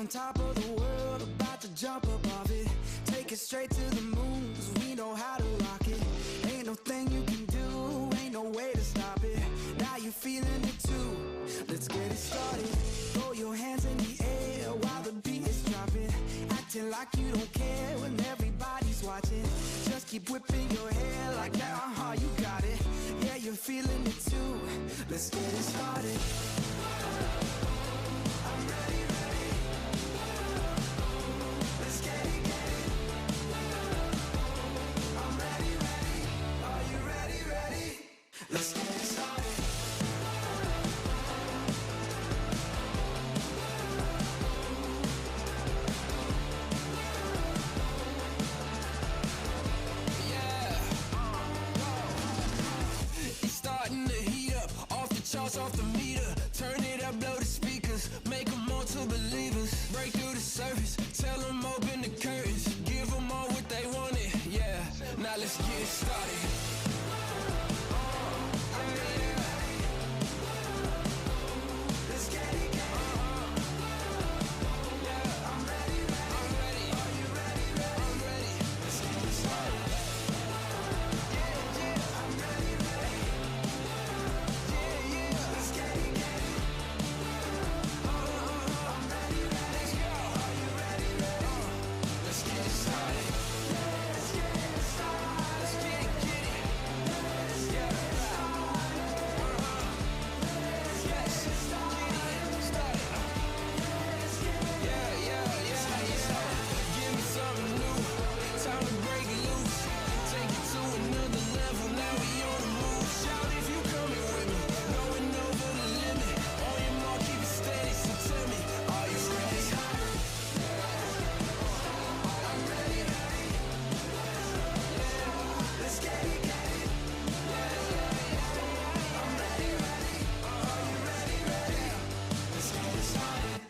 on top of the world, about to jump above it. Take it straight to the moon, 'cause we know how to rock it. Ain't no thing you can do, ain't no way to stop it. Now you feeling it too, let's get it started. Throw your hands in the air while the beat is dropping. Acting like you don't care when everybody's watching. Just keep whipping your hair like that, you got it. Yeah, you're feeling it too, let's get it started. I'm ready, ready. Let's get it, get it. I'm ready, ready. Are you ready, ready? Let's get it started. Off the meter, turn it up, blow the speakers, make them all to believers, break through the surface, tell them open the curtains, give them all what they wanted, yeah, now let's get it started. I'm ready, ready. Let's get it, get it. Yeah, I'm ready, ready. I'm ready. Are you ready, ready? I'm ready. Let's get it started. Yeah, yeah, I'm ready, ready. Let's get it, get it. I'm ready, ready. Let's go. Are you ready, ready? Let's get it started. Let's get it started. Let's get it, get it. Let's get it started. Let's get it started. Let's get it. Yeah, yeah, yeah. Give me something new. Time to break loose. Take it to another level. Now we on the move. Shout if you coming with me. Going over the limit. On your mark, keep it steady. So tell me, are you ready? I'm ready, ready. Let's get it, get it. I'm ready, ready. Are you ready, ready? Let's get it started.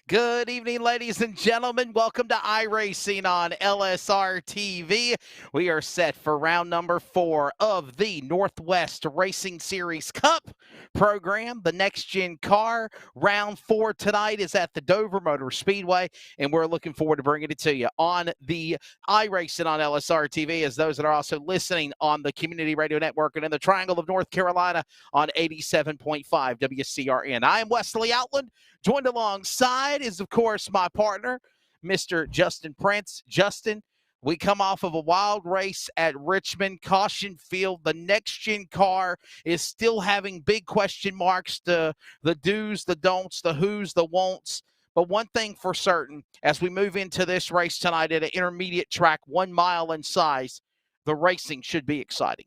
Good evening, ladies and gentlemen. Welcome to iRacing on LSRTV. We are set for round number 4 of the Northwest Racing Series Cup program. The next gen car, round 4 tonight is at the Dover Motor Speedway, and we're looking forward to bringing it to you on the iRacing on LSRTV, as those that are also listening on the Community Radio Network and in the Triangle of North Carolina on 87.5 WCRN. I am Wesley Outland. Joined alongside is, of course, my partner, Mr. Justin Prince. Justin, we come off of a wild race at Richmond Caution Field. The next-gen car is still having big question marks, the do's, the don'ts, the who's, the won'ts. But one thing for certain, as we move into this race tonight at an intermediate track, 1 mile in size, the racing should be exciting.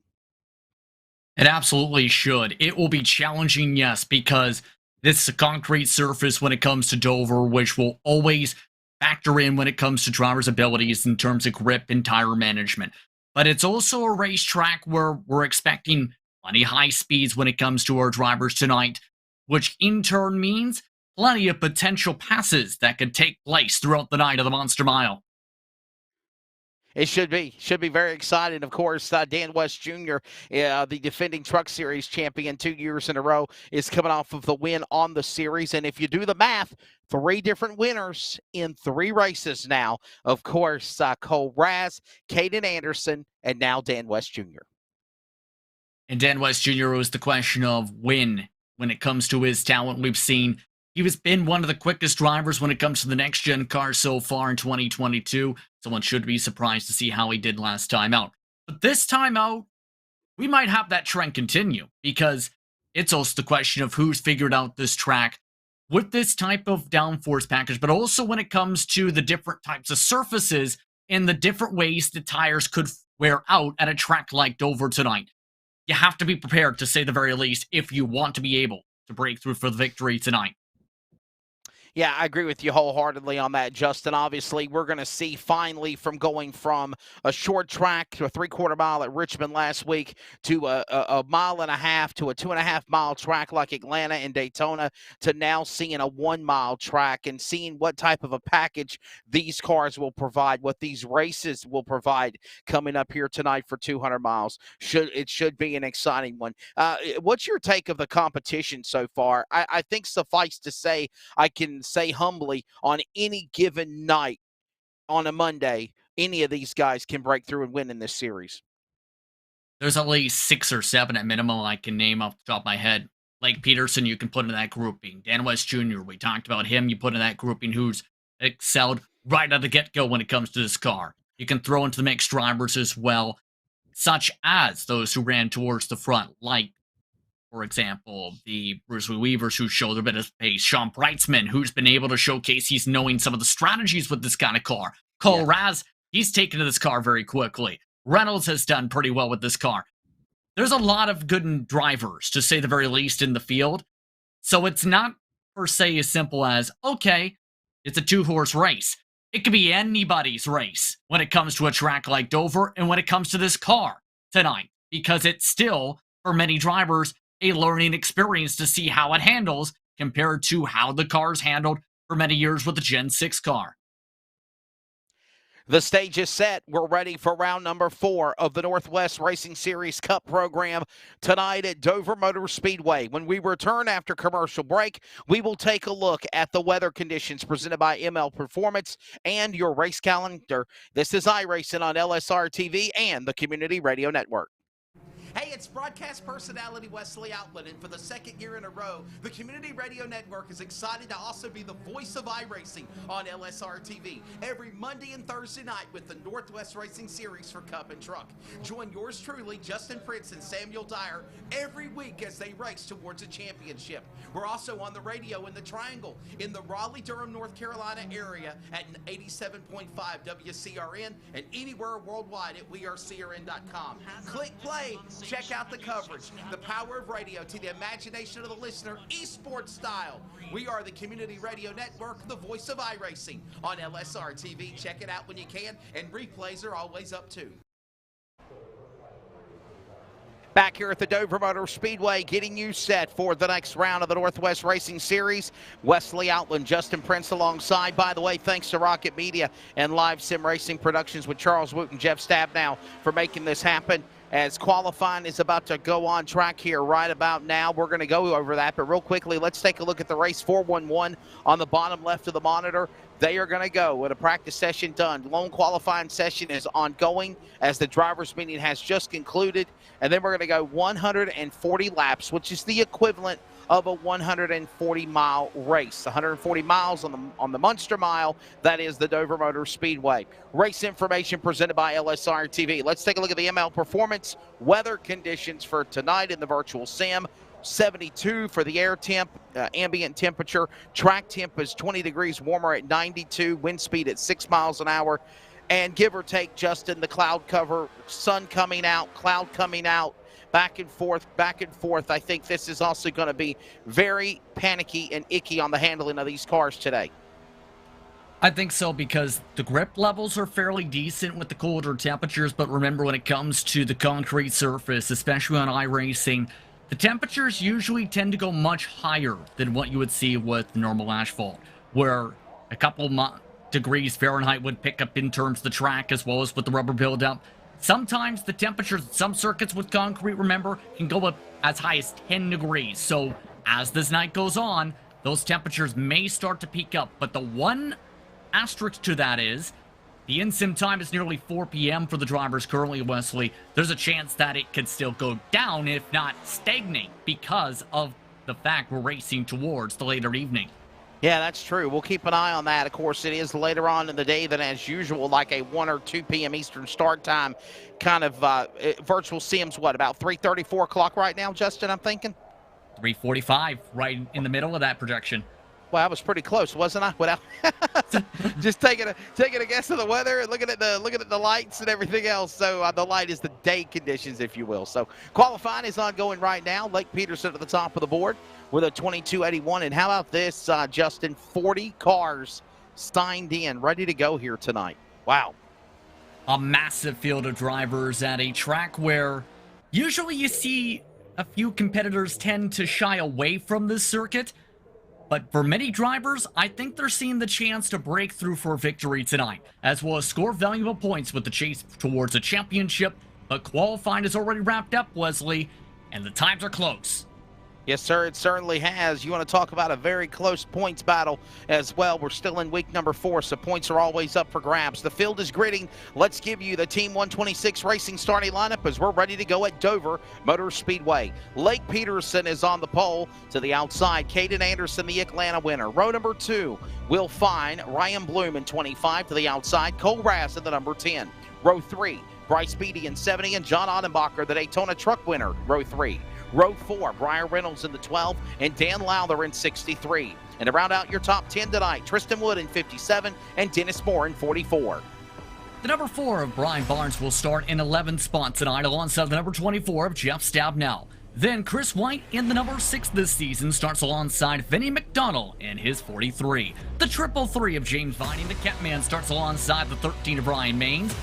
It absolutely should. It will be challenging, yes, because this is a concrete surface when it comes to Dover, which will always factor in when it comes to drivers' abilities in terms of grip and tire management. But it's also a racetrack where we're expecting plenty high speeds when it comes to our drivers tonight, which in turn means plenty of potential passes that could take place throughout the night of the Monster Mile. It should be very exciting. Of course, Dan West Jr., the defending Truck Series champion 2 years in a row, is coming off of the win on the series. And if you do the math, 3 different winners in 3 races now. Of course, Cole Raz, Caden Anderson, and now Dan West Jr. And Dan West Jr. was the question of when it comes to his talent. We've seen he has been one of the quickest drivers when it comes to the next-gen car so far in 2022. Someone should be surprised to see how he did last time out. But this time out, we might have that trend continue, because it's also the question of who's figured out this track with this type of downforce package, but also when it comes to the different types of surfaces and the different ways the tires could wear out at a track like Dover tonight. You have to be prepared, to say the very least, if you want to be able to break through for the victory tonight. Yeah, I agree with you wholeheartedly on that, Justin. Obviously, we're going to see finally from going from a short track to a 3/4 mile at Richmond last week to a mile and a half to a 2.5 mile track like Atlanta and Daytona to now seeing a 1 mile track and seeing what type of a package these cars will provide, what these races will provide coming up here tonight for 200 miles. It should be an exciting one. What's your take of the competition so far? I think suffice to say, I can say humbly, on any given night on a Monday, any of these guys can break through and win in this series. There's at least 6 or 7 at minimum I can name off the top of my head. Like Peterson, you can put in that grouping. Dan West Jr., we talked about him. You put in that grouping who's excelled right at the get-go when it comes to this car. You can throw into the mix drivers as well, such as those who ran towards the front, like, for example, the Bruce Lee Weavers who showed a bit of pace. Sean Breitzman, who's been able to showcase he's knowing some of the strategies with this kind of car. Cole Raz, he's taken to this car very quickly. Reynolds has done pretty well with this car. There's a lot of good drivers, to say the very least, in the field. So it's not per se as simple as, okay, it's a 2-horse race. It could be anybody's race when it comes to a track like Dover and when it comes to this car tonight, because it's still, for many drivers, a learning experience to see how it handles compared to how the car's handled for many years with the Gen 6 car. The stage is set. We're ready for round number 4 of the Northwest Racing Series Cup program tonight at Dover Motor Speedway. When we return after commercial break, we will take a look at the weather conditions presented by ML Performance and your race calendar. This is iRacing on LSRTV and the Community Radio Network. Hey, it's broadcast personality Wesley Outland, and for the second year in a row, the Community Radio Network is excited to also be the voice of iRacing on LSRTV every Monday and Thursday night with the Northwest Racing Series for Cup and Truck. Join yours truly, Justin Prince and Samuel Dyer, every week as they race towards a championship. We're also on the radio in the Triangle in the Raleigh-Durham, North Carolina area at 87.5 WCRN and anywhere worldwide at wearecrn.com. Click play. Check out the coverage, the power of radio to the imagination of the listener, esports style. We are the Community Radio Network, the voice of iRacing on LSR TV. Check it out when you can, and replays are always up too. Back here at the Dover Motor Speedway, getting you set for the next round of the Northwest Racing Series. Wesley Outland, Justin Prince alongside. By the way, thanks to Rocket Media and Live Sim Racing Productions with Charles Woot and Jeff Stabnow for making this happen. As qualifying is about to go on track here right about now. We're going to go over that, but real quickly, let's take a look at the race 411 on the bottom left of the monitor. They are going to go with a practice session done. Lone qualifying session is ongoing as the drivers' meeting has just concluded, and then we're going to go 140 laps, which is the equivalent of a 140-mile race. 140 miles on the Munster Mile. That is the Dover Motor Speedway. Race information presented by LSR TV. Let's take a look at the ML Performance weather conditions for tonight in the virtual sim. 72 for the air temp, ambient temperature. Track temp is 20 degrees warmer at 92. Wind speed at 6 miles an hour. And give or take, Justin, the cloud cover, sun coming out, cloud coming out. Back and forth, back and forth. I think this is also going to be very panicky and icky on the handling of these cars today. I think so, because the grip levels are fairly decent with the colder temperatures, but remember, when it comes to the concrete surface, especially on iRacing, the temperatures usually tend to go much higher than what you would see with normal asphalt, where a couple degrees Fahrenheit would pick up in terms of the track as well as with the rubber buildup. Sometimes the temperatures, some circuits with concrete, remember, can go up as high as 10 degrees. So as this night goes on, those temperatures may start to peak up. But the one asterisk to that is the in-sim time is nearly 4 p.m. for the drivers currently, Wesley. There's a chance that it could still go down, if not stagnate, because of the fact we're racing towards the later evening. Yeah, that's true. We'll keep an eye on that. Of course, it is later on in the day than as usual, like a 1 or 2 p.m. Eastern start time. Kind of virtual sims, what, about 3:30, 4 o'clock right now, Justin, I'm thinking? 3:45, right in the middle of that projection. Well, I was pretty close, wasn't I? Without just taking a guess of the weather and looking at the lights and everything else. So the light is the day conditions, if you will. So qualifying is ongoing right now. Lake Peterson at the top of the board with a 22.81. And how about this, Justin? 40 cars signed in, ready to go here tonight. Wow. A massive field of drivers at a track where usually you see a few competitors tend to shy away from this circuit. But for many drivers, I think they're seeing the chance to break through for victory tonight, as well as score valuable points with the chase towards a championship. But qualifying is already wrapped up, Wesley, and the times are close. Yes, sir, it certainly has. You want to talk about a very close points battle as well. We're still in week number 4, so points are always up for grabs. The field is gritting. Let's give you the Team 126 Racing starting lineup as we're ready to go at Dover Motor Speedway. Lake Peterson is on the pole. To the outside, Caden Anderson, the Atlanta winner. Row number 2, Will Fine, Ryan Bloom in 25. To the outside, Cole Rass in the number 10. Row 3, Bryce Beatty in 70, and John Ottenbacher, the Daytona truck winner, row 3. Row 4, Brian Reynolds in the 12, and Dan Lowther in 63. And to round out your top 10 tonight, Tristan Wood in 57, and Dennis Moore in 44. The number 4 of Brian Barnes will start in 11th spot tonight alongside the number 24 of Jeff Stabnow. Then Chris White in the number 6 this season starts alongside Vinnie McDonald in his 43. The triple 3 of James Vining, the Catman, starts alongside the 13 of Ryan Maines.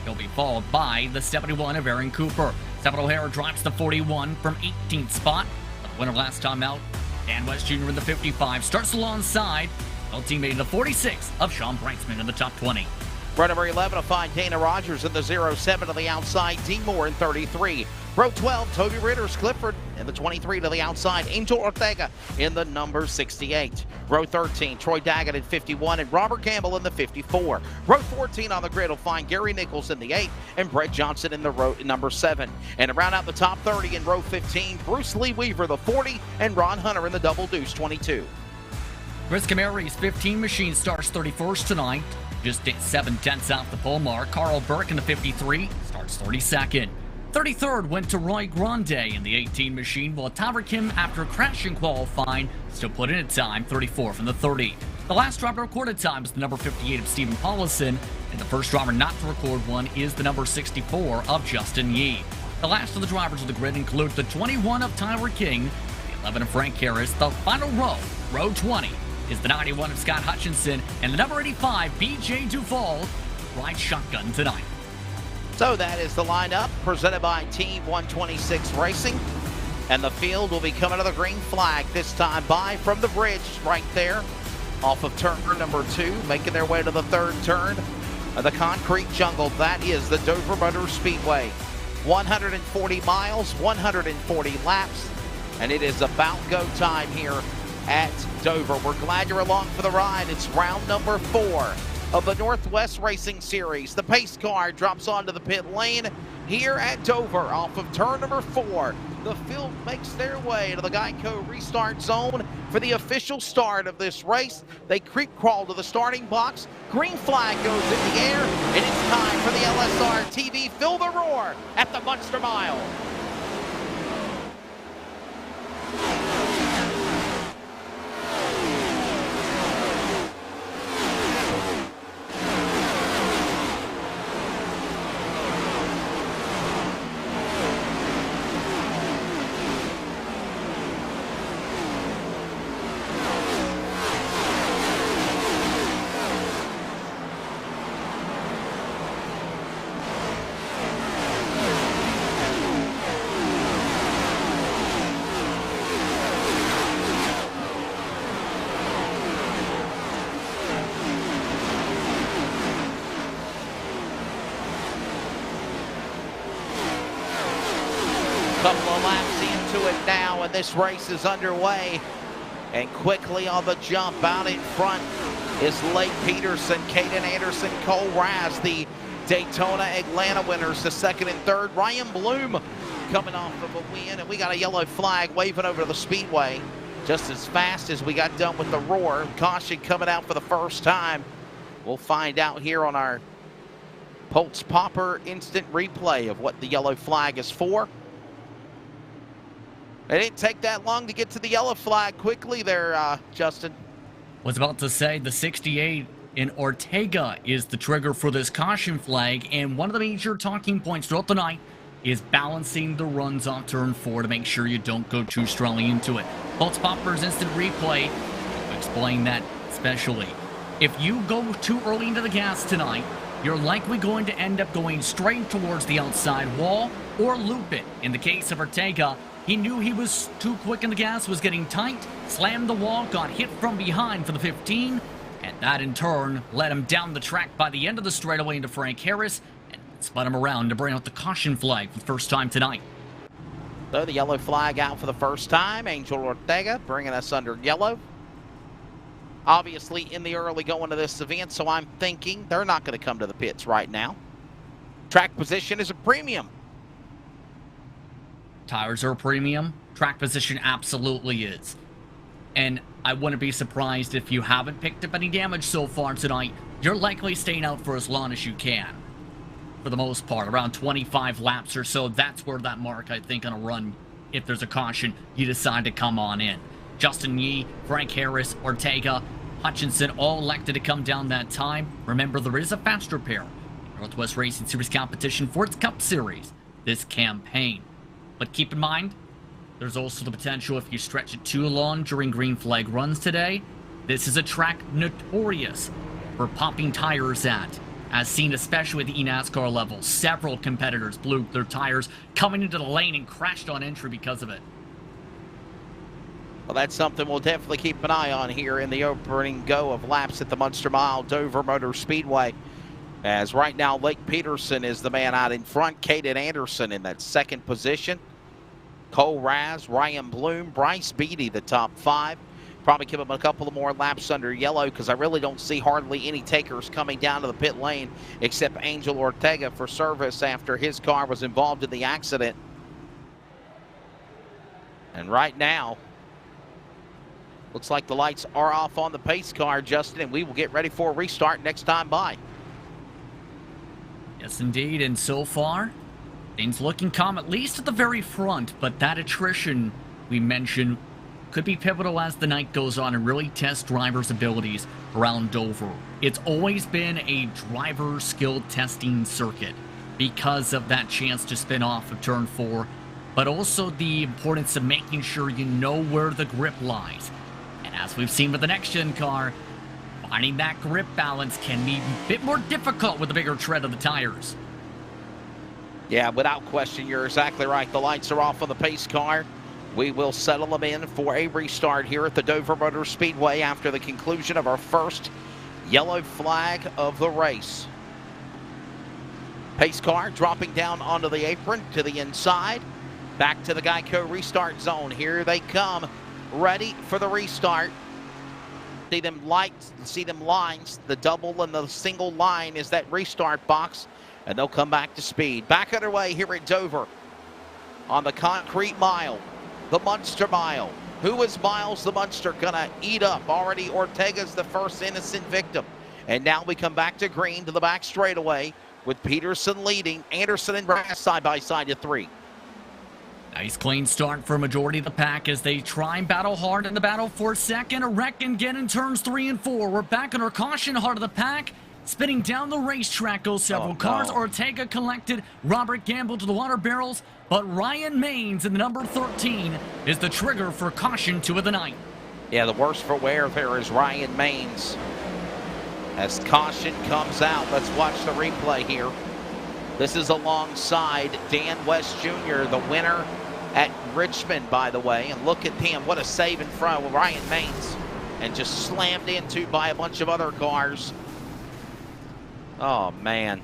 He'll be followed by the 71 of Aaron Cooper. Stephen O'Hara drives the 41 from 18th spot. The winner last time out, Dan West Jr. in the 55, starts alongside old teammate in the 46 of Sean Breitzman in the top 20. Row number 11 will find Dana Rogers in the 07 to the outside, Dean Moore in 33. Row 12, Toby Ritter's Clifford in the 23 to the outside, Angel Ortega in the number 68. Row 13, Troy Daggett in 51 and Robert Campbell in the 54. Row 14 on the grid will find Gary Nichols in the 8 and Brett Johnson in the row number 7. And to round out the top 30 in row 15, Bruce Lee Weaver the 40 and Ron Hunter in the double deuce 22. Chris Camari's 15 machine starts 31st tonight, just 7 tenths off the pole mark. Carl Burke in the 53 starts 32nd. 33rd went to Roy Grande in the 18 machine, while Tyler Kim, after crashing qualifying, still put in a time 34 from the 30. The last driver to record a time is the number 58 of Stephen Paulison, and the first driver not to record one is the number 64 of Justin Yee. The last of the drivers of the grid include the 21 of Tyler King, the 11 of Frank Harris. The final row, row 20, is the 91 of Scott Hutchinson, and the number 85, BJ Duvall, rides shotgun tonight. So that is the lineup presented by Team 126 Racing. And the field will be coming to the green flag this time by from the bridge right there off of turn number 2, making their way to the 3rd turn of the concrete jungle. That is the Dover Motor Speedway. 140 miles, 140 laps, and it is about go time here at Dover. We're glad you're along for the ride. It's round number 4 of the Northwest Racing Series. The pace car drops onto the pit lane here at Dover off of turn number 4. The field makes their way to the Geico restart zone for the official start of this race. They creep crawl to the starting box. Green flag goes in the air, and it's time for the LSRTV Feel the Roar at the Munster Mile. Couple of laps into it now, and this race is underway. And quickly on the jump out in front is Lake Peterson, Caden Anderson, Cole Rass, the Daytona Atlanta winners, the 2nd and 3rd. Ryan Bloom coming off of a win, and we got a yellow flag waving over the speedway just as fast as we got done with the roar. Caution coming out for the first time. We'll find out here on our Pulse Popper instant replay of what the yellow flag is for. It didn't take that long to get to the yellow flag quickly there, Justin. Was about to say the 68 in Ortega is the trigger for this caution flag, and one of the major talking points throughout the night is balancing the runs on turn 4 to make sure you don't go too strongly into it. Pulse Popper's instant replay will explain that especially. If you go too early into the gas tonight, you're likely going to end up going straight towards the outside wall or loop it. In the case of Ortega, he knew he was too quick in the gas, was getting tight, slammed the wall, got hit from behind for the 15, and that in turn led him down the track by the end of the straightaway into Frank Harris and spun him around to bring out the caution flag for the first time tonight. So the yellow flag out for the first time. Angel Ortega bringing us under yellow. Obviously in the early going of this event, so I'm thinking they're not going to come to the pits right now. Track position is a premium. Tires are a premium. Track position absolutely is. And I wouldn't be surprised if you haven't picked up any damage so far tonight. You're likely staying out for as long as you can. For the most part, around 25 laps or so. That's where that mark, I think, on a run, if there's a caution, you decide to come on in. Justin Yee, Frank Harris, Ortega, Hutchinson all elected to come down that time. Remember, there is a faster pair in Northwest Racing Series competition for its Cup Series this campaign. But keep in mind, there's also the potential if you stretch it too long during green flag runs today. This is a track notorious for popping tires at, as seen especially at the eNASCAR level. Several competitors blew their tires coming into the lane and crashed on entry because of it. Well, that's something we'll definitely keep an eye on here in the opening go of laps at the Munster Mile Dover Motor Speedway. As right now, Lake Peterson is the man out in front. Caden Anderson in that second position. Cole Raz, Ryan Bloom, Bryce Beatty, the top 5. Probably give him a couple of more laps under yellow because I really don't see hardly any takers coming down to the pit lane except Angel Ortega for service after his car was involved in the accident. And right now, looks like the lights are off on the pace car, Justin, and we will get ready for a restart next time by. Yes, indeed, and so far, things looking calm, at least at the very front, but that attrition we mentioned could be pivotal as the night goes on and really test drivers' abilities around Dover. It's always been a driver skill testing circuit because of that chance to spin off of turn 4, but also the importance of making sure you know where the grip lies. And as we've seen with the next-gen car, finding that grip balance can be a bit more difficult with the bigger tread of the tires. Yeah, without question, you're exactly right. The lights are off on the pace car. We will settle them in for a restart here at the Dover Motor Speedway after the conclusion of our first yellow flag of the race. Pace car dropping down onto the apron to the inside. Back to the Geico restart zone. Here they come, ready for the restart. See them lights, see them lines. The double and the single line is that restart box, and they'll come back to speed. Back underway here at Dover on the concrete mile, the Munster Mile. Who is Miles the Munster gonna eat up? Already Ortega's the first innocent victim. And now we come back to green to the back straightaway with Peterson leading. Anderson and Brass side by side at 3. Nice clean start for a majority of the pack as they try and battle hard in the battle for second. A wreck and get in turns 3 and 4. We're back under caution, heart of the pack. Spinning down the racetrack goes several cars. Ortega collected. Robert Gamble to the water barrels. But Ryan Maines in the number 13 is the trigger for caution 2 of the night. Yeah, the worst for wear there is Ryan Maines. As caution comes out, let's watch the replay here. This is alongside Dan West Jr., the winner at Richmond, by the way. And look at him, what a save in front of Ryan Maines. And just slammed into by a bunch of other cars. Oh, man.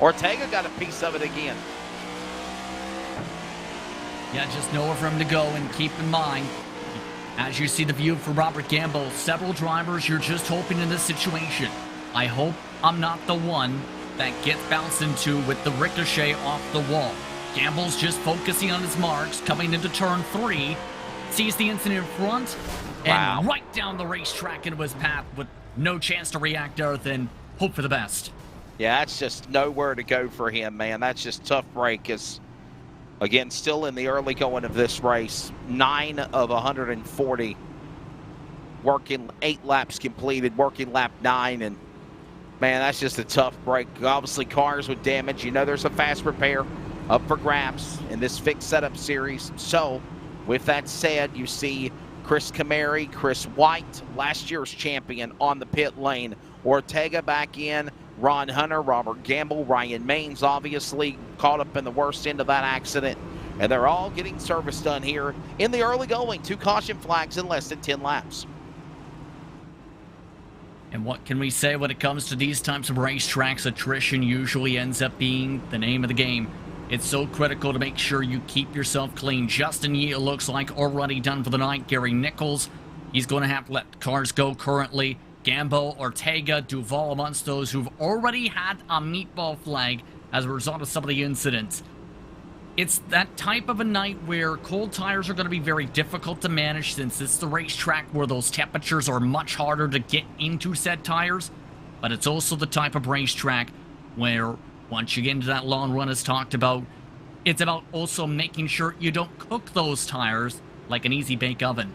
Ortega got a piece of it again. Yeah, just nowhere for him to go, and keep in mind, as you see the view for Robert Gamble, several drivers you're just hoping in this situation. I hope I'm not the one that gets bounced into with the ricochet off the wall. Gamble's just focusing on his marks, coming into turn 3, sees the incident in front, and right down the racetrack into his path with no chance to react other than hope for the best. Yeah, that's just nowhere to go for him, man. That's just tough break. Is again, still in the early going of this race, 9 of 140. working 8 laps completed, working lap 9, and man, that's just a tough break. Obviously, cars with damage. You know there's a fast repair up for grabs in this fixed setup series. So, with that said, you see Chris Camary, Chris White, last year's champion on the pit lane. Ortega back in, Ron Hunter, Robert Gamble, Ryan Maines obviously caught up in the worst end of that accident. And they're all getting service done here in the early going. 2 caution flags in less than 10 laps. And what can we say when it comes to these types of racetracks? Attrition usually ends up being the name of the game. It's so critical to make sure you keep yourself clean. Justin Yee, it looks like, already done for the night. Gary Nichols, he's going to have to let cars go currently. Gambo, Ortega, Duval amongst those who've already had a meatball flag as a result of some of the incidents. It's that type of a night where cold tires are going to be very difficult to manage, since it's the racetrack where those temperatures are much harder to get into said tires. But it's also the type of racetrack where once you get into that long run as talked about, it's about also making sure you don't cook those tires like an easy bake oven.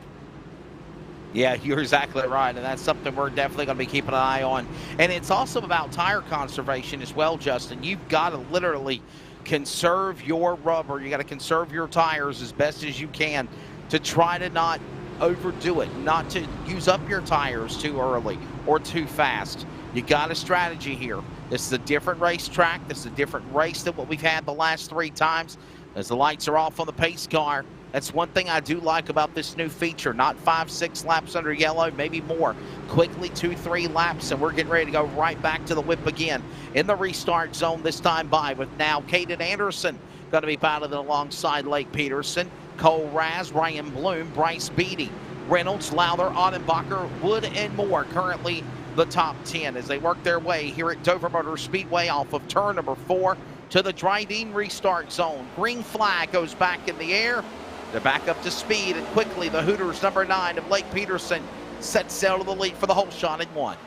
Yeah, you're exactly right, and that's something we're definitely going to be keeping an eye on. And it's also about tire conservation as well, Justin. You've got to literally conserve your rubber. You got to conserve your tires as best as you can to try to not overdo it, not to use up your tires too early or too fast. You got a strategy here. This is a different racetrack. This is a different race than what we've had the last 3 times. As the lights are off on the pace car, that's one thing I do like about this new feature. Not 5-6 laps under yellow, maybe more. Quickly 2-3 laps, and we're getting ready to go right back to the whip again in the restart zone this time by, with now Caden Anderson going to be battling alongside Lake Peterson, Cole Raz, Ryan Bloom, Bryce Beatty, Reynolds, Lowther, Ottenbacher, Wood, and more. Currently the top 10 as they work their way here at Dover Motor Speedway off of turn number 4 to the Dryden restart zone. Green flag goes back in the air. They're back up to speed, and quickly the Hooters number 9 of Lake Peterson sets sail to the lead for the whole shot in 1.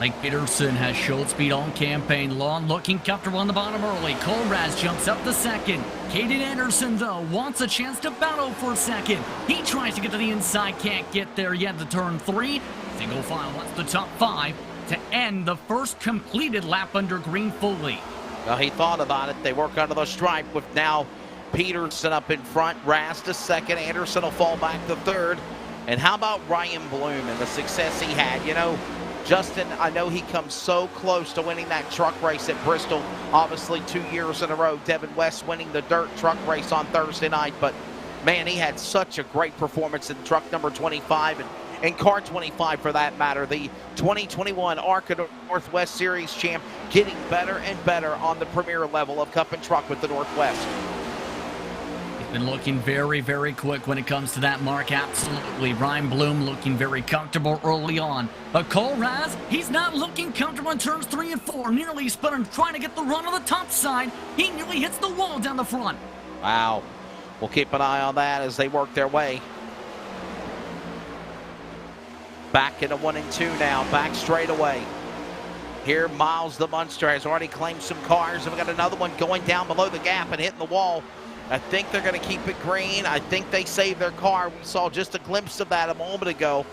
Lake Peterson has showed speed on campaign. Long looking comfortable on the bottom early. Cole Raz jumps up to second. Caden Anderson, though, wants a chance to battle for second. He tries to get to the inside, can't get there yet to turn 3. Single file wants the top 5 to end the first completed lap under green fully. Well, he thought about it. They work under the stripe with now Peterson up in front, Raz to second, Anderson will fall back to third. And how about Ryan Bloom and the success he had? You know, Justin, I know he comes so close to winning that truck race at Bristol, obviously 2 years in a row. Devin West winning the dirt truck race on Thursday night, but man, he had such a great performance in truck number 25 and car 25 for that matter. The 2021 ARCA Northwest Series champ, getting better and better on the premier level of Cup and Truck with the Northwest. Been looking very, very quick when it comes to that mark, absolutely. Ryan Bloom looking very comfortable early on. But Cole Raz, he's not looking comfortable in turns 3 and 4. Nearly spun trying to get the run on the top side. He nearly hits the wall down the front. Wow. We'll keep an eye on that as they work their way. Back into 1 and 2 now, back straight away. Here, Miles the Munster has already claimed some cars, and we got another one going down below the gap and hitting the wall. I think they're going to keep it green. I think they saved their car. We saw just a glimpse of that a moment ago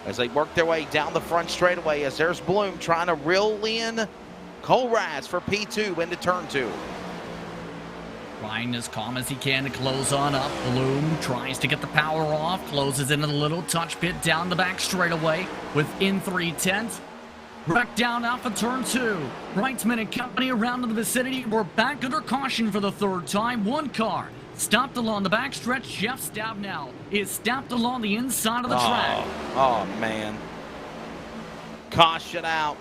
as they work their way down the front straightaway, as there's Bloom trying to reel in Cole Raz for P2 into turn 2. Ryan as calm as he can to close on up. Bloom tries to get the power off, closes into the little touch pit down the back straightaway within 3/10. Back down off of turn 2. Breitzman and company around in the vicinity. We're back under caution for the 3rd time. One car stopped along the backstretch. Jeff Stabnow is stopped along the inside of the track. Oh, man. Caution out.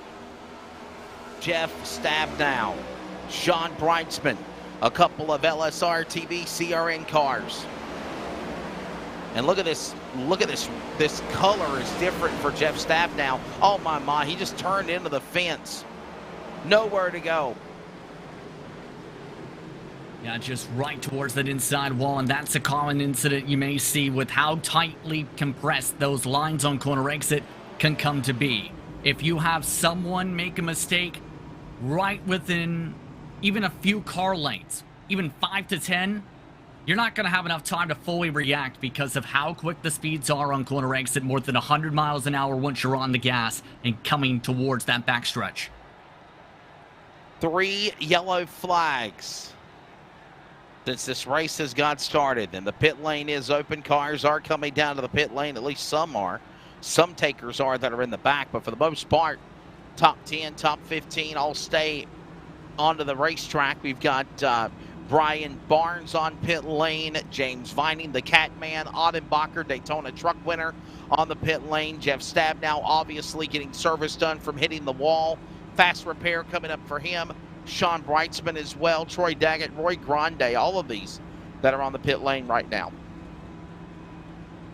Jeff Stabnow. Sean Breitzman. A couple of LSRTV CRN cars. And look at this. Look at this. This color is different for Jeff Stabnow. Oh, my. He just turned into the fence. Nowhere to go. Yeah, just right towards that inside wall. And that's a common incident you may see with how tightly compressed those lines on corner exit can come to be. If you have someone make a mistake right within even a few car lengths, even 5 to 10, You're not going to have enough time to fully react because of how quick the speeds are on corner exit, more than 100 miles an hour once you're on the gas and coming towards that backstretch. 3 yellow flags since this race has got started, and the pit lane is open. Cars are coming down to the pit lane, at least some are. Some takers are that are in the back, but for the most part, top 10, top 15 all stay onto the racetrack. We've got Brian Barnes on pit lane, James Vining, the Catman, Ottenbacher, Daytona truck winner on the pit lane. Jeff Stabnow obviously getting service done from hitting the wall. Fast repair coming up for him. Sean Breitzman as well, Troy Daggett, Roy Grande, all of these that are on the pit lane right now.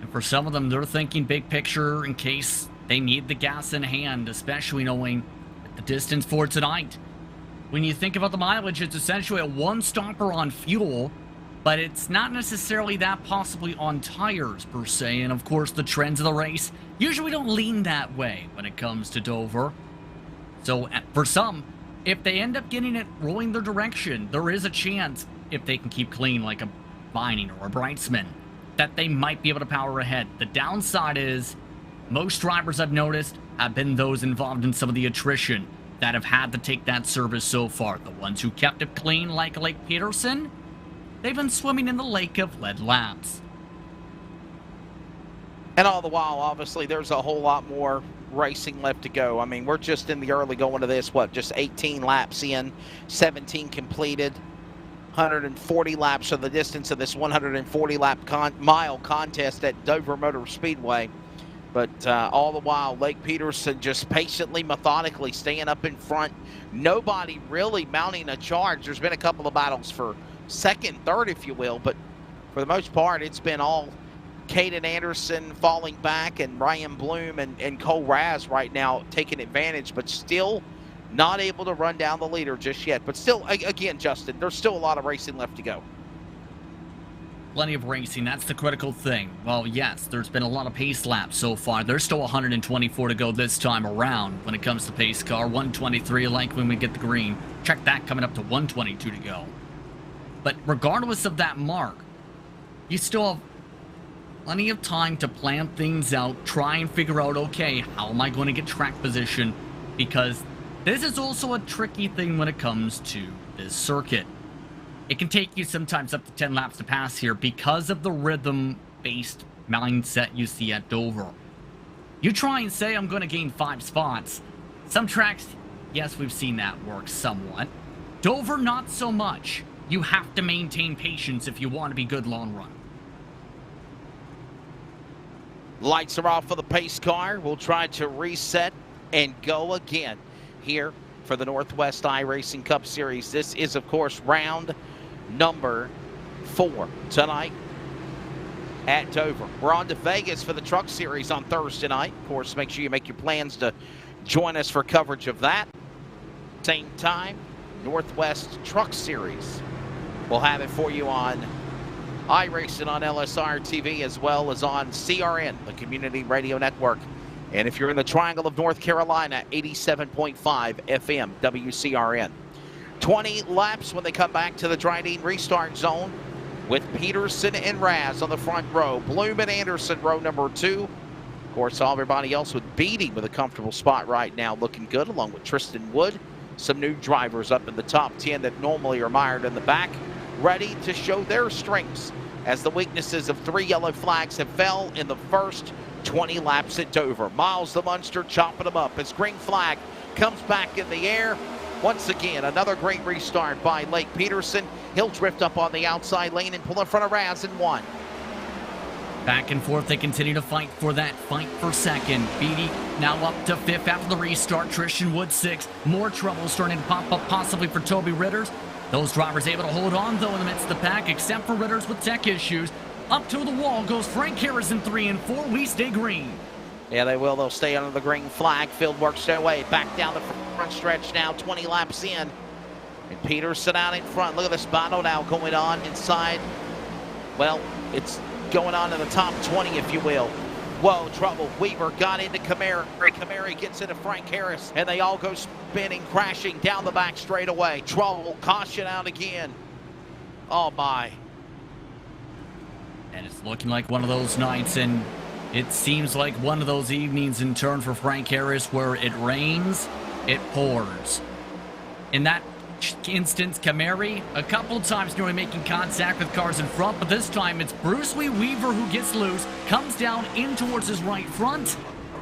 And for some of them, they're thinking big picture in case they need the gas in hand, especially knowing the distance for tonight. When you think about the mileage, it's essentially a one-stopper on fuel, but it's not necessarily that possibly on tires per se. And of course, the trends of the race usually don't lean that way when it comes to Dover. So for some, if they end up getting it rolling their direction, there is a chance, if they can keep clean like a Vining or a Breitzman, that they might be able to power ahead. The downside is most drivers I've noticed have been those involved in some of the attrition that have had to take that service so far. The ones who kept it clean, like Lake Peterson, they've been swimming in the lake of lead laps. And all the while, obviously, there's a whole lot more racing left to go. I mean, we're just in the early going to this, just 18 laps in, 17 completed, 140 laps of the distance of this 140-lap mile contest at Dover Motor Speedway. But all the while, Lake Peterson just patiently, methodically staying up in front. Nobody really mounting a charge. There's been a couple of battles for second, third, if you will, but for the most part, it's been all Caden Anderson falling back and Ryan Bloom and Cole Raz right now taking advantage, but still not able to run down the leader just yet. But still, again, Justin, there's still a lot of racing left to go. Plenty of racing, that's the critical thing. Well, yes, there's been a lot of pace laps so far. There's still 124 to go this time around when it comes to pace car. 123 like when we get the green. Check that, coming up to 122 to go. But regardless of that mark, you still have plenty of time to plan things out, try and figure out, okay, how am I going to get track position? Because this is also a tricky thing when it comes to this circuit. It can take you sometimes up to 10 laps to pass here because of the rhythm-based mindset you see at Dover. You try and say, I'm going to gain 5 spots. Some tracks, yes, we've seen that work somewhat. Dover, not so much. You have to maintain patience if you want to be good long run. Lights are off for the pace car. We'll try to reset and go again here for the Northwest iRacing Cup Series. This is, of course, round number 4 tonight at Dover. We're on to Vegas for the Truck Series on Thursday night. Of course, make sure you make your plans to join us for coverage of that. Same time, Northwest Truck Series. We'll have it for you on iRacing on LSRTV as well as on CRN, the Community Radio Network. And if you're in the Triangle of North Carolina, 87.5 FM WCRN. 20 laps when they come back to the Dryden restart zone with Peterson and Raz on the front row. Bloom and Anderson, row number 2. Of course, everybody else with Beatty with a comfortable spot right now, looking good, along with Tristan Wood. Some new drivers up in the top 10 that normally are mired in the back, ready to show their strengths as the weaknesses of 3 yellow flags have fell in the first 20 laps at Dover. Miles the Munster chopping them up as green flag comes back in the air. Once again, another great restart by Lake Peterson. He'll drift up on the outside lane and pull in front of Raz in 1. Back and forth, they continue to fight for that fight for second. Beatty now up to 5th after the restart. Tristan Wood 6th. More trouble starting to pop up possibly for Toby Ritters. Those drivers able to hold on though in the midst of the pack, except for Ritters with tech issues. Up to the wall goes Frank Harrison 3 and 4. We stay green. Yeah, they will. They'll stay under the green flag. Field works their way back down the front stretch now, 20 laps in. And Peterson out in front. Look at this battle now going on inside. Well, it's going on in the top 20, if you will. Whoa, trouble. Weaver got into Camara. Camara gets into Frank Harris, and they all go spinning, crashing down the back straightaway. Trouble. Caution out again. Oh, my. And it's looking like one of those nights, and it seems like one of those evenings in turn for Frank Harris where it rains, it pours. In that instance, Camary a couple times nearly making contact with cars in front, but this time it's Bruce Lee Weaver who gets loose, comes down in towards his right front,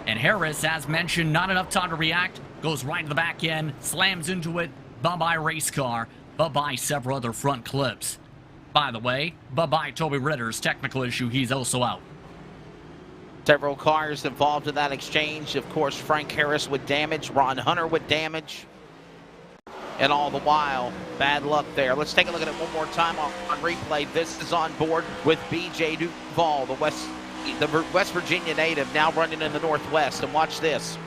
and Harris, as mentioned, not enough time to react, goes right to the back end, slams into it. Bye-bye race car, bye-bye several other front clips. By the way, bye-bye Toby Ritter's technical issue, he's also out. Several cars involved in that exchange. Of course, Frank Harris with damage, Ron Hunter with damage. And all the while, bad luck there. Let's take a look at it one more time on replay. This is on board with B.J. Duvall, the West Virginia native, now running in the Northwest. And watch this.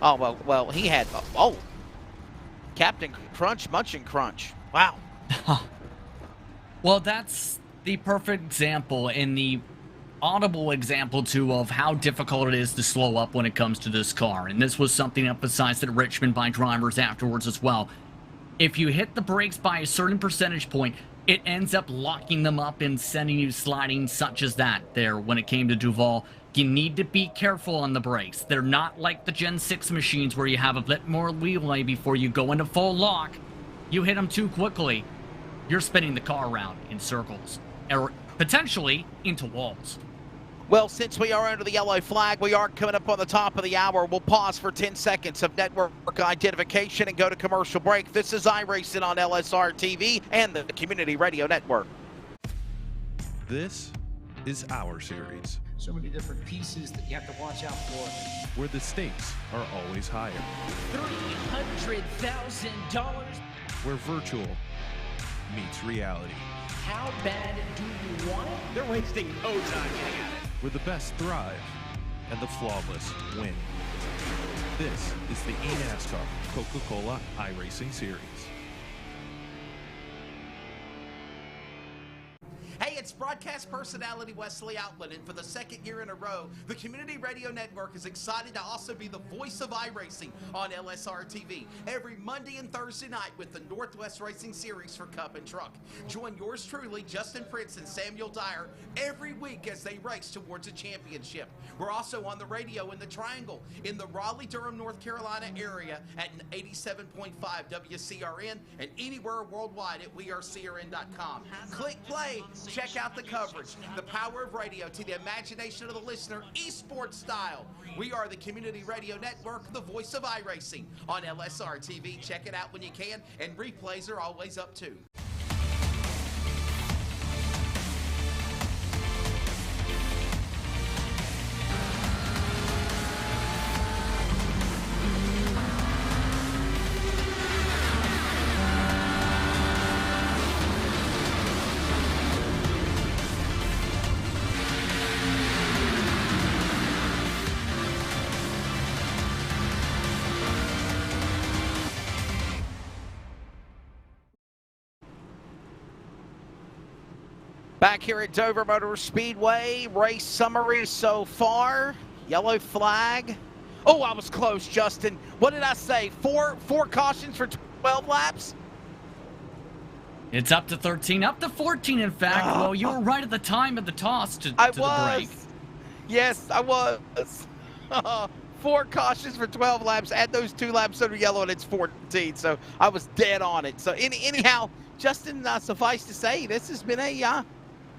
Oh, well, he had, Captain Crunch, Munch and Crunch. Wow. Well, that's the perfect example, and the audible example, too, of how difficult it is to slow up when it comes to this car. And this was something emphasized at Richmond by drivers afterwards as well. If you hit the brakes by a certain percentage point, it ends up locking them up and sending you sliding, such as that there when it came to Duvall. You need to be careful on the brakes. They're not like the Gen 6 machines where you have a bit more leeway before you go into full lock. You hit them too quickly, you're spinning the car around in circles, or potentially into walls. Well, since we are under the yellow flag, we are coming up on the top of the hour. We'll pause for 10 seconds of network identification and go to commercial break. This is iRacing on LSRTV and the Community Radio Network. This is our series, So many different pieces that you have to watch out for. where the stakes are always higher, $300,000. where virtual meets reality, How bad do you want it? They're wasting no time getting at it. where the best thrive and the flawless win. This is the eNASCAR Coca-Cola iRacing Series. Hey, it's broadcast personality Wesley Outland, and for the second year in a row, the Community Radio Network is excited to also be the voice of iRacing on LSRTV every Monday and Thursday night with the Northwest Racing Series for Cup and Truck. Join yours truly, Justin Prince and Samuel Dyer, every week as they race towards a championship. We're also on the radio in the Triangle in the Raleigh-Durham, North Carolina area at 87.5 WCRN and anywhere worldwide at wearecrn.com. Click play. Check out the coverage, the power of radio to the imagination of the listener, esports style. We are the Community Radio Network, the voice of iRacing on LSR TV. Check it out when you can, and replays are always up too. Back here at Dover Motor Speedway, race summary so far. Yellow flag. Oh, I was close, Justin. What did I say? Four cautions for 12 laps? It's up to 13, up to 14, in fact. Oh. Well, you were right at the time of the toss to I the was. break. Yes, I was. 4 cautions for 12 laps. Add those 2 laps under yellow, and it's 14. So I was dead on it. So anyhow, Justin, suffice to say, this has been a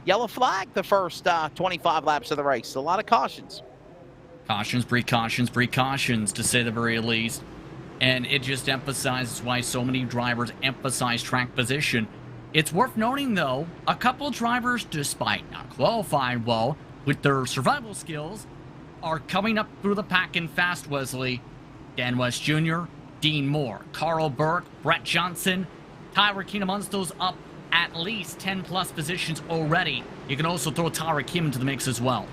yellow flag the first 25 laps of the race. A lot of cautions. Cautions, precautions, to say the very least. And it just emphasizes why so many drivers emphasize track position. It's worth noting, though, a couple drivers, despite not qualifying well with their survival skills, are coming up through the pack in fast, Wesley. Dan West Jr., Dean Moore, Carl Burke, Brett Johnson, Tyler Keene amongst those up at least 10-plus positions already. You can also throw Tyler Kim into the mix as well.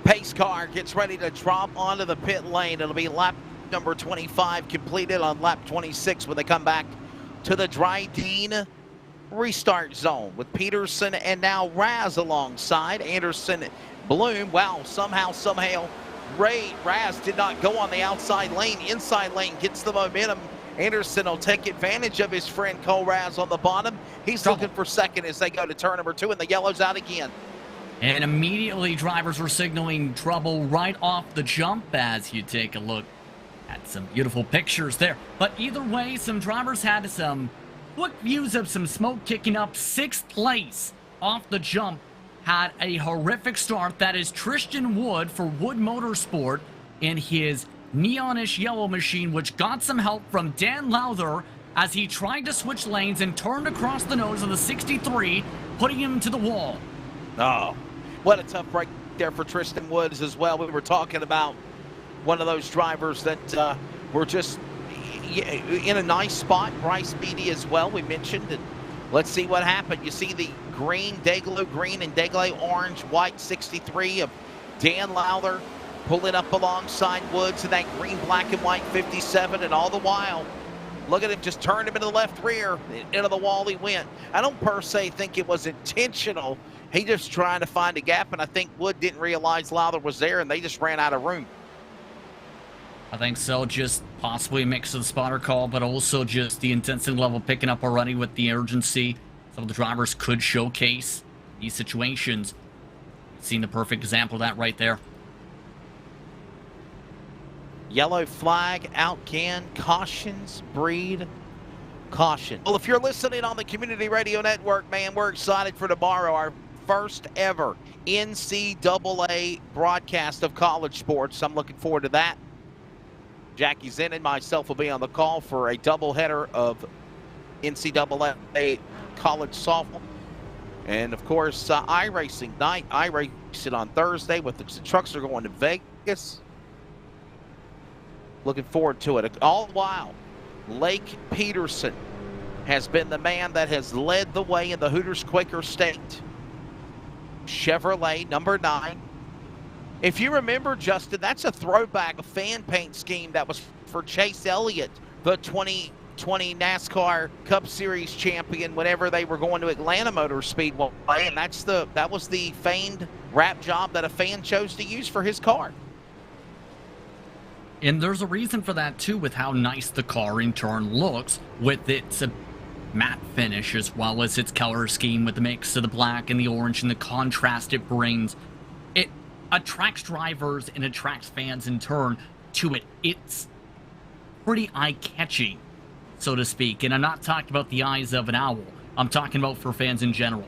Pace car gets ready to drop onto the pit lane. It'll be lap number 25 completed on lap 26 when they come back to the Dryden restart zone with Peterson and now Raz alongside Anderson, Bloom. Wow, somehow, Raz did not go on the outside lane. Inside lane gets the momentum Anderson will take advantage of his friend Cole Raz on the bottom. He's looking for second as they go to turn number 2, and the yellow's out again. And immediately drivers were signaling trouble right off the jump as you take a look at some beautiful pictures there. But either way, some drivers had some quick views of some smoke kicking up. 6th place off the jump had a horrific start. That is Tristan Wood for Wood Motorsport in his neonish yellow machine, which got some help from Dan Lowther as he tried to switch lanes and turned across the nose of the 63, putting him to the wall. Oh, what a tough break there for Tristan Woods as well. We were talking about one of those drivers that were just in a nice spot. Bryce Beatty as well, we mentioned. And let's see what happened. You see the green, Dayglow green and Dayglow orange, white 63 of Dan Lowther pulling up alongside Woods in that green, black, and white 57, and all the while, look at him just turn him into the left rear. Into the wall he went. I don't per se think it was intentional. He just trying to find a gap, and I think Wood didn't realize Lowther was there, and they just ran out of room. I think so, just possibly a mix of the spotter call, but also just the intensity level picking up already with the urgency. Some of the drivers could showcase these situations. Seen the perfect example of that right there. Yellow flag, out can, cautions, breed, caution. Well, if you're listening on the Community Radio Network, man, we're excited for tomorrow, our first ever NCAA broadcast of college sports. I'm looking forward to that. Jackie Zen and myself will be on the call for a doubleheader of NCAA college softball. And, of course, iRacing night. iRacing on Thursday with the trucks are going to Vegas. Looking forward to it. All the while, Lake Peterson has been the man that has led the way in the Hooters Quaker State. Chevrolet, number 9. If you remember, Justin, that's a throwback, a fan paint scheme that was for Chase Elliott, the 2020 NASCAR Cup Series champion, whenever they were going to Atlanta Motor Speedway, and that was the famed wrap job that a fan chose to use for his car. And there's a reason for that, too, with how nice the car in turn looks with its matte finish as well as its color scheme with the mix of the black and the orange and the contrast it brings. It attracts drivers and attracts fans in turn to it. It's pretty eye-catching, so to speak. And I'm not talking about the eyes of an owl. I'm talking about for fans in general.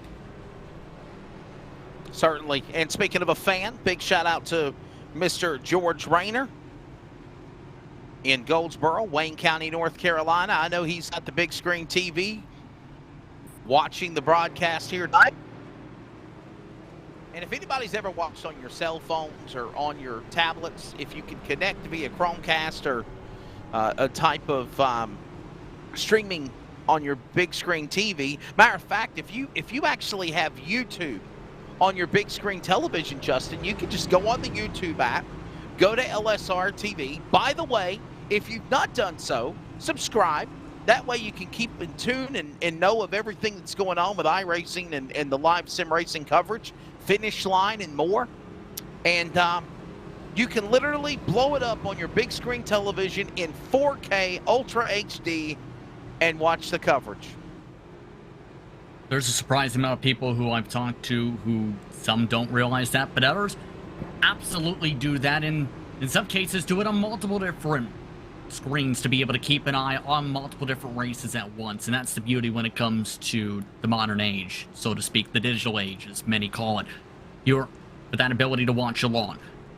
Certainly. And speaking of a fan, big shout out to Mr. George Rayner in Goldsboro, Wayne County, North Carolina. I know he's got the big screen TV watching the broadcast here tonight. And if anybody's ever watched on your cell phones or on your tablets, if you can connect via Chromecast or a type of streaming on your big screen TV. Matter of fact, if you actually have YouTube on your big screen television, Justin, you can just go on the YouTube app, go to LSRTV. By the way, if you've not done so, subscribe. That way you can keep in tune and know of everything that's going on with iRacing and the live sim racing coverage, Finish Line, and more. And you can literally blow it up on your big screen television in 4K Ultra HD and watch the coverage. There's a surprising amount of people who I've talked to who some don't realize that, but others absolutely do that, and in some cases do it on multiple different screens to be able to keep an eye on multiple different races at once. And that's the beauty when it comes to the modern age, so to speak, the digital age, as many call it. You're with that ability to watch along,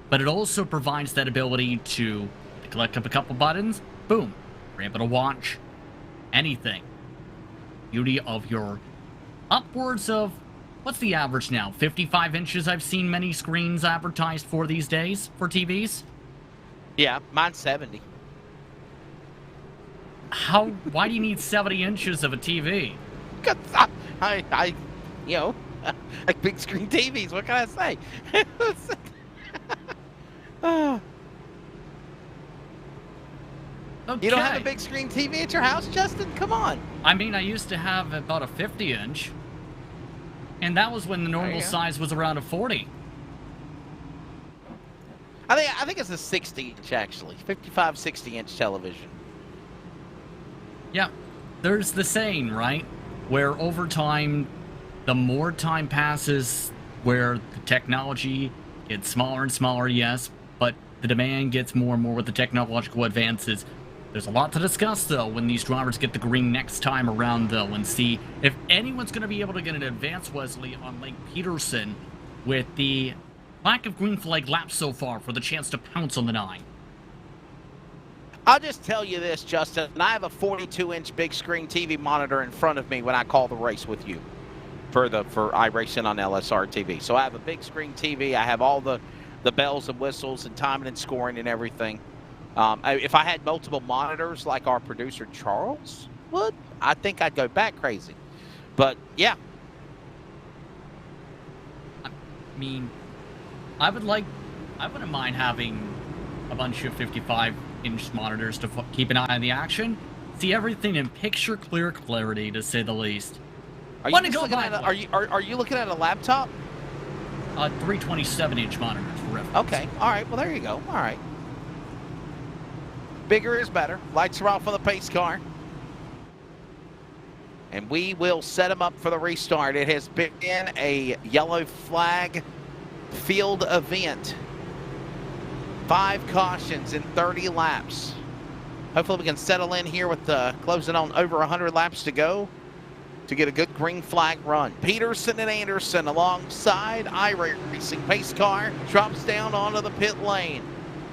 but it also provides that ability to click up a couple buttons, boom, you're able to watch anything. Beauty of your upwards of, what's the average now, 55 inches I've seen many screens advertised for these days for TVs? Yeah, mine's 70. Why do you need 70 inches of a TV? I you know, like big screen TVs, what can I say? Okay. You don't have a big screen TV at your house, Justin? Come on. I mean, I used to have about a 50-inch, and that was when the normal size was around a 40. I think it's a 60-inch, actually. 55, 60-inch television. Yeah, there's the saying, right? Where over time, the more time passes, where the technology gets smaller and smaller, yes, but the demand gets more and more with the technological advances. There's a lot to discuss, though, when these drivers get the green next time around, though, and see if anyone's going to be able to get an advance, Wesley, on Lake Peterson with the lack of green flag laps so far for the chance to pounce on the 9. I'll just tell you this, Justin. I have a 42-inch big screen TV monitor in front of me when I call the race with you for iRacing on LSRTV. So I have a big screen TV. I have all the bells and whistles and timing and scoring and everything. If I had multiple monitors like our producer Charles would, I think I'd go back crazy. But yeah. I mean, I wouldn't mind having a bunch of 55-inch monitors to keep an eye on the action, see everything in picture clear clarity, to say the least. Are you looking at a laptop? 327-inch monitors for reference. Okay. All right. Well, there you go. All right. Bigger is better. Lights are off on the pace car. And we will set them up for the restart. It has been a yellow flag field event. 5 cautions in 30 laps. Hopefully we can settle in here with closing on over 100 laps to go to get a good green flag run. Peterson and Anderson alongside iRacing pace car drops down onto the pit lane.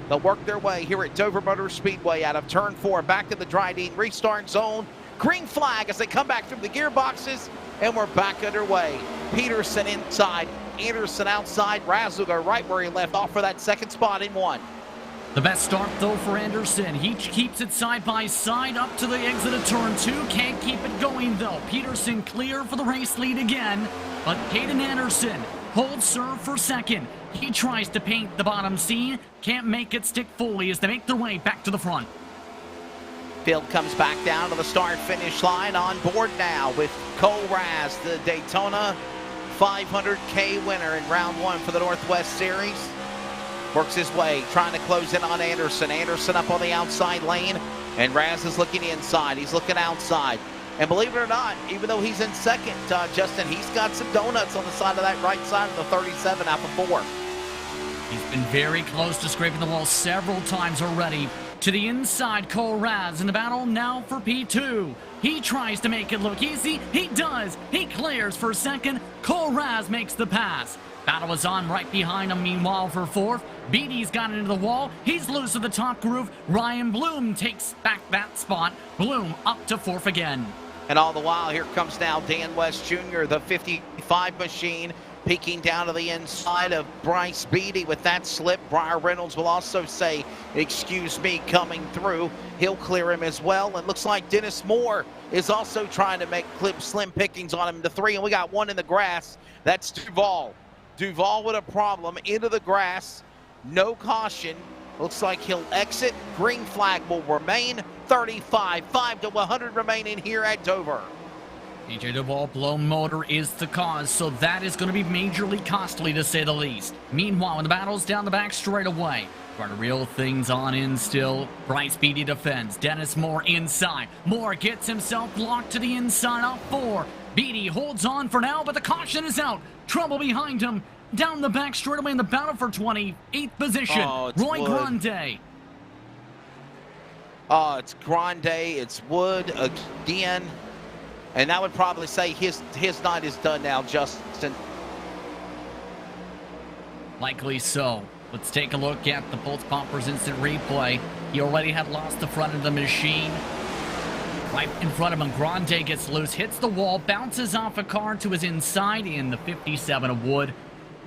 They'll work their way here at Dover Motor Speedway out of turn 4 back to the Dryden restart zone. Green flag as they come back through the gearboxes, and we're back underway. Peterson inside, Anderson outside, Razuga right where he left off for that second spot in 1. The best start, though, for Anderson. He keeps it side by side up to the exit of turn 2. Can't keep it going, though. Peterson clear for the race lead again, but Hayden Anderson holds serve for second. He tries to paint the bottom scene, can't make it stick fully as they make their way back to the front. Field comes back down to the start-finish line on board now with Cole Raz, the Daytona 500K winner in round 1 for the Northwest Series. Works his way, trying to close in on Anderson. Anderson up on the outside lane, and Raz is looking inside. He's looking outside. And believe it or not, even though he's in second, Justin, he's got some donuts on the side of that right side of the 37 out of 4. He's been very close to scraping the wall several times already. To the inside, Cole Raz in the battle now for P2. He tries to make it look easy. He does. He clears for second. Cole Raz makes the pass. Battle is on right behind him, meanwhile, for 4th. Beatty's got into the wall. He's loose at the top groove. Ryan Bloom takes back that spot. Bloom up to 4th again. And all the while, here comes now Dan West Jr., the 55 machine, peeking down to the inside of Bryce Beatty with that slip. Briar Reynolds will also say, excuse me, coming through. He'll clear him as well. And looks like Dennis Moore is also trying to make slim pickings on him to 3. And we got 1 in the grass. That's Duval. Duval with a problem into the grass. No caution. Looks like he'll exit. Green flag will remain. 35, 5 to 100 remaining here at Dover. AJ Duval blown motor is the cause, so that is going to be majorly costly to say the least. Meanwhile, in the battles down the back straight away, trying to reel things on in still. Bryce Beatty defends. Dennis Moore inside. Moore gets himself locked to the inside up 4. Beatty holds on for now, but the caution is out. Trouble behind him. Down the back straightaway in the battle for 28th position. Roy Grande. Oh, it's Grande. It's Wood again. And I would probably say his night is done now, Justin. Likely so. Let's take a look at the Pulse Poppers instant replay. He already had lost the front of the machine. Right in front of him, Grande gets loose, hits the wall, bounces off a car to his inside in the 57 of Wood.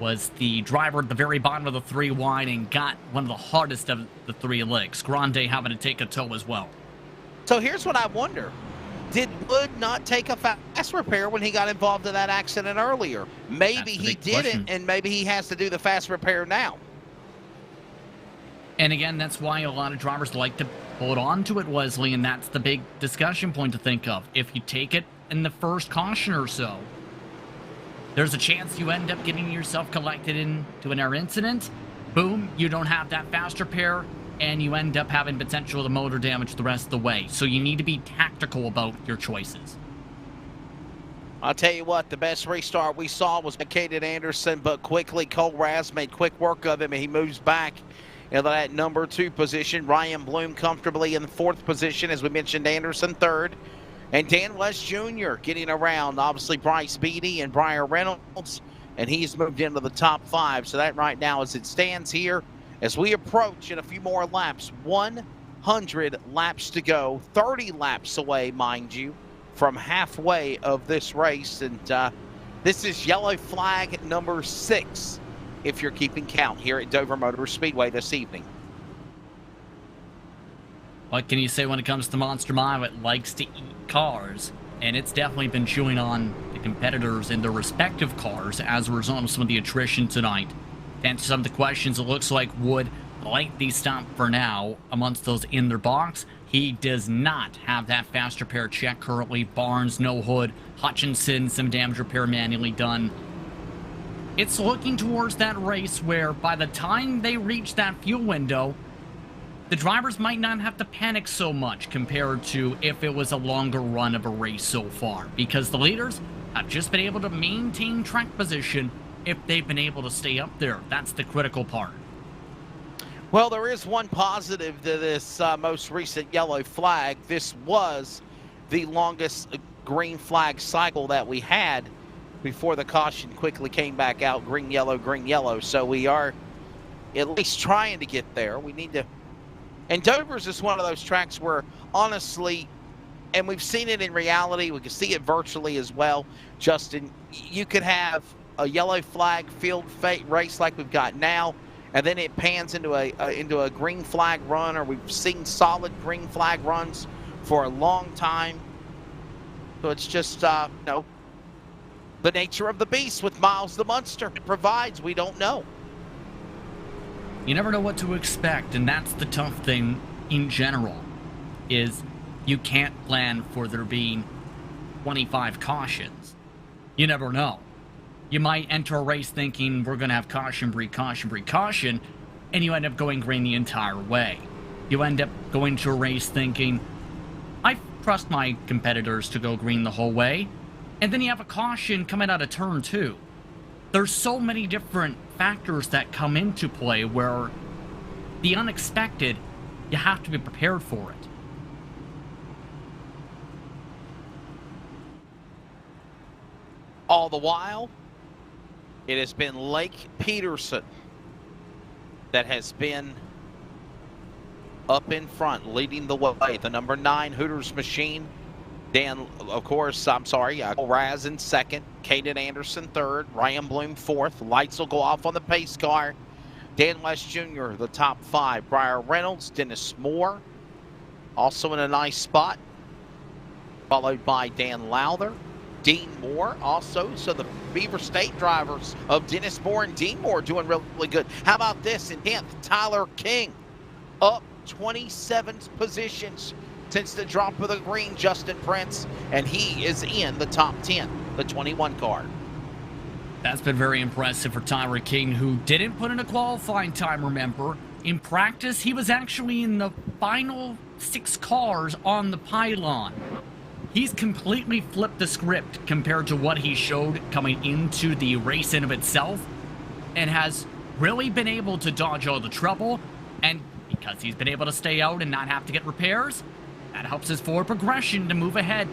Was the driver at the very bottom of the 3 wide and got one of the hardest of the 3 licks. Grande having to take a tow as well. So here's what I wonder. Did Wood not take a fast repair when he got involved in that accident earlier? Maybe he didn't, and maybe he has to do the fast repair now. And again, that's why a lot of drivers like to hold on to it, Wesley, and that's the big discussion point to think of. If you take it in the first caution or so, there's a chance you end up getting yourself collected into an air incident. Boom, you don't have that fast repair. and you end up having potential to motor damage the rest of the way. So you need to be tactical about your choices. I'll tell you what, the best restart we saw was Caden Anderson, but quickly Cole Raz made quick work of him, and he moves back into that number 2 position. Ryan Bloom comfortably in the 4th position, as we mentioned, Anderson 3rd. And Dan West Jr. getting around, obviously, Bryce Beatty and Briar Reynolds, and he's moved into the top 5. So that right now, as it stands here, as we approach in a few more laps, 100 laps to go, 30 laps away, mind you, from halfway of this race. And this is yellow flag number 6, if you're keeping count, here at Dover Motor Speedway this evening. What can you say when it comes to Monster Mile? It likes to eat cars, and it's definitely been chewing on the competitors in their respective cars as a result of some of the attrition tonight. To answer some of the questions, it looks like Wood lightly stopped for now amongst those in their box. He does not have that fast repair check currently. Barnes, no Hood. Hutchinson, some damage repair manually done. It's looking towards that race where by the time they reach that fuel window, the drivers might not have to panic so much compared to if it was a longer run of a race so far, because the leaders have just been able to maintain track position if they've been able to stay up there. That's the critical part. Well, there is one positive to this most recent yellow flag. This was the longest green flag cycle that we had before the caution quickly came back out, green, yellow. So we are at least trying to get there. We need to. And Dover's is one of those tracks where, honestly, and we've seen it in reality, we can see it virtually as well, Justin, you could have a yellow flag field race like we've got now, and then it pans into a green flag run, or we've seen solid green flag runs for a long time. So it's just, the nature of the beast with Miles the Munster. It provides, we don't know. You never know what to expect, and that's the tough thing in general, is you can't plan for there being 25 cautions. You never know. You might enter a race thinking we're going to have caution, and you end up going green the entire way. You end up going to a race thinking, I trust my competitors to go green the whole way, and then you have a caution coming out of turn 2. There's so many different factors that come into play where the unexpected, you have to be prepared for it. All the while, it has been Lake Peterson that has been up in front, leading the way. The number 9 Hooters machine. Dan, of course, Raz in 2nd. Caden Anderson 3rd. Ryan Bloom 4th. Lights will go off on the pace car. Dan West Jr., the top 5. Briar Reynolds, Dennis Moore, also in a nice spot. Followed by Dan Lowther. Dean Moore also. So the Beaver State drivers of Dennis Moore and Dean Moore doing really good. How about this in 10th? Tyler King up 27 positions since the drop of the green, Justin Prince, and he is in the top 10, the 21 car. That's been very impressive for Tyler King, who didn't put in a qualifying time, remember. In practice, he was actually in the final 6 cars on the pylon. He's completely flipped the script compared to what he showed coming into the race in of itself, and has really been able to dodge all the trouble, and because he's been able to stay out and not have to get repairs, that helps his forward progression to move ahead.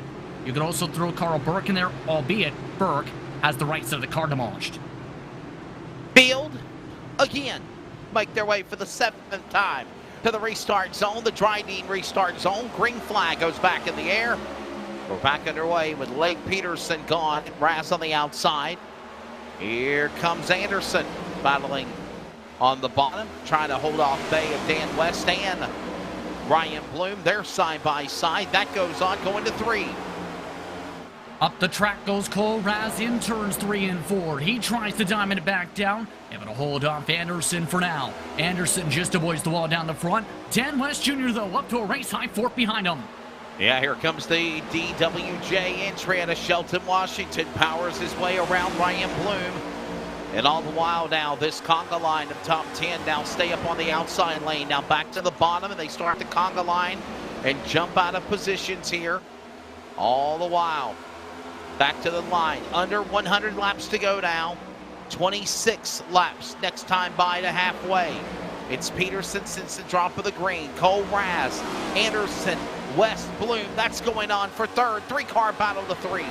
You could also throw Carl Burke in there, albeit Burke has the right side of the car demolished. Field, again, make their way for the 7th time to the restart zone, the Dryden restart zone. Green flag goes back in the air. We're back underway with Lake Peterson gone. Raz on the outside. Here comes Anderson battling on the bottom, trying to hold off Bay of Dan West and Ryan Bloom. They're side by side. That goes on, going to 3. Up the track goes Cole Raz in turns 3 and 4. He tries to diamond it back down, able to hold off Anderson for now. Anderson just avoids the wall down the front. Dan West Jr., though, up to a race high 4th behind him. Yeah, here comes the DWJ entry out of Shelton, Washington. Powers his way around Ryan Bloom. And all the while now, this conga line of top 10 now stay up on the outside lane. Now back to the bottom, and they start the conga line and jump out of positions here. All the while, back to the line. Under 100 laps to go now. 26 laps next time by to halfway. It's Peterson since the drop of the green. Cole Raz, Anderson, West, Bloom. That's going on for third. Three-car battle to 3.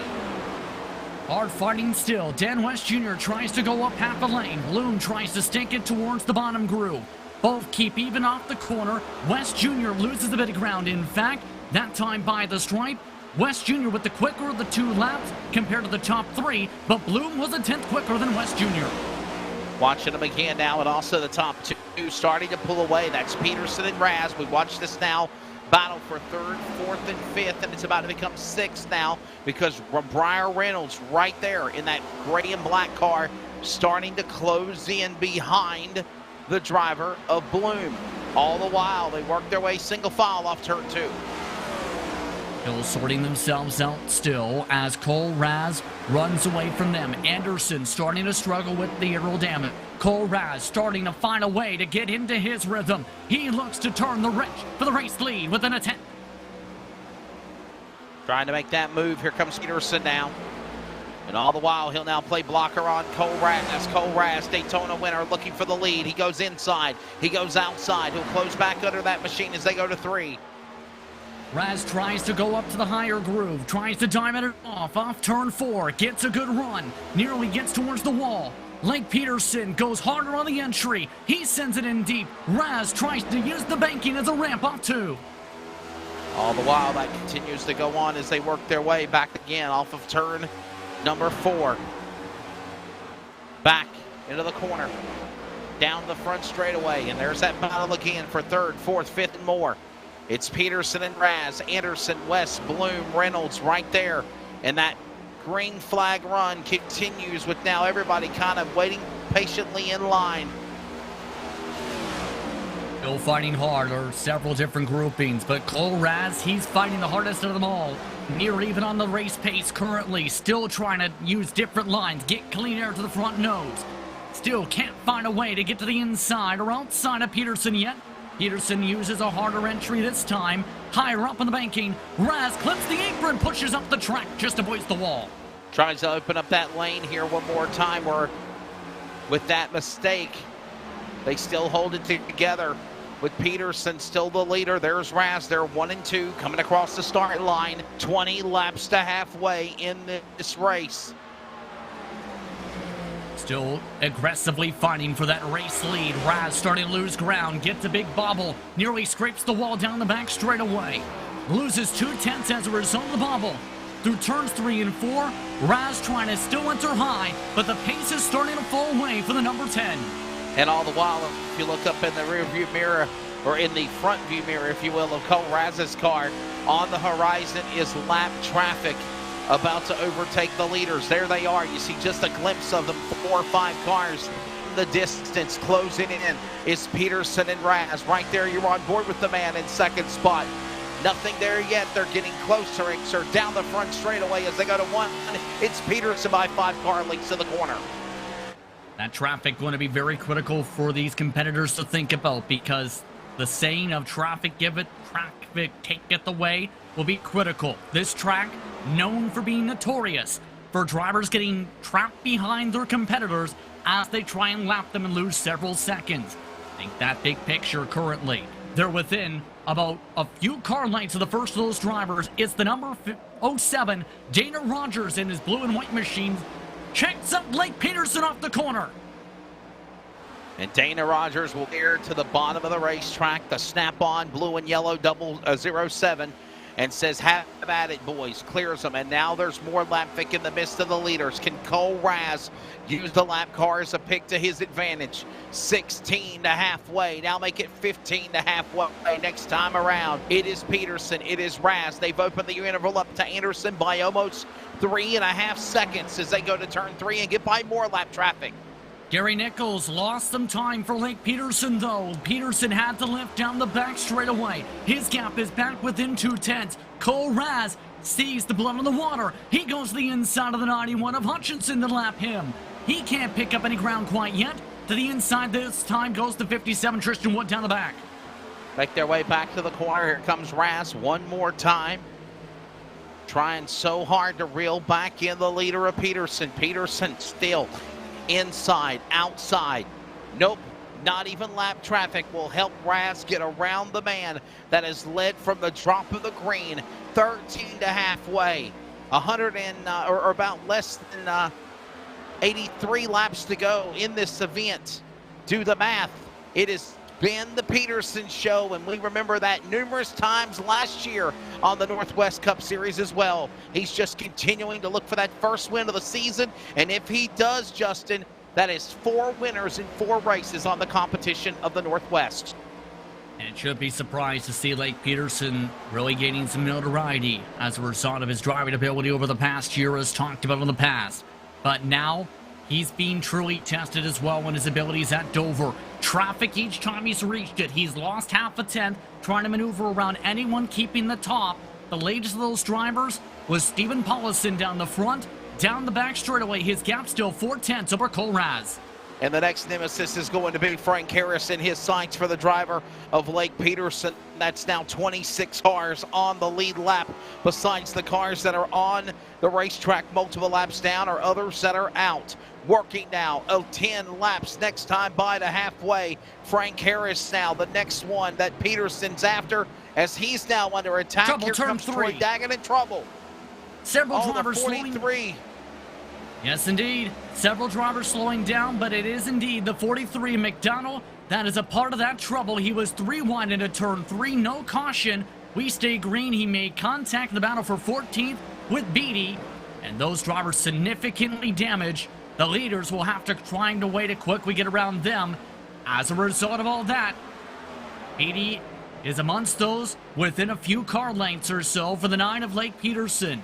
Hard fighting still. Dan West Jr. tries to go up half a lane. Bloom tries to stink it towards the bottom groove. Both keep even off the corner. West Jr. loses a bit of ground. In fact, that time by the stripe, West Jr. with the quicker of the 2 laps compared to the top 3, but Bloom was a 10th quicker than West Jr. Watching them again now, and also the top 2 starting to pull away. That's Peterson and Raz. We watch this now battle for 3rd, 4th, and 5th, and it's about to become 6th now because Briar Reynolds right there in that gray and black car starting to close in behind the driver of Bloom. All the while, they work their way single file off turn 2. Still sorting themselves out still as Cole Raz runs away from them. Anderson starting to struggle with the aerodynamic. Cole Raz starting to find a way to get into his rhythm. He looks to turn the wrench for the race lead with an attempt. Trying to make that move. Here comes Peterson now. And all the while, he'll now play blocker on Cole Raz. Cole Raz, Daytona winner, looking for the lead. He goes inside. He goes outside. He'll close back under that machine as they go to 3. Raz tries to go up to the higher groove, tries to diamond it off turn 4, gets a good run, nearly gets towards the wall. Lake Peterson goes harder on the entry, he sends it in deep. Raz tries to use the banking as a ramp off 2. All the while, that continues to go on as they work their way back again off of turn number 4. Back into the corner, down the front straightaway, and there's that battle again for 3rd, 4th, 5th, and more. It's Peterson and Raz, Anderson, West, Bloom, Reynolds right there. And that green flag run continues with now everybody kind of waiting patiently in line. Still fighting hard, or several different groupings, but Cole Raz, he's fighting the hardest of them all. Near even on the race pace currently, still trying to use different lines, get clean air to the front nose. Still can't find a way to get to the inside or outside of Peterson yet. Peterson uses a harder entry this time. Higher up on the banking, Raz clips the apron, pushes up the track, just avoids the wall. Tries to open up that lane here one more time, where with that mistake, they still hold it together with Peterson still the leader. There's Raz, they're 1 and 2 coming across the start line. 20 laps to halfway in this race. Still aggressively fighting for that race lead. Raz starting to lose ground, gets a big bobble, nearly scrapes the wall down the back straightaway. Loses 2/10 as a result of the bobble. Through turns 3 and 4, Raz trying to still enter high, but the pace is starting to fall away for the number 10. And all the while, if you look up in the rear view mirror, or in the front view mirror, if you will, of Cole Raz's car, on the horizon is lap traffic about to overtake the leaders. There they are. You see just a glimpse of them, 4 or 5 cars in the distance. Closing in is Peterson and Raz. Right there, you're on board with the man in 2nd spot. Nothing there yet. They're getting closer. Down the front straightaway as they go to 1. It's Peterson by 5 car lengths to the corner. That traffic going to be very critical for these competitors to think about, because the saying of traffic taketh away will be critical. This track, known for being notorious for drivers getting trapped behind their competitors as they try and lap them and lose several seconds. Think that big picture currently. They're within about a few car lengths of the first of those drivers. It's the number 07, Dana Rogers in his blue and white machine. Checks up Lake Peterson off the corner. And Dana Rogers will air to the bottom of the racetrack, the snap-on blue and yellow 07, and says, have at it, boys. Clears them, and now there's more lap pick in the midst of the leaders. Can Cole Raz use the lap car as a pick to his advantage? 16 to halfway, now make it 15 to halfway next time around. It is Peterson, it is Raz. They've opened the interval up to Anderson by almost 3.5 seconds as they go to turn 3 and get by more lap traffic. Gary Nichols lost some time for Lake Peterson, though. Peterson had to lift down the back straightaway. His gap is back within 2/10. Cole Raz sees the blood on the water. He goes to the inside of the 91 of Hutchinson to lap him. He can't pick up any ground quite yet. To the inside this time goes the 57, Tristan Wood down the back. Make their way back to the corner. Here comes Raz one more time. Trying so hard to reel back in the leader of Peterson. Peterson still inside, outside. Nope, not even lap traffic will help Raz get around the man that has led from the drop of the green, 13 to halfway. 100 and, or about less than 83 laps to go in this event. Do the math. It has been the Peterson show, and we remember that numerous times last year on the Northwest Cup Series as well. He's just continuing to look for that first win of the season, and if he does, Justin, that is 4 winners in 4 races on the competition of the Northwest. And it should be surprised to see Lake Peterson really gaining some notoriety as a result of his driving ability over the past year, as talked about in the past. But now, he's being truly tested as well in his abilities at Dover. Traffic each time he's reached it. He's lost half a tenth trying to maneuver around anyone keeping the top. The latest of those drivers was Stephen Paulison down the front. Down the back straightaway, his gap still 4/10 over Cole Raz. And the next nemesis is going to be Frank Harris in his sights for the driver of Lake Peterson. That's now 26 cars on the lead lap, besides the cars that are on the racetrack multiple laps down or others that are out. Working now, 10 laps next time by to halfway. Frank Harris now, the next one that Peterson's after, as he's now under attack. Trouble, Here turn comes 3. Troy Daggett in trouble. Several The drivers slowing. 43. Yes, indeed. Several drivers slowing down, but it is indeed the 43 McDonald that is a part of that trouble. He was 3 wide into turn 3, no caution. We stay green. He made contact in the battle for 14th with Beatty, and those drivers significantly damaged. The leaders will have to find a way to quickly get around them. As a result of all that, Beatty is amongst those within a few car lengths or so for the 9 of Lake Peterson.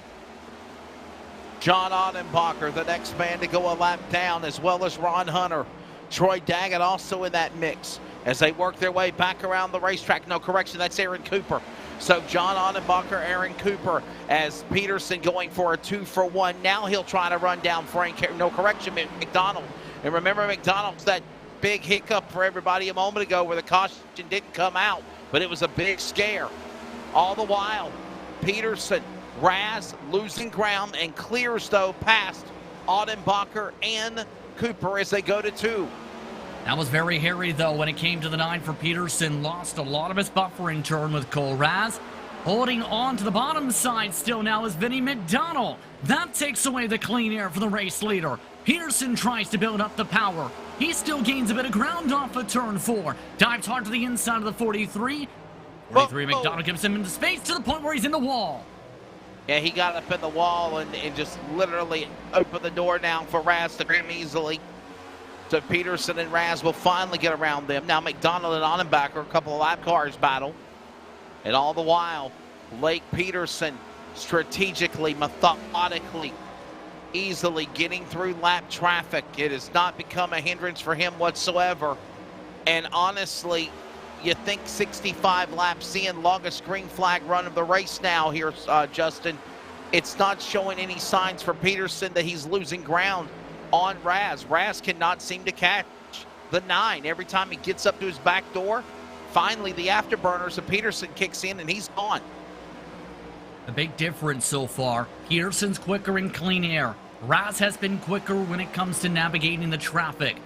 John Odenbacher, the next man to go a lap down, as well as Ron Hunter. Troy Daggett also in that mix as they work their way back around the racetrack. No correction, that's Aaron Cooper. So John Odenbacher, Aaron Cooper, as Peterson going for a 2-for-1. Now he'll try to run down no correction, McDonald. And remember, McDonald's that big hiccup for everybody a moment ago where the caution didn't come out, but it was a big scare. All the while, Peterson, Raz losing ground and clears, though, past Odenbacher and Cooper as they go to 2. That was very hairy, though, when it came to the 9 for Peterson. Lost a lot of his buffering turn with Cole Raz. Holding on to the bottom side still now is Vinnie McDonald. That takes away the clean air for the race leader. Peterson tries to build up the power. He still gains a bit of ground off of turn 4. Dives hard to the inside of the 43. 43 McDonald gives him into space to the point where he's in the wall. Yeah, he got up in the wall and just literally opened the door now for Raz to grab easily. So Peterson and Raz will finally get around them. Now McDonald and Odenbacher, a couple of lap cars battle. And all the while, Lake Peterson strategically, methodically, easily getting through lap traffic. It has not become a hindrance for him whatsoever. And honestly, you think 65 laps in, longest green flag run of the race now here, Justin. It's not showing any signs for Peterson that he's losing ground on Raz. Raz cannot seem to catch the 9. Every time he gets up to his back door, finally the afterburners of Peterson kicks in and he's gone. The big difference so far, Peterson's quicker in clean air. Raz has been quicker when it comes to navigating the traffic.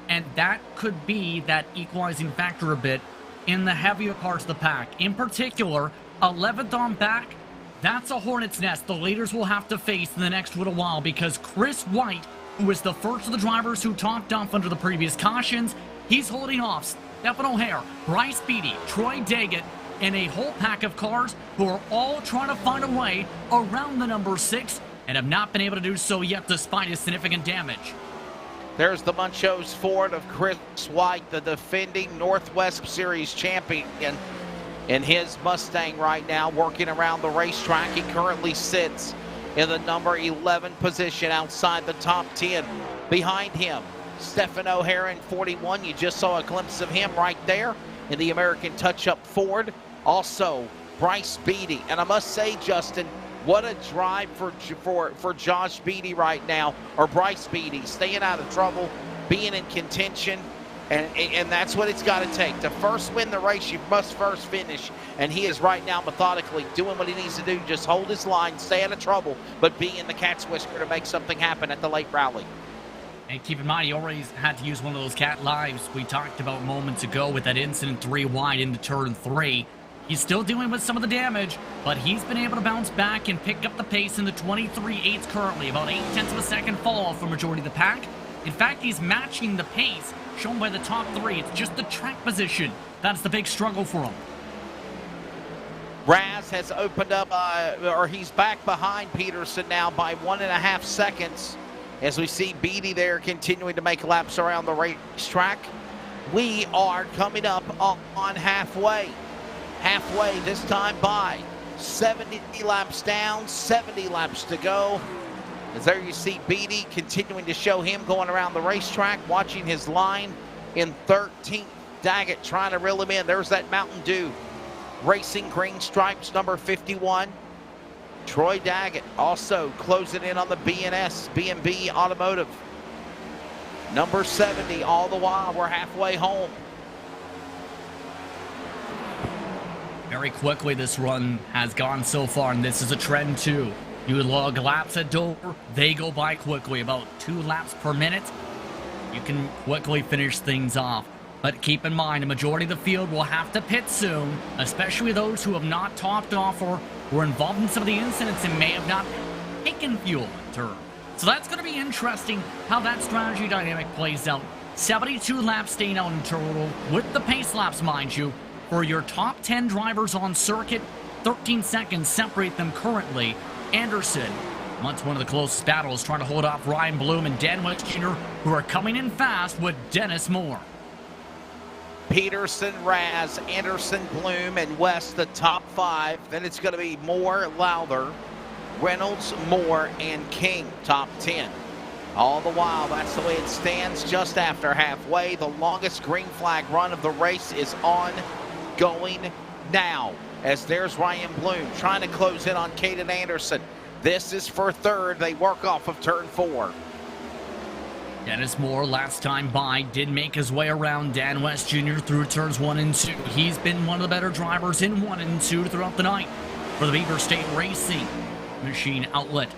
And that could be that equalizing factor a bit in the heavier parts of the pack. In particular, 11th on back, that's a hornet's nest the leaders will have to face in the next little while, because Chris White, who was the first of the drivers who talked off under the previous cautions, he's holding off Stephen O'Hare, Bryce Beatty, Troy Daggett, and a whole pack of cars who are all trying to find a way around the number 6 and have not been able to do so yet despite his significant damage. There's the Munchos Ford of Chris White, the defending Northwest Series champion, in his Mustang right now, working around the racetrack. He currently sits in the number 11 position outside the top 10. Behind him, Stephen O'Hare in 41. You just saw a glimpse of him right there in the American Touch-Up Ford. Also, Bryce Beatty. And I must say, Justin, What a drive for Josh Beatty right now, or Bryce Beatty, staying out of trouble, being in contention. And that's what it's got to take. To first win the race, you must first finish. And he is right now methodically doing what he needs to do. Just hold his line, stay out of trouble, but be in the cat's whisker to make something happen at the late rally. And keep in mind, he already had to use one of those cat lives we talked about moments ago with that incident 3 wide into turn 3. He's still dealing with some of the damage, but he's been able to bounce back and pick up the pace in the 23.8s currently. About 0.8 of a second fall off for majority of the pack. In fact, he's matching the pace shown by the top 3. It's just the track position that's the big struggle for him. Raz has opened up, or he's back behind Peterson now by 1.5 seconds. As we see Beatty there continuing to make laps around the racetrack. We are coming up on halfway. Halfway this time by 70 laps down, 70 laps to go. As there you see Beatty continuing to show him going around the racetrack, watching his line in 13th. Daggett trying to reel him in. There's that Mountain Dew Racing green stripes, number 51. Troy Daggett also closing in on the B&B Automotive. Number 70, all the while we're halfway home. Very quickly this run has gone so far, and this is a trend too. You log laps at Dover, they go by quickly, about 2 laps per minute. You can quickly finish things off. But keep in mind, a majority of the field will have to pit soon, especially those who have not topped off or were involved in some of the incidents and may have not taken fuel in turn. So that's going to be interesting how that strategy dynamic plays out. 72 laps staying out in total, with the pace laps, mind you. For your top 10 drivers on circuit, 13 seconds separate them currently. Anderson, once one of the closest battles, trying to hold off Ryan Bloom and Dan West Jr., who are coming in fast with Dennis Moore. Peterson, Raz, Anderson, Bloom, and West, the top 5. Then it's going to be Moore, Lowther, Reynolds, Moore, and King, top 10. All the while, that's the way it stands just after halfway. The longest green flag run of the race is ongoing now. As there's Ryan Bloom trying to close in on Caden Anderson. This is for third. They work off of turn 4. Dennis Moore, last time by, did make his way around Dan West Jr. through turns 1 and 2. He's been one of the better drivers in 1 and 2 throughout the night for the Beaver State Racing Machine outlet.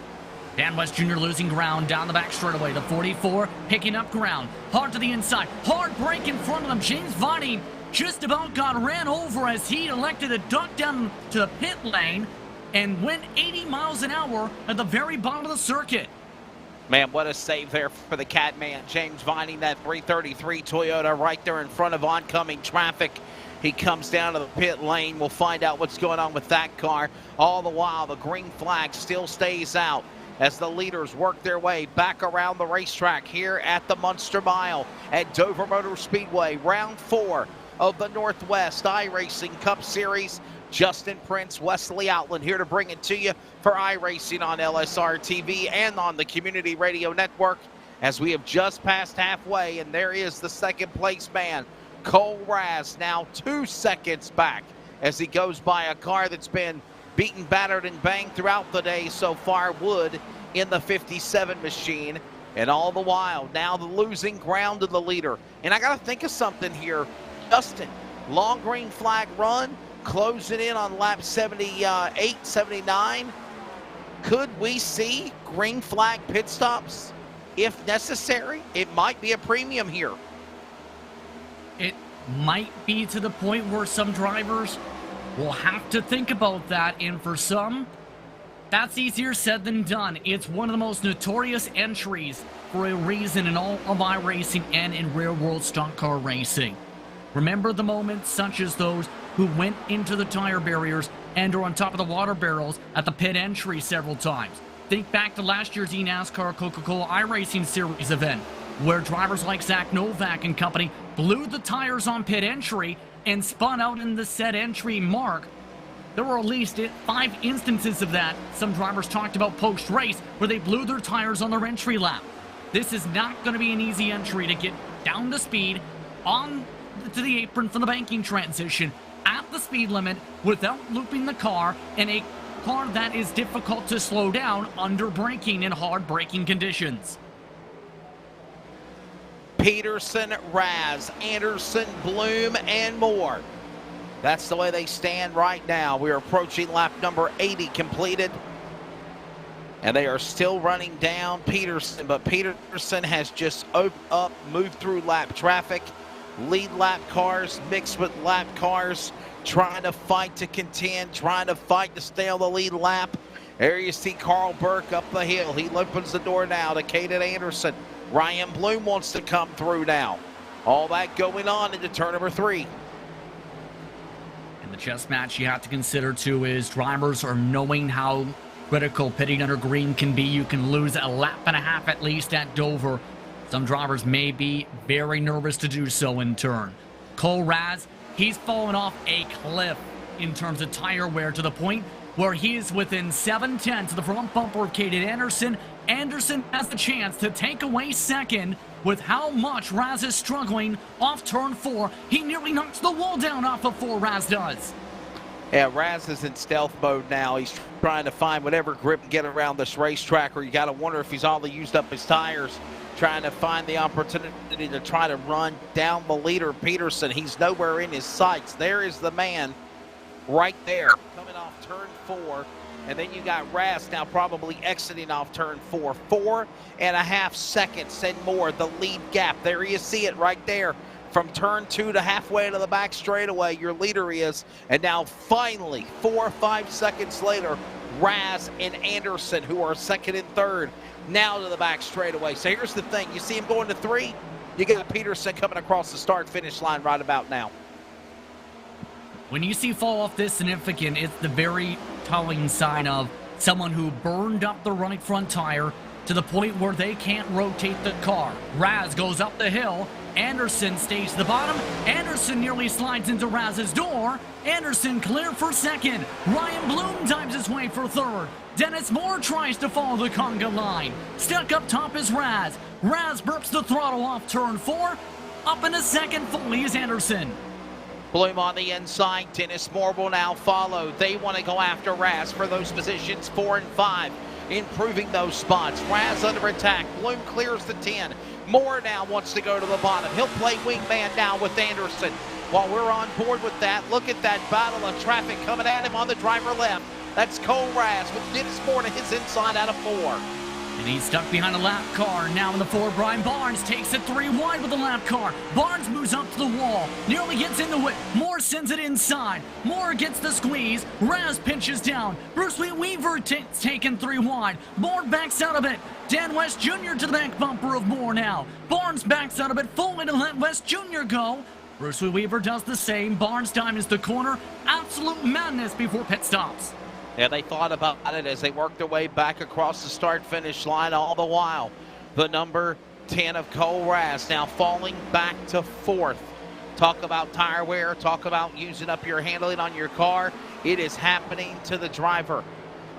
Dan West Jr. losing ground down the back straightaway. The 44 picking up ground. Hard to the inside. Hard break in front of them. James Viney just about got ran over as he elected to duck down to the pit lane and went 80 miles an hour at the very bottom of the circuit. Man, what a save there for the Catman. James Vining, that 333 Toyota right there in front of oncoming traffic. He comes down to the pit lane. We'll find out what's going on with that car. All the while, the green flag still stays out as the leaders work their way back around the racetrack here at the Munster Mile at Dover Motor Speedway. Round 4 of the Northwest iRacing Cup Series. Justin Prince, Wesley Outland here to bring it to you for iRacing on LSRTV and on the Community Radio Network as we have just passed halfway, and there is the second place man, Cole Raz, now 2 seconds back as he goes by a car that's been beaten, battered, and banged throughout the day so far, Wood in the 57 machine. And all the while, now the losing ground to the leader. And I got to think of something here. Justin, long green flag run, closing in on lap 78, 79. Could we see green flag pit stops if necessary? It might be a premium here. It might be to the point where some drivers will have to think about that, and for some, that's easier said than done. It's one of the most notorious entries for a reason in all of iRacing and in real-world stock car racing. Remember the moments such as those who went into the tire barriers and are on top of the water barrels at the pit entry several times. Think back to last year's eNASCAR Coca-Cola iRacing Series event, where drivers like Zach Novak and company blew the tires on pit entry and spun out in the set entry mark. There were at least 5 instances of that some drivers talked about post-race where they blew their tires on their entry lap. This is not going to be an easy entry to get down to speed on to the apron for the banking transition at the speed limit without looping the car in a car that is difficult to slow down under braking in hard braking conditions. Peterson, Raz, Anderson, Bloom, and Moore. That's the way they stand right now. We're approaching lap number 80 completed. And they are still running down Peterson, but Peterson has just opened up, moved through lap traffic. Lead lap cars mixed with lap cars, trying to fight to contend, trying to fight to stay on the lead lap. There you see Carl Burke up the hill. He opens the door now to Caden Anderson. Ryan Bloom wants to come through now. All that going on into turn number 3. And the chess match you have to consider too is drivers are knowing how critical pitting under green can be. You can lose a lap and a half at least at Dover. Some drivers may be very nervous to do so in turn. Cole Raz, he's fallen off a cliff in terms of tire wear to the point where he is within 7/10 of the front bumper of Caden Anderson. Anderson has the chance to take away second with how much Raz is struggling off turn 4. He nearly knocks the wall down off of 4, Raz does. Yeah, Raz is in stealth mode now. He's trying to find whatever grip and get around this racetrack, or you got to wonder if he's already used up his tires, trying to find the opportunity to try to run down the leader, Peterson. He's nowhere in his sights. There is the man right there coming off turn 4. And then you got Raz now probably exiting off turn 4. 4.5 seconds and more, the lead gap. There you see it right there. From turn 2 to halfway to the back straightaway, your leader is. And now finally, 4 or 5 seconds later, Raz and Anderson, who are second and third, now to the back straightaway. So here's the thing. You see him going to 3. You got Peterson coming across the start-finish line right about now. When you see fall off this significant, it's the very telling sign of someone who burned up the right front tire to the point where they can't rotate the car. Raz goes up the hill. Anderson stays to the bottom. Anderson nearly slides into Raz's door. Anderson clear for second. Ryan Bloom times his way for third. Dennis Moore tries to follow the conga line. Stuck up top is Raz. Raz burps the throttle off turn 4. Up into second fully is Anderson. Bloom on the inside. Dennis Moore will now follow. They want to go after Raz for those positions 4 and 5. Improving those spots. Raz under attack. Bloom clears the 10. Moore now wants to go to the bottom. He'll play wingman now with Anderson. While we're on board with that, look at that battle of traffic coming at him on the driver left. That's Cole Raz with Dennis Moore to his inside out of 4. And he's stuck behind a lap car. Now in the 4, Brian Barnes takes it 3 wide with the lap car. Barnes moves up to the wall. Nearly gets in the whip. Moore sends it inside. Moore gets the squeeze. Raz pinches down. Bruce Weaver taken 3 wide. Moore backs out of it. Dan West Jr. to the back bumper of Moore now. Barnes backs out of it fully to let West Jr. go. Bruce Weaver does the same. Barnes dives the corner. Absolute madness before pit stops. Yeah, they thought about it as they worked their way back across the start-finish line. All the while, the number 10 of Cole Raz now falling back to 4th. Talk about tire wear, talk about using up your handling on your car. It is happening to the driver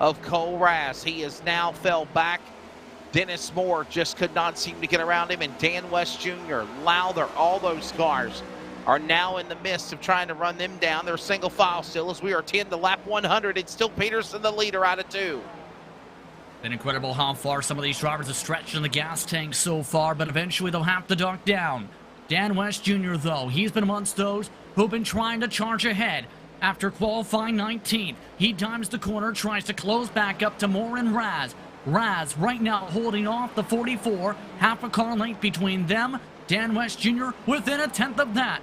of Cole Raz. He is now fell back. Dennis Moore just could not seem to get around him, and Dan West Jr., Lowther, all those cars are now in the midst of trying to run them down. They're single file still as we are 10 to lap 100. It's still Peterson the leader out of 2. Been incredible how far some of these drivers have stretched in the gas tank so far, but eventually they'll have to duck down. Dan West Jr., though, he's been amongst those who've been trying to charge ahead. After qualifying 19th, he dimes the corner, tries to close back up to Moore and Raz. Raz right now holding off the 44, half a car length between them. Dan West Jr. within 1/10 of that.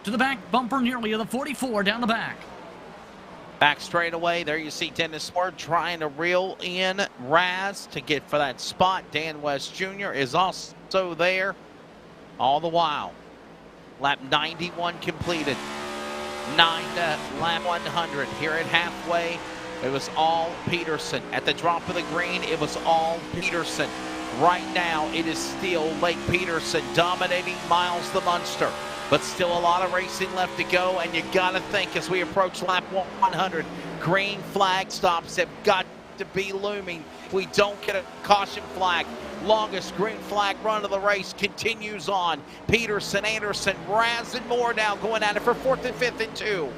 To the back bumper nearly of the 44 down the back. Back straight away, there you see Dennis Moore trying to reel in Raz to get for that spot. Dan West Jr. is also there all the while. Lap 91 completed. 9 to lap 100. Here at halfway, it was all Peterson. At the drop of the green, it was all Peterson. Right now, it is still Lake Peterson dominating Miles the Munster. But still a lot of racing left to go, and you got to think as we approach lap 100, green flag stops have got to be looming. If we don't get a caution flag, longest green flag run of the race continues on. Peterson, Anderson, Raz, and Moore now going at it for 4th and 5th and 2.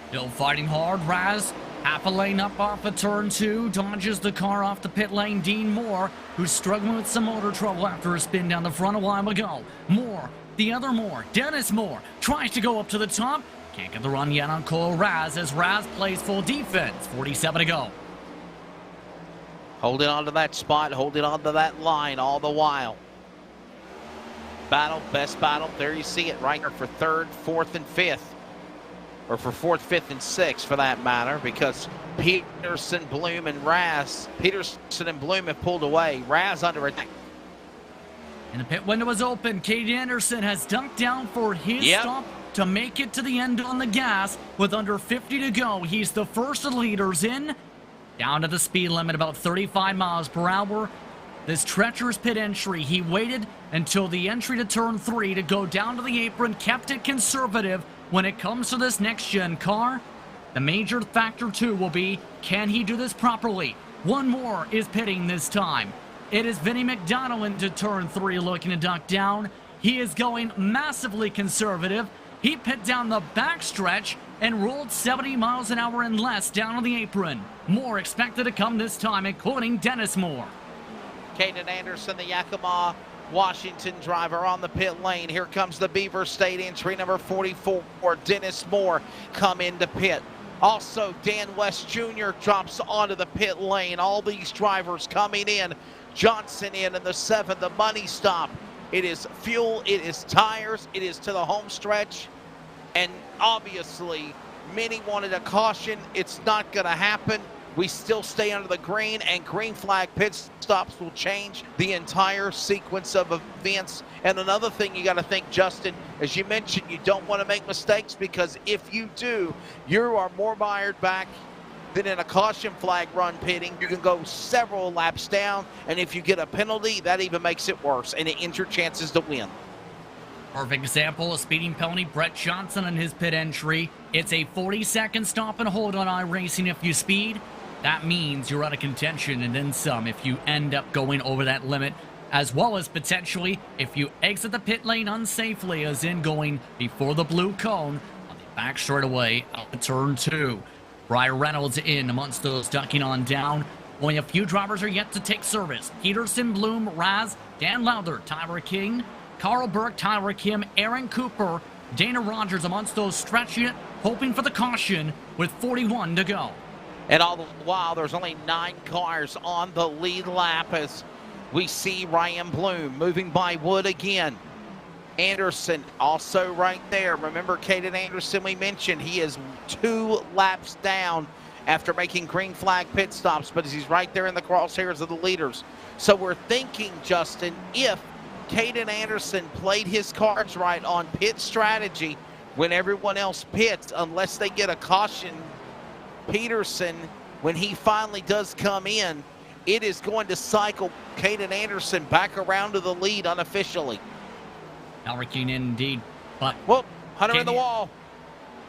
Still fighting hard. Raz Half a lane up off of turn 2, dodges the car off the pit lane. Dean Moore, who's struggling with some motor trouble after a spin down the front a while ago. Moore, the other Moore, Dennis Moore, tries to go up to the top. Can't get the run yet on Cole Raz as Raz plays full defense. 47 to go. Holding on to that spot, holding on to that line all the while. Battle, best battle. There you see it right here for 3rd, 4th, and 5th. Or for 4th, 5th, and 6th for that matter, because Peterson, Bloom, and Raz. Peterson and Bloom have pulled away. Raz under attack. And the pit window is open. Caden Anderson has dunked down for his stop to make it to the end on the gas with under 50 to go. He's the first of the leaders in. Down to the speed limit, about 35 miles per hour. This treacherous pit entry, he waited until the entry to turn 3 to go down to the apron, kept it conservative. When it comes to this next-gen car, the major factor, too, will be, can he do this properly? One more is pitting this time. It is Vinnie McDonald into turn 3 looking to duck down. He is going massively conservative. He pit down the backstretch and rolled 70 miles an hour and less down on the apron. More expected to come this time, including Dennis Moore. Caden Anderson, the Yakima, Washington driver on the pit lane. Here comes the Beaver State entry number 44. Dennis Moore come into pit. Also, Dan West Jr. drops onto the pit lane. All these drivers coming in. Johnson in the 7th, the money stop. It is fuel, it is tires, it is to the home stretch. And obviously, many wanted a caution. It's not going to happen. We still stay under the green, and green flag pit stops will change the entire sequence of events. And another thing you got to think, Justin, as you mentioned, you don't want to make mistakes, because if you do, you are more mired back than in a caution flag run pitting. You can go several laps down, and if you get a penalty, that even makes it worse, and it ends your chances to win. Perfect example, a speeding penalty, Brett Johnson in his pit entry. It's a 40-second stop and hold on iRacing if you speed. That means you're out of contention and then some if you end up going over that limit, as well as potentially if you exit the pit lane unsafely, as in going before the blue cone on the back straightaway out of turn 2. Brian Reynolds in amongst those ducking on down. Only a few drivers are yet to take service. Peterson, Bloom, Raz, Dan Lowther, Tyler King, Carl Burke, Tyler Kim, Aaron Cooper, Dana Rogers amongst those stretching it, hoping for the caution with 41 to go. And all the while, there's only 9 cars on the lead lap as we see Ryan Bloom moving by Wood again. Anderson also right there. Remember Caden Anderson, we mentioned he is 2 laps down after making green flag pit stops, but he's right there in the crosshairs of the leaders. So we're thinking, Justin, if Caden Anderson played his cards right on pit strategy when everyone else pits, unless they get a caution, Peterson, when he finally does come in, it is going to cycle Caden Anderson back around to the lead unofficially. Alric indeed, but whoop, Hunter in the wall.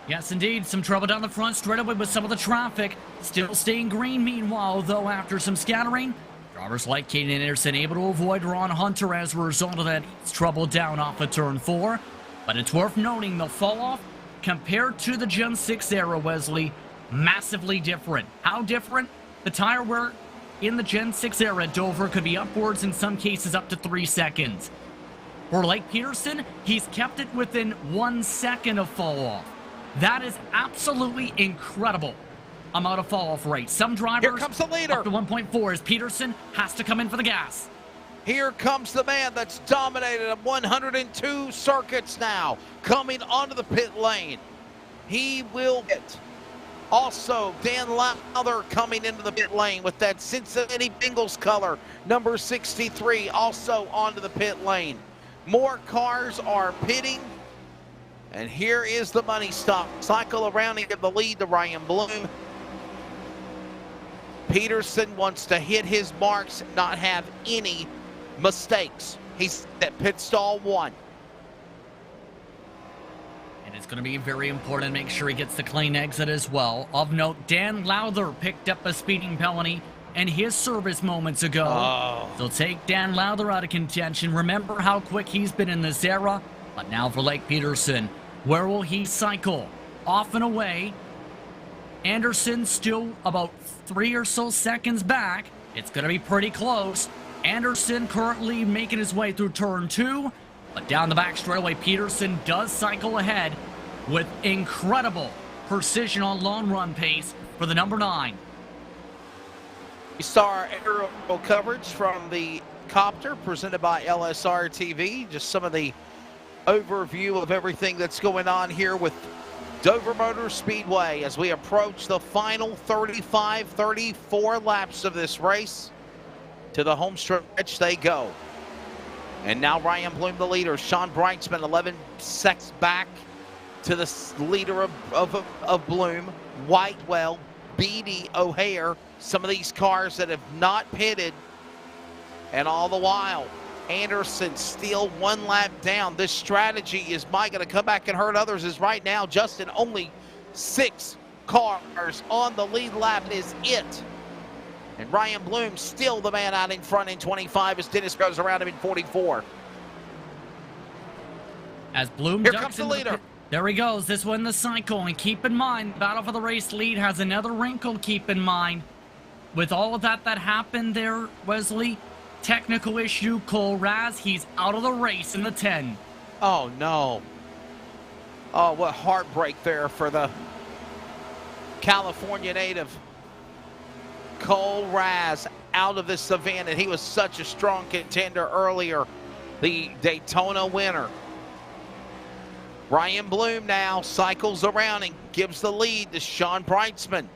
Yes, indeed, some trouble down the front straight away with some of the traffic. Still staying green meanwhile, though, after some scattering. Drivers like Caden Anderson able to avoid Ron Hunter as a result of that trouble down off of turn 4. But it's worth noting the fall off compared to the Gen 6 era, Wesley, massively different. How different? The tire wear in the Gen 6 era at Dover could be upwards, in some cases up to 3 seconds. For Lake Peterson, he's kept it within 1 second of fall off. That is absolutely incredible amount of fall off rate. Some drivers here comes the leader up to 1.4 as Peterson has to come in for the gas. Here comes the man that's dominated 102 circuits now, coming onto the pit lane. He will get. Also, Dan Lowther coming into the pit lane with that Cincinnati Bengals color, number 63, also onto the pit lane. More cars are pitting, and here is the money stop. Cycle around and give the lead to Ryan Bloom. Peterson wants to hit his marks, not have any mistakes. He's at pit stall 1. And it's going to be very important to make sure he gets the clean exit as well. Of note, Dan Lowther picked up a speeding penalty in his service moments ago. So take Dan Lowther out of contention. Remember how quick he's been in this era. But now for Lake Peterson, where will he cycle? Off and away. Anderson still about 3 or so seconds back. It's going to be pretty close. Anderson currently making his way through turn 2, but down the back straightaway, Peterson does cycle ahead with incredible precision on long run pace for the number 9. We saw our aerial coverage from the copter presented by LSRTV. Just some of the overview of everything that's going on here with Dover Motor Speedway as we approach the final 34 laps of this race. To the home stretch they go. And now Ryan Bloom, the leader. Sean Breitzman, 11 seconds back to the leader of Bloom. Whitewell, Beatty, O'Hare, some of these cars that have not pitted. And all the while, Anderson still 1 lap down. This strategy is going to come back and hurt others, as right now, Justin, only 6 cars on the lead lap is it. And Ryan Bloom still the man out in front in 25 as Dennis goes around him in 44. As Bloom Here ducks comes the into leader. There he goes. This one, the cycle. And keep in mind, Battle for the Race lead has another wrinkle, keep in mind. With all of that happened there, Wesley, technical issue, Cole Raz, he's out of the race in the 10. Oh, no. Oh, what heartbreak there for the California native. Cole Raz out of this event, and he was such a strong contender earlier, the Daytona winner. Ryan Bloom now cycles around and gives the lead to Sean Breitzman.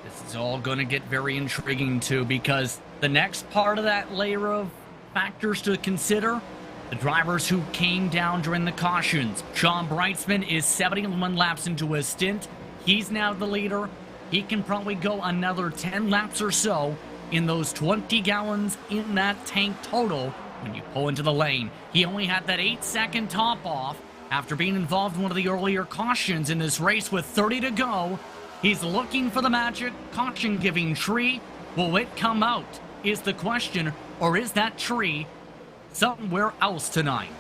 This is all going to get very intriguing too, because the next part of that layer of factors to consider, the drivers who came down during the cautions. Sean Breitzman is 71 laps into his stint. He's now the leader. He can probably go another 10 laps or so in those 20 gallons in that tank total when you pull into the lane. He only had that 8-second top off after being involved in one of the earlier cautions in this race with 30 to go. He's looking for the magic caution-giving tree. Will it come out is the question, or is that tree somewhere else tonight?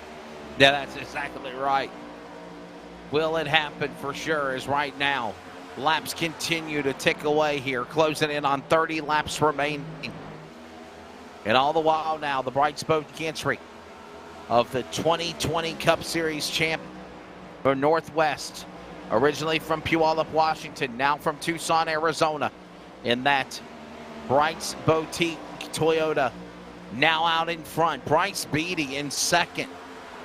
Yeah, that's exactly right. Will it happen for sure? As right now, laps continue to tick away here, closing in on 30 laps remaining. And all the while now, the Breitzman Gantry of the 2020 Cup Series champ for Northwest, originally from Puyallup, Washington, now from Tucson, Arizona, in that Breitz's Boutique Toyota, now out in front. Bryce Beatty in second.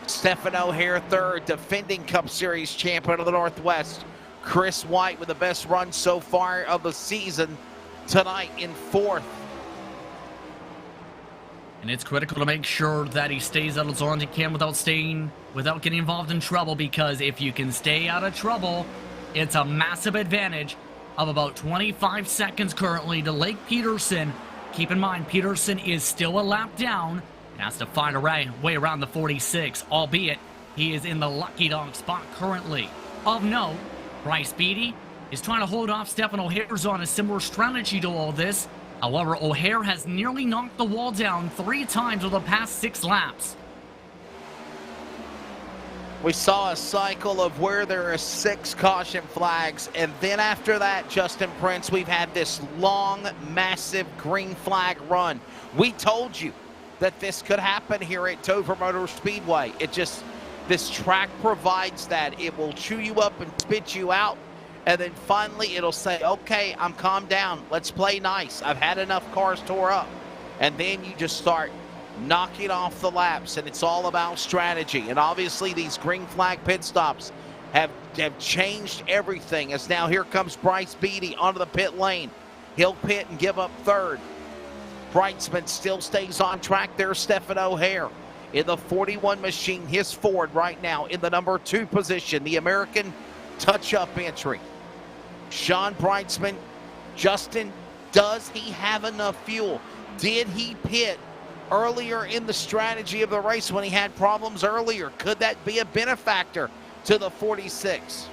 Stephen O'Hare third, defending Cup Series champion of the Northwest. Chris White with the best run so far of the season tonight in fourth. And it's critical to make sure that he stays out as long as he can without getting involved in trouble, because if you can stay out of trouble, it's a massive advantage of about 25 seconds currently to Lake Peterson. Keep in mind, Peterson is still a lap down and has to find a way around the 46, albeit he is in the lucky dog spot currently. Of note, Bryce Beatty is trying to hold off Stephen O'Hare's on a similar strategy to all this. However, O'Hare has nearly knocked the wall down 3 times over the past 6 laps. We saw a cycle of where there are 6 caution flags, and then after that, Justin Prince, we've had this long, massive green flag run. We told you that this could happen here at Dover Motor Speedway. This track provides that. It will chew you up and spit you out, and then finally it'll say, okay, I'm calmed down. Let's play nice. I've had enough cars tore up. And then you just start knocking off the laps, and it's all about strategy. And obviously these green flag pit stops have changed everything, as now here comes Bryce Beatty onto the pit lane. He'll pit and give up third. Breitzman still stays on track. There's Stephen O'Hare in the 41 machine, his Ford right now in the number 2 position, the American touch-up entry. Sean Breitzman, Justin, does he have enough fuel? Did he pit earlier in the strategy of the race when he had problems earlier? Could that be a benefactor to the 46?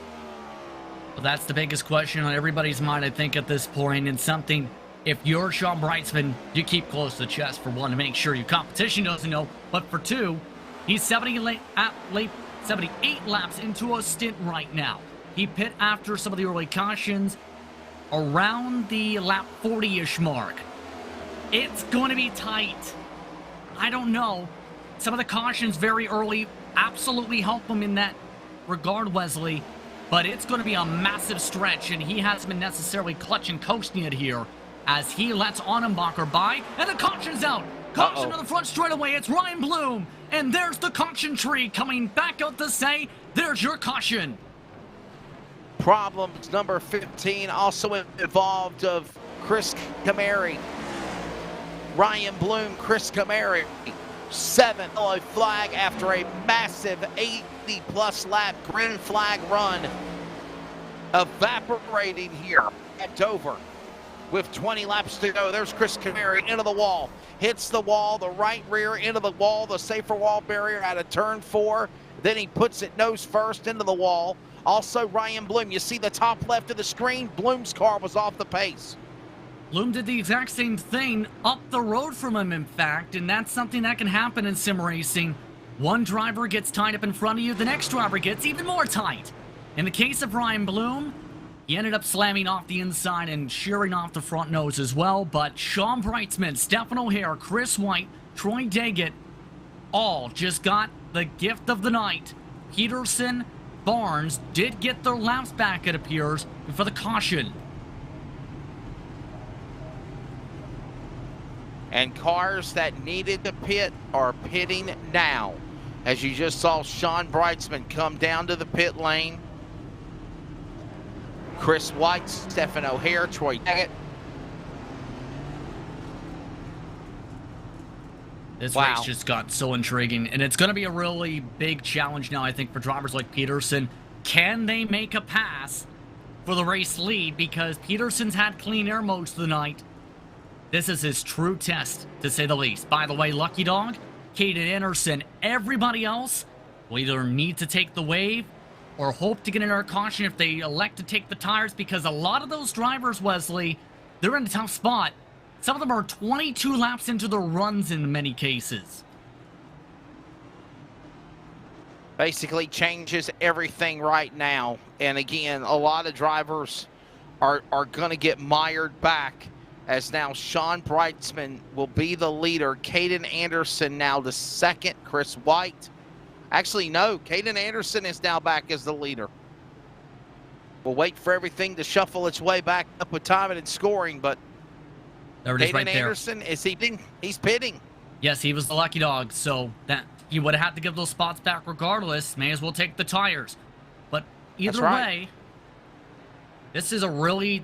Well, that's the biggest question on everybody's mind, I think, at this point, and something, if you're Sean Breitzman, you keep close to the chest, for one, to make sure your competition doesn't know, but for two, he's 78 laps into a stint right now. He pit after some of the early cautions around the lap 40-ish mark. It's going to be tight. I don't know. Some of the cautions very early absolutely help him in that regard, Wesley. But it's going to be a massive stretch, and he hasn't been necessarily clutch and coasting it here as he lets Annenbacher by, and the caution's out. Caution to the front straightaway. It's Ryan Bloom, and there's the caution tree coming back out to say, there's your caution. Problems number 15 also involved of Chris Camary. Ryan Bloom, Chris Camary, 7th yellow flag after a massive 80-plus lap green flag run. Evaporating here at Dover with 20 laps to go. There's Chris Camary into the wall. Hits the wall, the right rear into the wall, the safer wall barrier out of turn 4. Then he puts it nose first into the wall. Also Ryan Bloom, you see the top left of the screen, Bloom's car was off the pace. Bloom did the exact same thing up the road from him, in fact, and that's something that can happen in sim racing. One driver gets tied up in front of you, the next driver gets even more tight. In the case of Ryan Bloom, he ended up slamming off the inside and shearing off the front nose as well, but Sean Breitzman, Stefan O'Hare, Chris White, Troy Daggett, all just got the gift of the night. Peterson, Barnes did get their laps back, it appears, before the caution. And cars that needed to pit are pitting now. As you just saw Sean Breitzman come down to the pit lane. Chris White, Stefan O'Hare, Troy Daggett. This race just got so intriguing, and it's going to be a really big challenge now, I think, for drivers like Peterson. Can they make a pass for the race lead? Because Peterson's had clean air most of the night. This is his true test, to say the least. By the way, Lucky Dog, Caden Anderson, everybody else will either need to take the wave or hope to get in our caution if they elect to take the tires, because a lot of those drivers, Wesley, they're in a tough spot. Some of them are 22 laps into their runs in many cases. Basically changes everything right now. And again, a lot of drivers are going to get mired back, as now Sean Breitzman will be the leader. Caden Anderson now the second. Chris White. Actually, no, Caden Anderson is now back as the leader. We'll wait for everything to shuffle its way back up with timing and scoring, but there it is right there. Anderson, is he pitting? He's pitting. Yes, he was the lucky dog, so that he would have had to give those spots back regardless. May as well take the tires. But either way, this is a really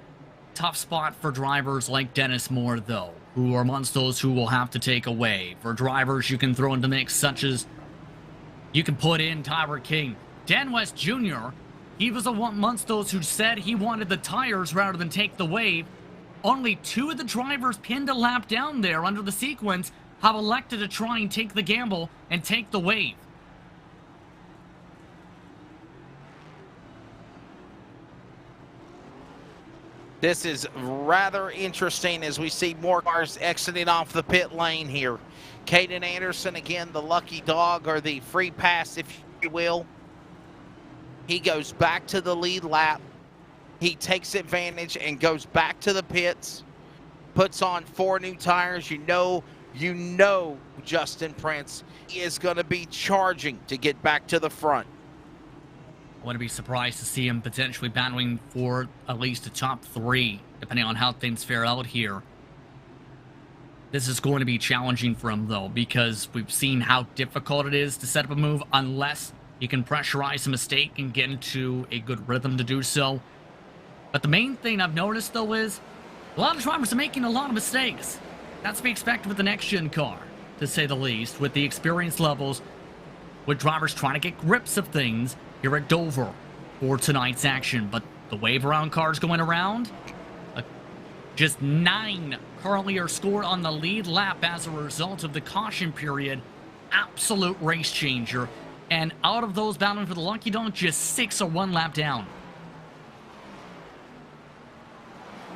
tough spot for drivers like Dennis Moore, though, who are amongst those who will have to take a wave. For drivers you can throw into the mix, such as you can put in Tyler King. Dan West Jr., he was amongst those who said he wanted the tires rather than take the wave. Only 2 of the drivers pinned a lap down there under the sequence have elected to try and take the gamble and take the wave. This is rather interesting as we see more cars exiting off the pit lane here. Caden Anderson, again, the lucky dog, or the free pass, if you will. He goes back to the lead lap. He takes advantage and goes back to the pits, puts on 4 new tires. You know Justin Prince is going to be charging to get back to the front. I wouldn't be surprised to see him potentially battling for at least a top 3, depending on how things fare out here. This is going to be challenging for him, though, because we've seen how difficult it is to set up a move unless you can pressurize a mistake and get into a good rhythm to do so. But the main thing I've noticed, though, is a lot of drivers are making a lot of mistakes. That's to be expected with the next-gen car, to say the least, with the experience levels, with drivers trying to get grips of things here at Dover for tonight's action. But the wave around cars going around, just 9 currently are scored on the lead lap as a result of the caution period. Absolute race changer. And out of those battling for the lucky dog, just 6 are 1 lap down.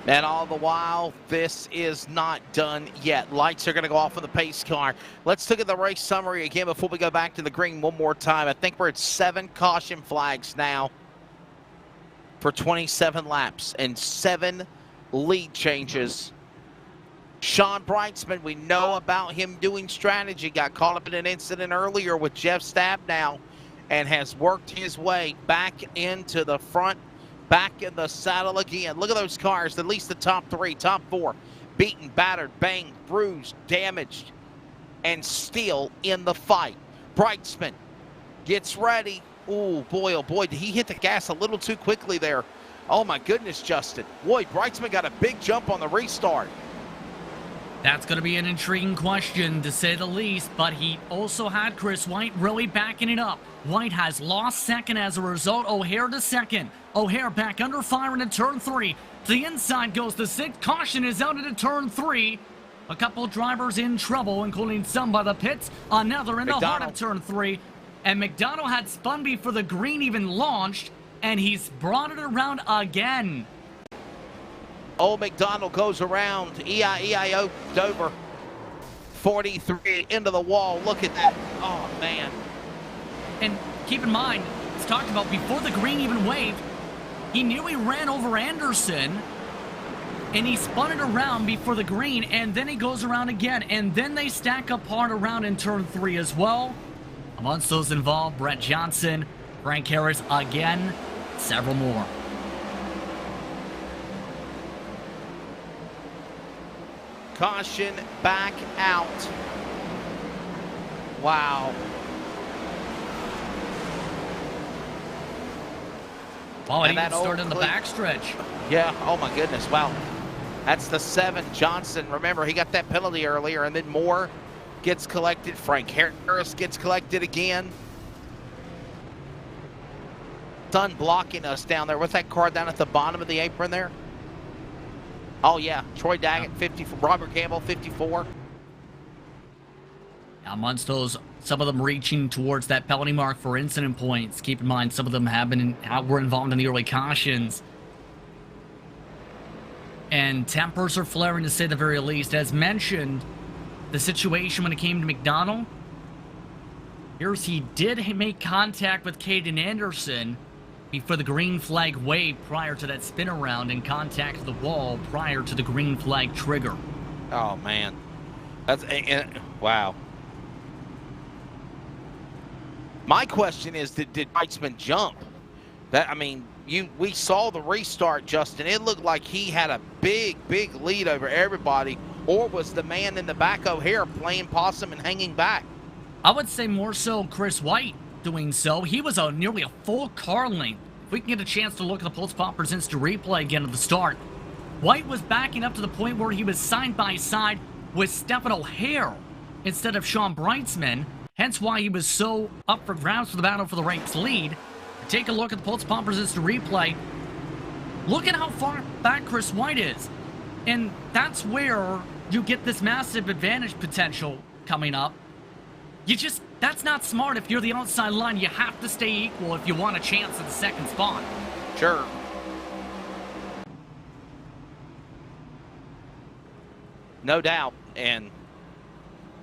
And all the while, this is not done yet. Lights are going to go off on the pace car. Let's look at the race summary again before we go back to the green one more time. I think we're at 7 caution flags now. for 27 laps and 7 lead changes. Sean Breitzman, we know about him doing strategy. Got caught up in an incident earlier with Jeff Stabnow and has worked his way back into the front, back in the saddle again. Look at those cars, at least the top 3, top 4. Beaten, battered, banged, bruised, damaged, and still in the fight. Breitzman gets ready. Oh boy, did he hit the gas a little too quickly there. Oh my goodness, Justin. Boy, Breitzman got a big jump on the restart. That's going to be an intriguing question, to say the least, but he also had Chris White really backing it up. White has lost second as a result. O'Hare to second. O'Hare back under fire into turn 3. To the inside goes the 6th. Caution is out into turn 3. A couple drivers in trouble, including some by the pits. Another in the heart of turn 3. And McDonald had spun before the green even launched, and he's brought it around again. Old McDonald goes around. EIO Dover. 43 into the wall. Look at that. Oh, man. And keep in mind, it's talked about before the green even waved, he nearly ran over Anderson, and he spun it around before the green, and then he goes around again, and then they stack up hard around in turn 3 as well. Amongst those involved, Brett Johnson, Frank Harris again, several more. Caution back out. Wow. Oh, and that even started in the old backstretch. Yeah, oh my goodness, wow. That's the 7, Johnson. Remember, he got that penalty earlier, and then Moore gets collected. Frank Harris gets collected again. Sun blocking us down there. What's that car down at the bottom of the apron there? Oh, yeah, Troy Daggett, 54, Robert Campbell, 54. Now, amongst those, some of them reaching towards that penalty mark for incident points. Keep in mind, some of them were involved in the early cautions. And tempers are flaring, to say the very least. As mentioned, the situation when it came to McDonald, here's he did make contact with Caden Anderson before the green flag waved prior to that spin around and contact the wall prior to the green flag trigger. Oh, man. That's, wow. My question is, did Breitzman jump? That, I mean, we saw the restart, Justin. It looked like he had a big lead over everybody, or was the man in the back O'Hare playing possum and hanging back? I would say more so Chris White doing so. He was nearly a full car length. If we can get a chance to look at the Pulse Poppers instant replay again at the start, White was backing up to the point where he was side by side with Stephen O'Hare instead of Sean Breitzman, hence why he was so up for grabs for the battle for the ranked lead. Take a look at the Pulse Poppers instant replay. Look at how far back Chris White is. And that's where you get this massive advantage potential coming up. That's not smart. If you're the outside line, you have to stay equal if you want a chance at the second spot. Sure. No doubt. And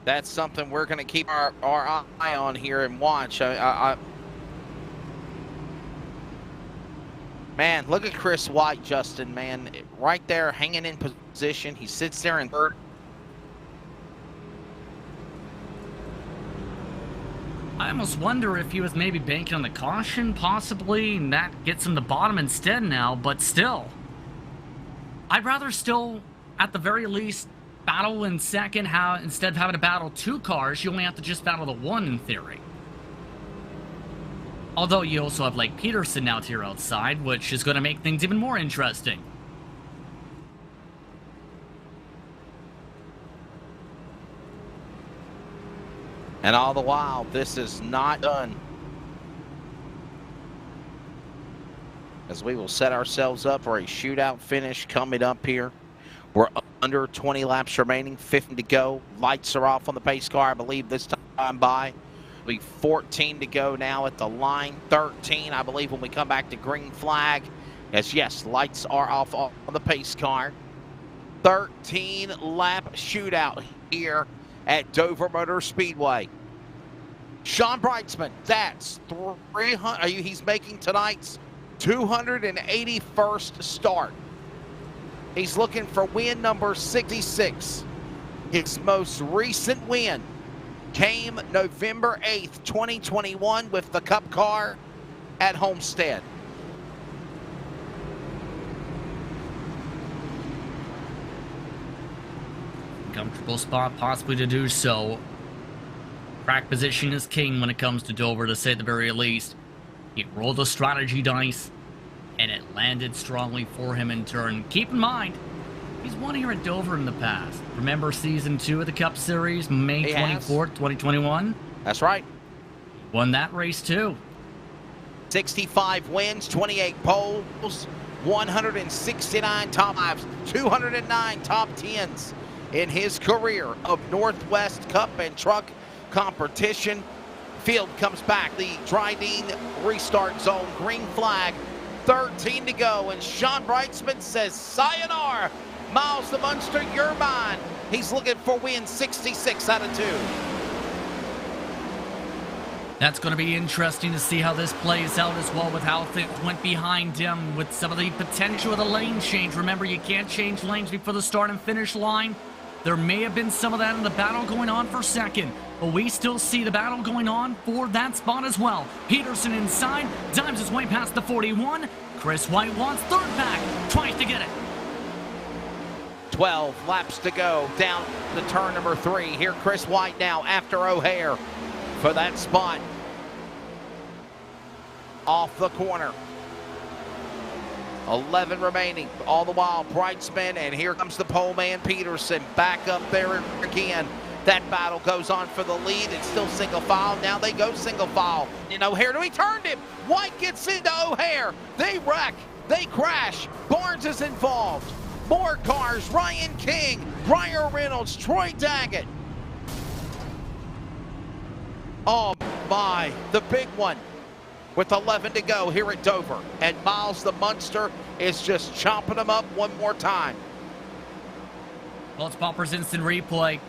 that's something we're going to keep our eye on here and watch. Man, look at Chris White, Justin, man. Right there, hanging in position. He sits there in third. I almost wonder if he was maybe banking on the caution, possibly, and that gets him the bottom instead now, but still. I'd rather still, at the very least, battle in second. Instead of having to battle 2 cars, you only have to just battle the 1 in theory. Although you also have, like, Peterson out here outside, which is going to make things even more interesting. And all the while, this is not done. As we will set ourselves up for a shootout finish coming up here. We're under 20 laps remaining, 50 to go. Lights are off on the pace car, I believe, this time by. It'll be 14 to go now at the line. 13, I believe, when we come back to green flag. Yes, lights are off on the pace car. 13-lap shootout here at Dover Motor Speedway. Sean Breitzman, that's 300. He's making tonight's 281st start. He's looking for win number 66. His most recent win came November 8th, 2021 with the Cup car at Homestead. Comfortable spot possibly to do so. Track position is king when it comes to Dover, to say the very least. He rolled a strategy dice, and it landed strongly for him in turn. Keep in mind, he's won here at Dover in the past. Remember Season 2 of the Cup Series, May 24th, 2021? That's right. Won that race too. 65 wins, 28 poles, 169 top 5s, 209 top 10s in his career of Northwest Cup and Truck competition. Field comes back, the Dryden restart zone, green flag, 13 to go, and Sean Breitzman says, sayonara. Miles the Munster, you're mine. He's looking for win 66 out of 2. That's going to be interesting to see how this plays out as well, with how things went behind him, with some of the potential of the lane change. Remember, you can't change lanes before the start and finish line. There may have been some of that in the battle going on for second, but we still see the battle going on for that spot as well. Peterson inside, dives his way past the 41. Chris White wants third back, tries to get it. 12 laps to go down the turn number 3. Here Chris White now after O'Hare for that spot. Off the corner. 11 remaining. All the while, Breitzman, and here comes the pole man, Peterson, back up there again. That battle goes on for the lead. It's still single file. Now they go single file. And O'Hare, he turned him. White gets into O'Hare. They wreck. They crash. Barnes is involved. More cars. Ryan King, Briar Reynolds, Troy Daggett. Oh my, the big one. With 11 to go here at Dover. And Miles the Munster is just chomping them up one more time. Well, it's Popper's instant replay.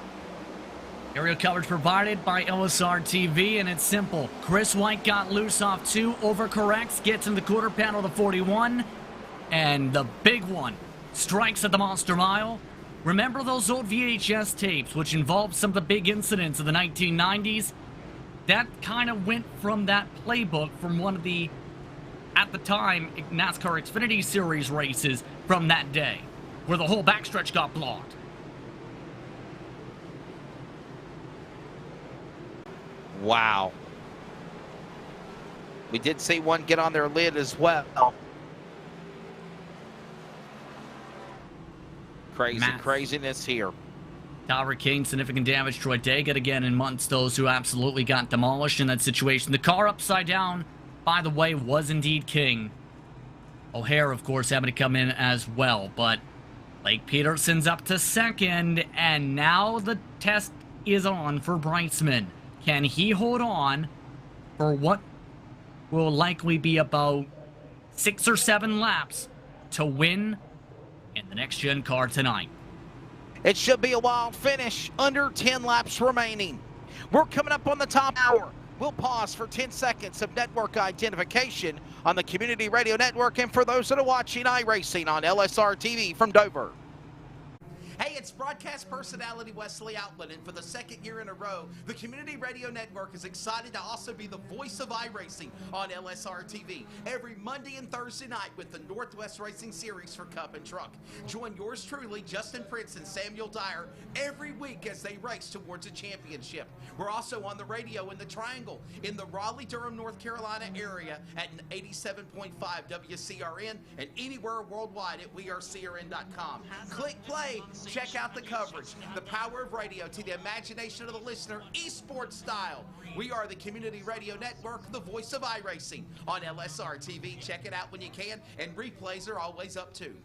Aerial coverage provided by LSRTV, and it's simple. Chris White got loose off 2, overcorrects, gets in the quarter panel of the 41, and the big one strikes at the Monster Mile. Remember those old VHS tapes, which involved some of the big incidents of the 1990s? That kind of went from that playbook from one of the, at the time, NASCAR Xfinity Series races from that day, where the whole backstretch got blocked. Wow. We did see one get on their lid as well. Craziness here. Tyler Kane, significant damage. Troy Daggett again amongst those who absolutely got demolished in that situation. The car upside down, by the way, was indeed King. O'Hare, of course, having to come in as well. But Blake Peterson's up to second, and now the test is on for Breitzman. Can he hold on for what will likely be about 6 or 7 laps to win in the next-gen car tonight? It should be a wild finish. Under 10 laps remaining. We're coming up on the top hour. We'll pause for 10 seconds of network identification on the Community Radio Network, and for those that are watching iRacing on LSRTV from Dover. Hey, it's broadcast personality Wesley Outland, and for the second year in a row, the Community Radio Network is excited to also be the voice of iRacing on LSRTV every Monday and Thursday night with the Northwest Racing Series for Cup and Truck. Join yours truly, Justin Prince and Samuel Dyer, every week as they race towards a championship. We're also on the radio in the Triangle in the Raleigh-Durham, North Carolina area at 87.5 WCRN and anywhere worldwide at wearecrn.com. Click play. Check out the coverage, the power of radio to the imagination of the listener, esports style. We are the Community Radio Network, the voice of iRacing on LSR-TV. Check it out when you can, and replays are always up too.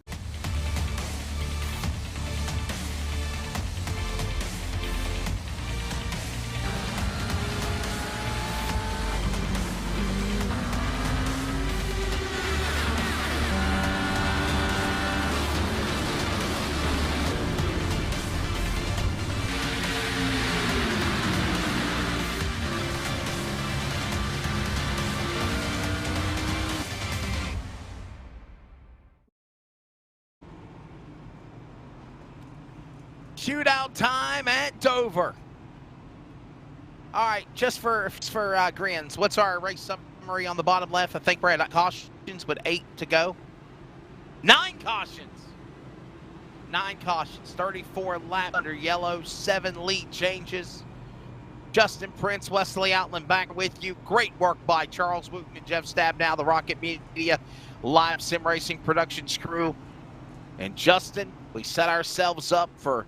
Shootout time at Dover. All right, just for grins, what's our race summary on the bottom left? I think we're at cautions with 8 to go. 9 cautions. 9 cautions, 34 laps under yellow, 7 lead changes. Justin Prince, Wesley Outland back with you. Great work by Charles Wooten and Jeff Stabnow, the Rocket Media Live Sim Racing Productions crew. And Justin, we set ourselves up for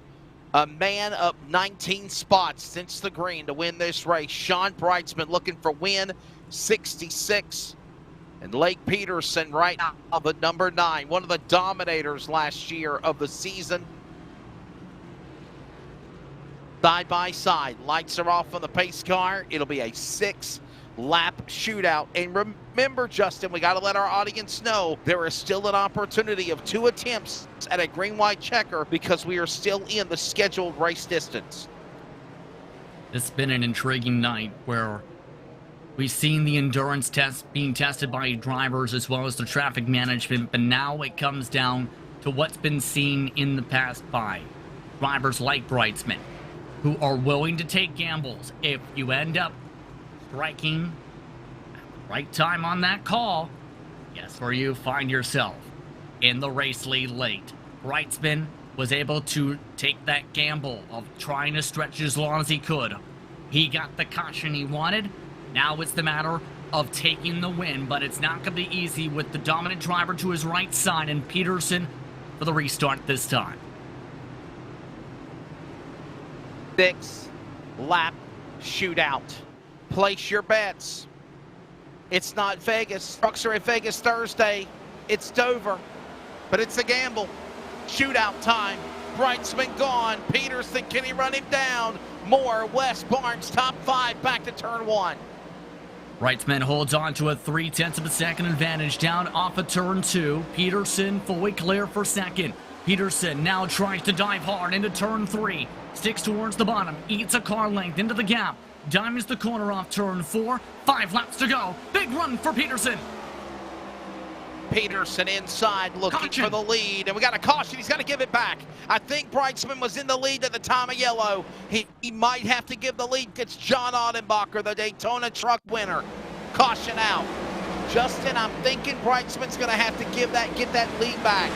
a man up 19 spots since the green to win this race. Sean Breitzman looking for win 66. And Lake Peterson right now, the number 9, one of the dominators last year of the season. Side by side, lights are off on the pace car. It'll be a 6-lap shootout. And remember, Justin, we got to let our audience know there is still an opportunity of 2 attempts at a green-white checker because we are still in the scheduled race distance. It's been an intriguing night where we've seen the endurance test being tested by drivers as well as the traffic management, but now it comes down to what's been seen in the past by drivers like Breitzman, who are willing to take gambles. If you end up striking at the right time on that call, guess where you find yourself? In the race lead late. Breitzman was able to take that gamble of trying to stretch as long as he could. He got the caution he wanted. Now it's the matter of taking the win, but it's not going to be easy with the dominant driver to his right side and Peterson for the restart this time. 6-lap shootout. Place your bets. It's not Vegas. Trucks are at Vegas Thursday. It's Dover, but it's a gamble. Shootout time. Breitzman gone. Peterson, can he run him down? Moore, West, Barnes, top 5, back to turn 1. Breitzman holds on to a 0.3 of a second advantage down off of turn 2. Peterson fully clear for second. Peterson now tries to dive hard into turn 3. Sticks towards the bottom. Eats a car length into the gap. Diamonds the corner off turn 4. 5 laps to go. Big run for Peterson. Peterson inside looking for the lead, and we got a caution. He's got to give it back. I think Breitzman was in the lead at the time of yellow. He might have to give the lead. It's John Audenbacher, the Daytona truck winner. Caution out. Justin, I'm thinking Breitzman's going to have to get that lead back.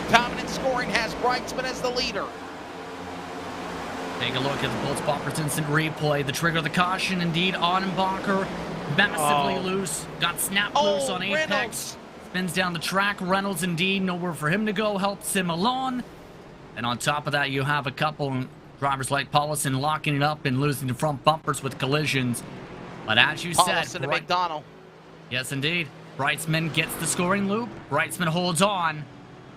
Dominant scoring has Breitzman as the leader. Take a look at the Bolts Boppers instant replay. The trigger of the caution, indeed, Audenbacher massively loose. Got snapped loose on Apex. Reynolds. Spins down the track. Reynolds, indeed, nowhere for him to go. Helps him along. And on top of that, you have a couple drivers like Paulison locking it up and losing the front bumpers with collisions. But as you said, Paulison and McDonald. Yes, indeed. Breitzman gets the scoring loop. Breitzman holds on.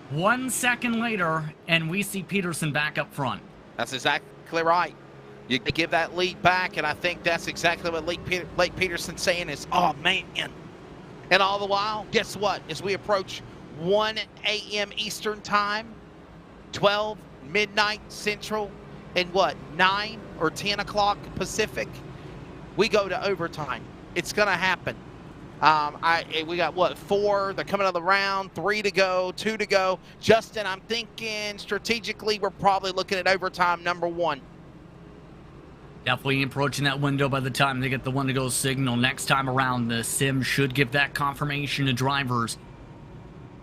1 second later, and we see Peterson back up front. That's exactly right. You give that lead back, and I think that's exactly what Lake Peterson's saying is, oh, man. And all the while, guess what? As we approach 1 a.m. Eastern Time, 12 midnight Central, and 9 or 10 o'clock Pacific, we go to overtime. It's going to happen. We got 4? They're coming out of the round. 3 to go, 2 to go. Justin, I'm thinking strategically we're probably looking at overtime number 1. Definitely approaching that window by the time they get the 1 to go signal. Next time around, the sim should give that confirmation to drivers.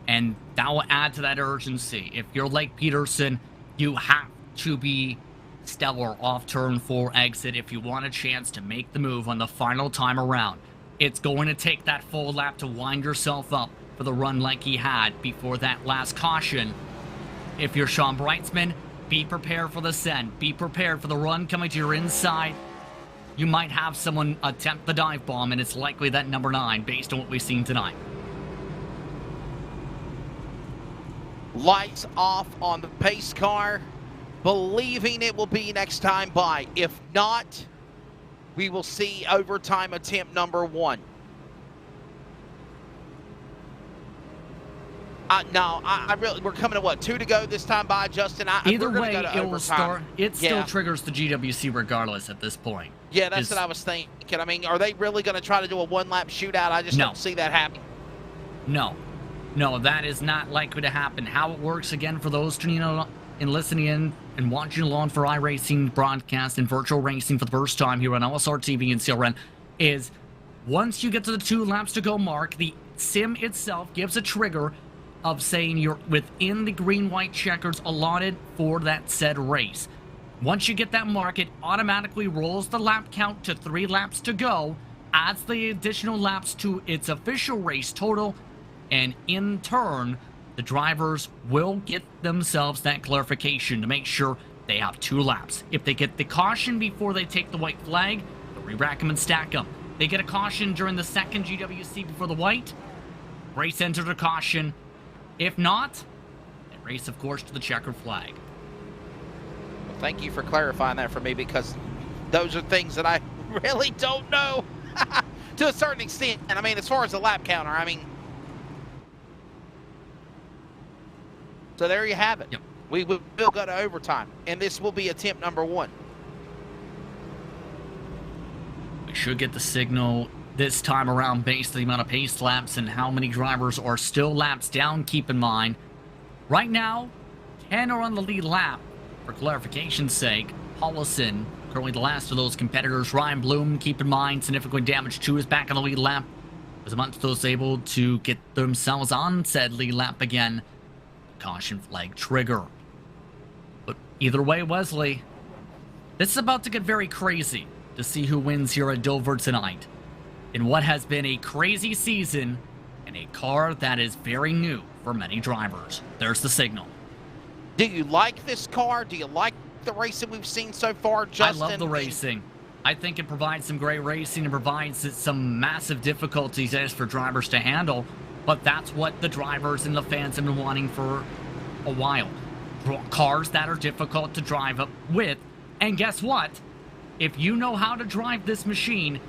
And that will add to that urgency. If you're like Peterson, you have to be stellar off turn 4 exit if you want a chance to make the move on the final time around. It's going to take that full lap to wind yourself up for the run like he had before that last caution. If you're Sean Breitzman, be prepared for the send. Be prepared for the run coming to your inside. You might have someone attempt the dive bomb, and it's likely that number 9 based on what we've seen tonight. Lights off on the pace car, believing it will be next time by. If not, we will see overtime attempt number 1. No, I really, we're coming to 2 to go this time by, Justin. Either way, go it will start. It still triggers the GWC regardless at this point. Yeah, that's what I was thinking. I mean, are they really going to try to do a 1-lap shootout? I just don't see that happening. No, that is not likely to happen. How it works, again, for those tuning in and listening in and watching along for iRacing broadcast and virtual racing for the first time here on LSRTV and CRN is once you get to the 2 laps to go mark, the sim itself gives a trigger of saying you're within the green-white checkers allotted for that said race. Once you get that mark, it automatically rolls the lap count to 3 laps to go, adds the additional laps to its official race total, and in turn, the drivers will get themselves that clarification to make sure they have 2 laps. If they get the caution before they take the white flag, they'll re-rack them and stack them. They get a caution during the second GWC before the white, race enter the caution. If not, they race, of course, to the checkered flag. Well, thank you for clarifying that for me, because those are things that I really don't know to a certain extent. And I mean, as far as the lap counter, I mean, so there you have it. Yep. We will go to overtime, and this will be attempt number 1. We should get the signal this time around based on the amount of pace laps and how many drivers are still laps down. Keep in mind, right now, 10 are on the lead lap. For clarification's sake, Paulison, currently the last of those competitors. Ryan Bloom, keep in mind, significant damage 2 is back on the lead lap. Was amongst those able to get themselves on said lead lap again. Caution flag trigger. But either way, Wesley, this is about to get very crazy to see who wins here at Dover tonight in what has been a crazy season and a car that is very new for many drivers. There's the signal. Do you like this car? Do you like the racing we've seen so far, Justin? I love the racing. I think it provides some great racing and provides some massive difficulties as for drivers to handle, but that's what the drivers and the fans have been wanting for a while. Cars that are difficult to drive up with, and guess what? If you know how to drive this machine,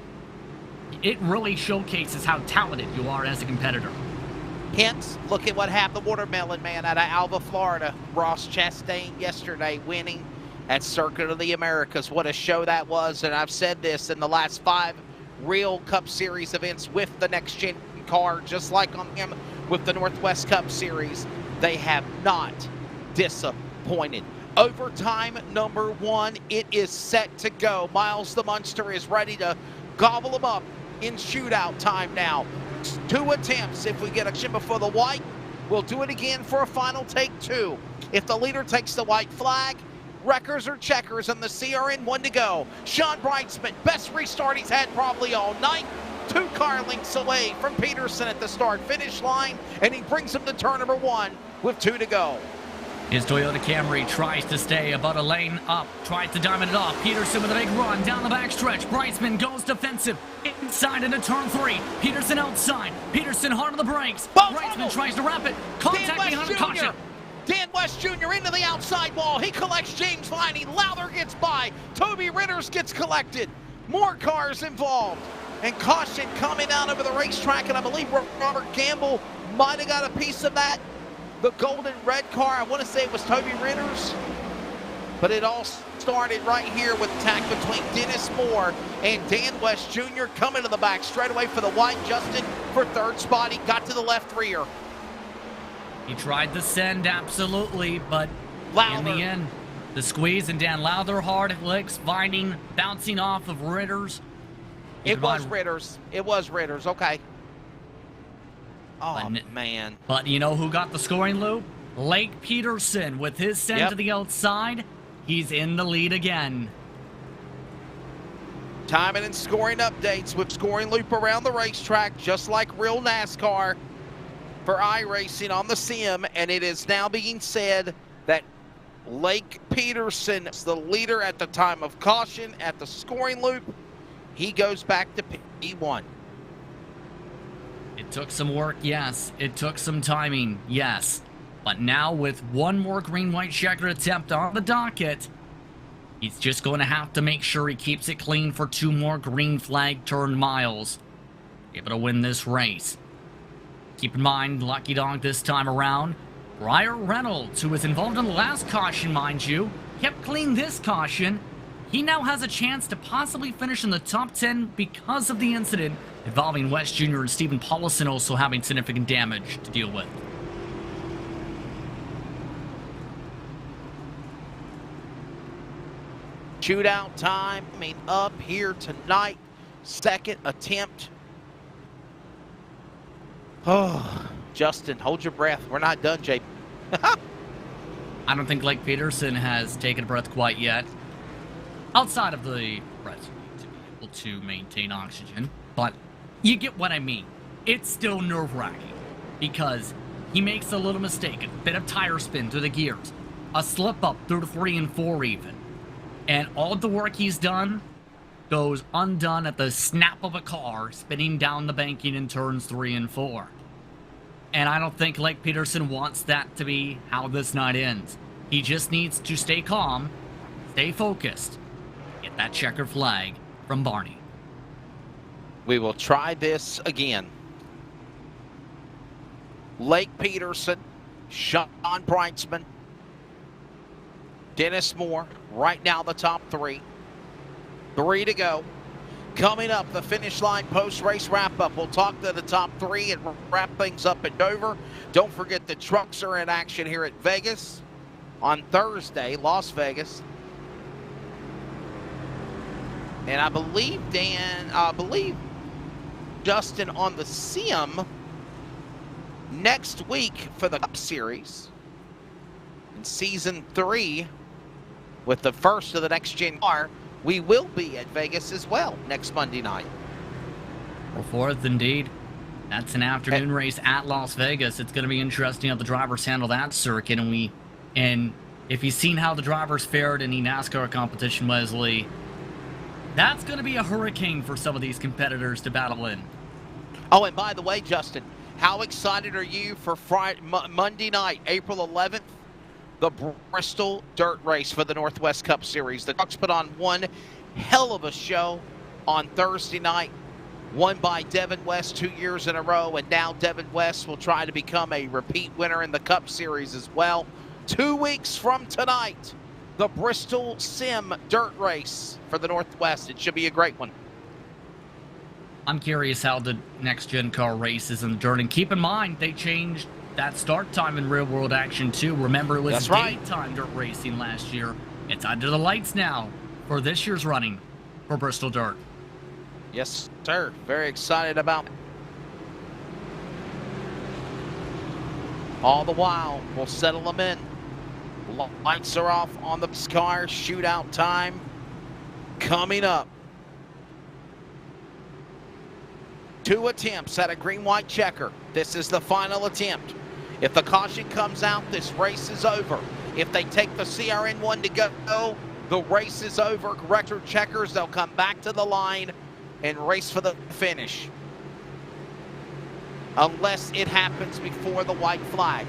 it really showcases how talented you are as a competitor. Hence, look at what happened to Watermelon Man out of Alva, Florida. Ross Chastain yesterday winning at Circuit of the Americas. What a show that was, and I've said this in the last 5 real Cup Series events with the next-gen car, just like on him with the Northwest Cup Series, they have not disappointed. Overtime number 1, it is set to go. Miles the Munster is ready to gobble them up in shootout time now. 2 attempts. If we get a chip before the white, we'll do it again for a final take 2. If the leader takes the white flag, wreckers or checkers on the CRN, 1 to go. Sean Breitzman, best restart he's had probably all night. 2 car lengths away from Peterson at the start-finish line, and he brings him to turn number 1 with 2 to go. His Toyota Camry tries to stay about a lane up, tries to diamond it off. Peterson with a big run down the backstretch. Breitzman goes defensive inside into turn 3. Peterson outside. Peterson hard on the brakes. Breitzman tries to wrap it. Contact behind the caution. Dan West Jr. into the outside wall. He collects James Viney. Lowther gets by. Toby Ritters gets collected. More cars involved. And caution coming out over the racetrack, and I believe Robert Gamble might have got a piece of that. The golden red car, I want to say it was Toby Ritters, but it all started right here with attack between Dennis Moore and Dan West Jr. coming to the back straight away for the white. Justin for 3rd spot. He got to the left rear. He tried to send, absolutely, but Lowther. in the end, the squeeze, and Dan Lowther hard licks, Vining bouncing off of Ritters. It was Ritters. It was Ritters. Okay. Oh, But man. But you know who got the scoring loop? Lake Peterson with his send to the outside. He's in the lead again. Timing and scoring updates with scoring loop around the racetrack, just like real NASCAR for iRacing on the sim. And it is now being said that Lake Peterson is the leader at the time of caution at the scoring loop. He goes back to P1. It took some work, yes. It took some timing, yes. But now with 1 more green-white checker attempt on the docket, he's just going to have to make sure he keeps it clean for 2 more green flag turned miles. Able to win this race. Keep in mind, Lucky Dog this time around. Briar Reynolds, who was involved in the last caution, mind you, kept clean this caution. He now has a chance to possibly finish in the top 10 because of the incident involving West Jr. and Stephen Paulison also having significant damage to deal with. Shootout time, up here tonight. Second attempt. Oh, Justin, hold your breath. We're not done, JP. I don't think Blake Peterson has taken a breath quite yet. Outside of the breath to be able to maintain oxygen. But you get what I mean. It's still nerve-wracking because he makes a little mistake, a bit of tire spin through the gears, a slip-up through the 3 and 4 even. And all the work he's done goes undone at the snap of a car spinning down the banking in turns 3 and 4. And I don't think Blake Peterson wants that to be how this night ends. He just needs to stay calm, stay focused, get that checkered flag from Barney. We will try this again. Blake Peterson, Sean Breitzman, Dennis Moore, right now the top 3. 3 to go. Coming up, the finish line post-race wrap-up. We'll talk to the top 3 and wrap things up at Dover. Don't forget the trucks are in action here at Vegas on Thursday, Las Vegas. And I believe, Justin, on the Sim next week for the Cup Series in Season 3 with the first of the next-gen car. We will be at Vegas as well next Monday night. Or 4th, indeed. That's an afternoon race at Las Vegas. It's going to be interesting how the drivers handle that circuit. And if you've seen how the drivers fared in the NASCAR competition, Wesley, that's going to be a hurricane for some of these competitors to battle in. Oh, and by the way, Justin, how excited are you for Monday night, April 11th? The Bristol Dirt Race for the Northwest Cup Series. The trucks put on one hell of a show on Thursday night, won by Devin West 2 years in a row, and now Devin West will try to become a repeat winner in the Cup Series as well. 2 weeks from tonight, the Bristol Sim Dirt Race for the Northwest. It should be a great one. I'm curious how the next-gen car races in the dirt. And keep in mind, they changed that start time in real-world action, too. Remember, it was daytime dirt racing last year. It's under the lights now for this year's running for Bristol Dirt. Yes, sir. Very excited about it. All the while, we'll settle them in. Lights are off on the car. Shootout time coming up. 2 attempts at a green-white checker. This is the final attempt. If the caution comes out, this race is over. If they take the CRN1 to go, the race is over. Record checkers, they'll come back to the line and race for the finish. Unless it happens before the white flag.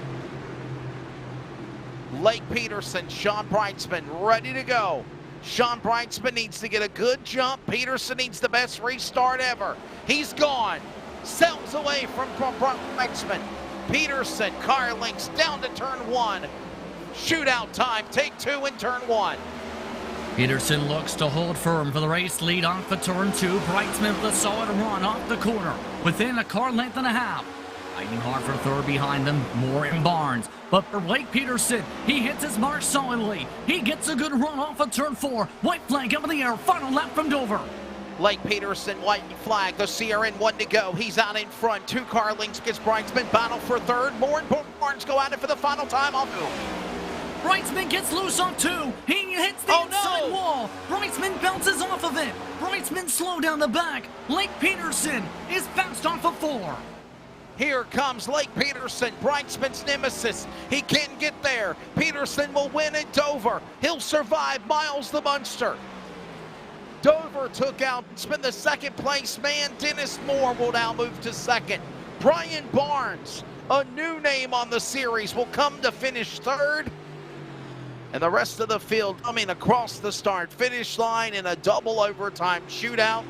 Blake Peterson, Sean Breitzman, ready to go. Sean Breitzman needs to get a good jump. Peterson needs the best restart ever. He's gone. Sails away from Breitzman. Peterson, car links down to turn 1. Shootout time, take 2 in turn 1. Peterson looks to hold firm for the race lead off the turn 2. Breitzman with a solid run off the corner, within a car length and a half. Fighting hard for 3rd behind them, Moore and Barnes. But for Blake Peterson, he hits his mark solidly. He gets a good run off of turn 4. White flag up in the air, final lap from Dover. Blake Peterson, white flag, the CRN1 to go. He's out in front. 2 car links gets Breitzman, battle for 3rd. Moore and Barnes go at it for the final time. Breitzman gets loose on 2. He hits the inside wall. Breitzman bounces off of it. Breitzman slow down the back. Blake Peterson is bounced off of 4. Here comes Blake Peterson, Breitzman's nemesis. He can't get there. Peterson will win at Dover. He'll survive Miles the Munster. Dover took out Breitzman, the 2nd place man. Dennis Moore will now move to 2nd. Brian Barnes, a new name on the series, will come to finish 3rd. And the rest of the field coming across the start-finish line in a double overtime shootout.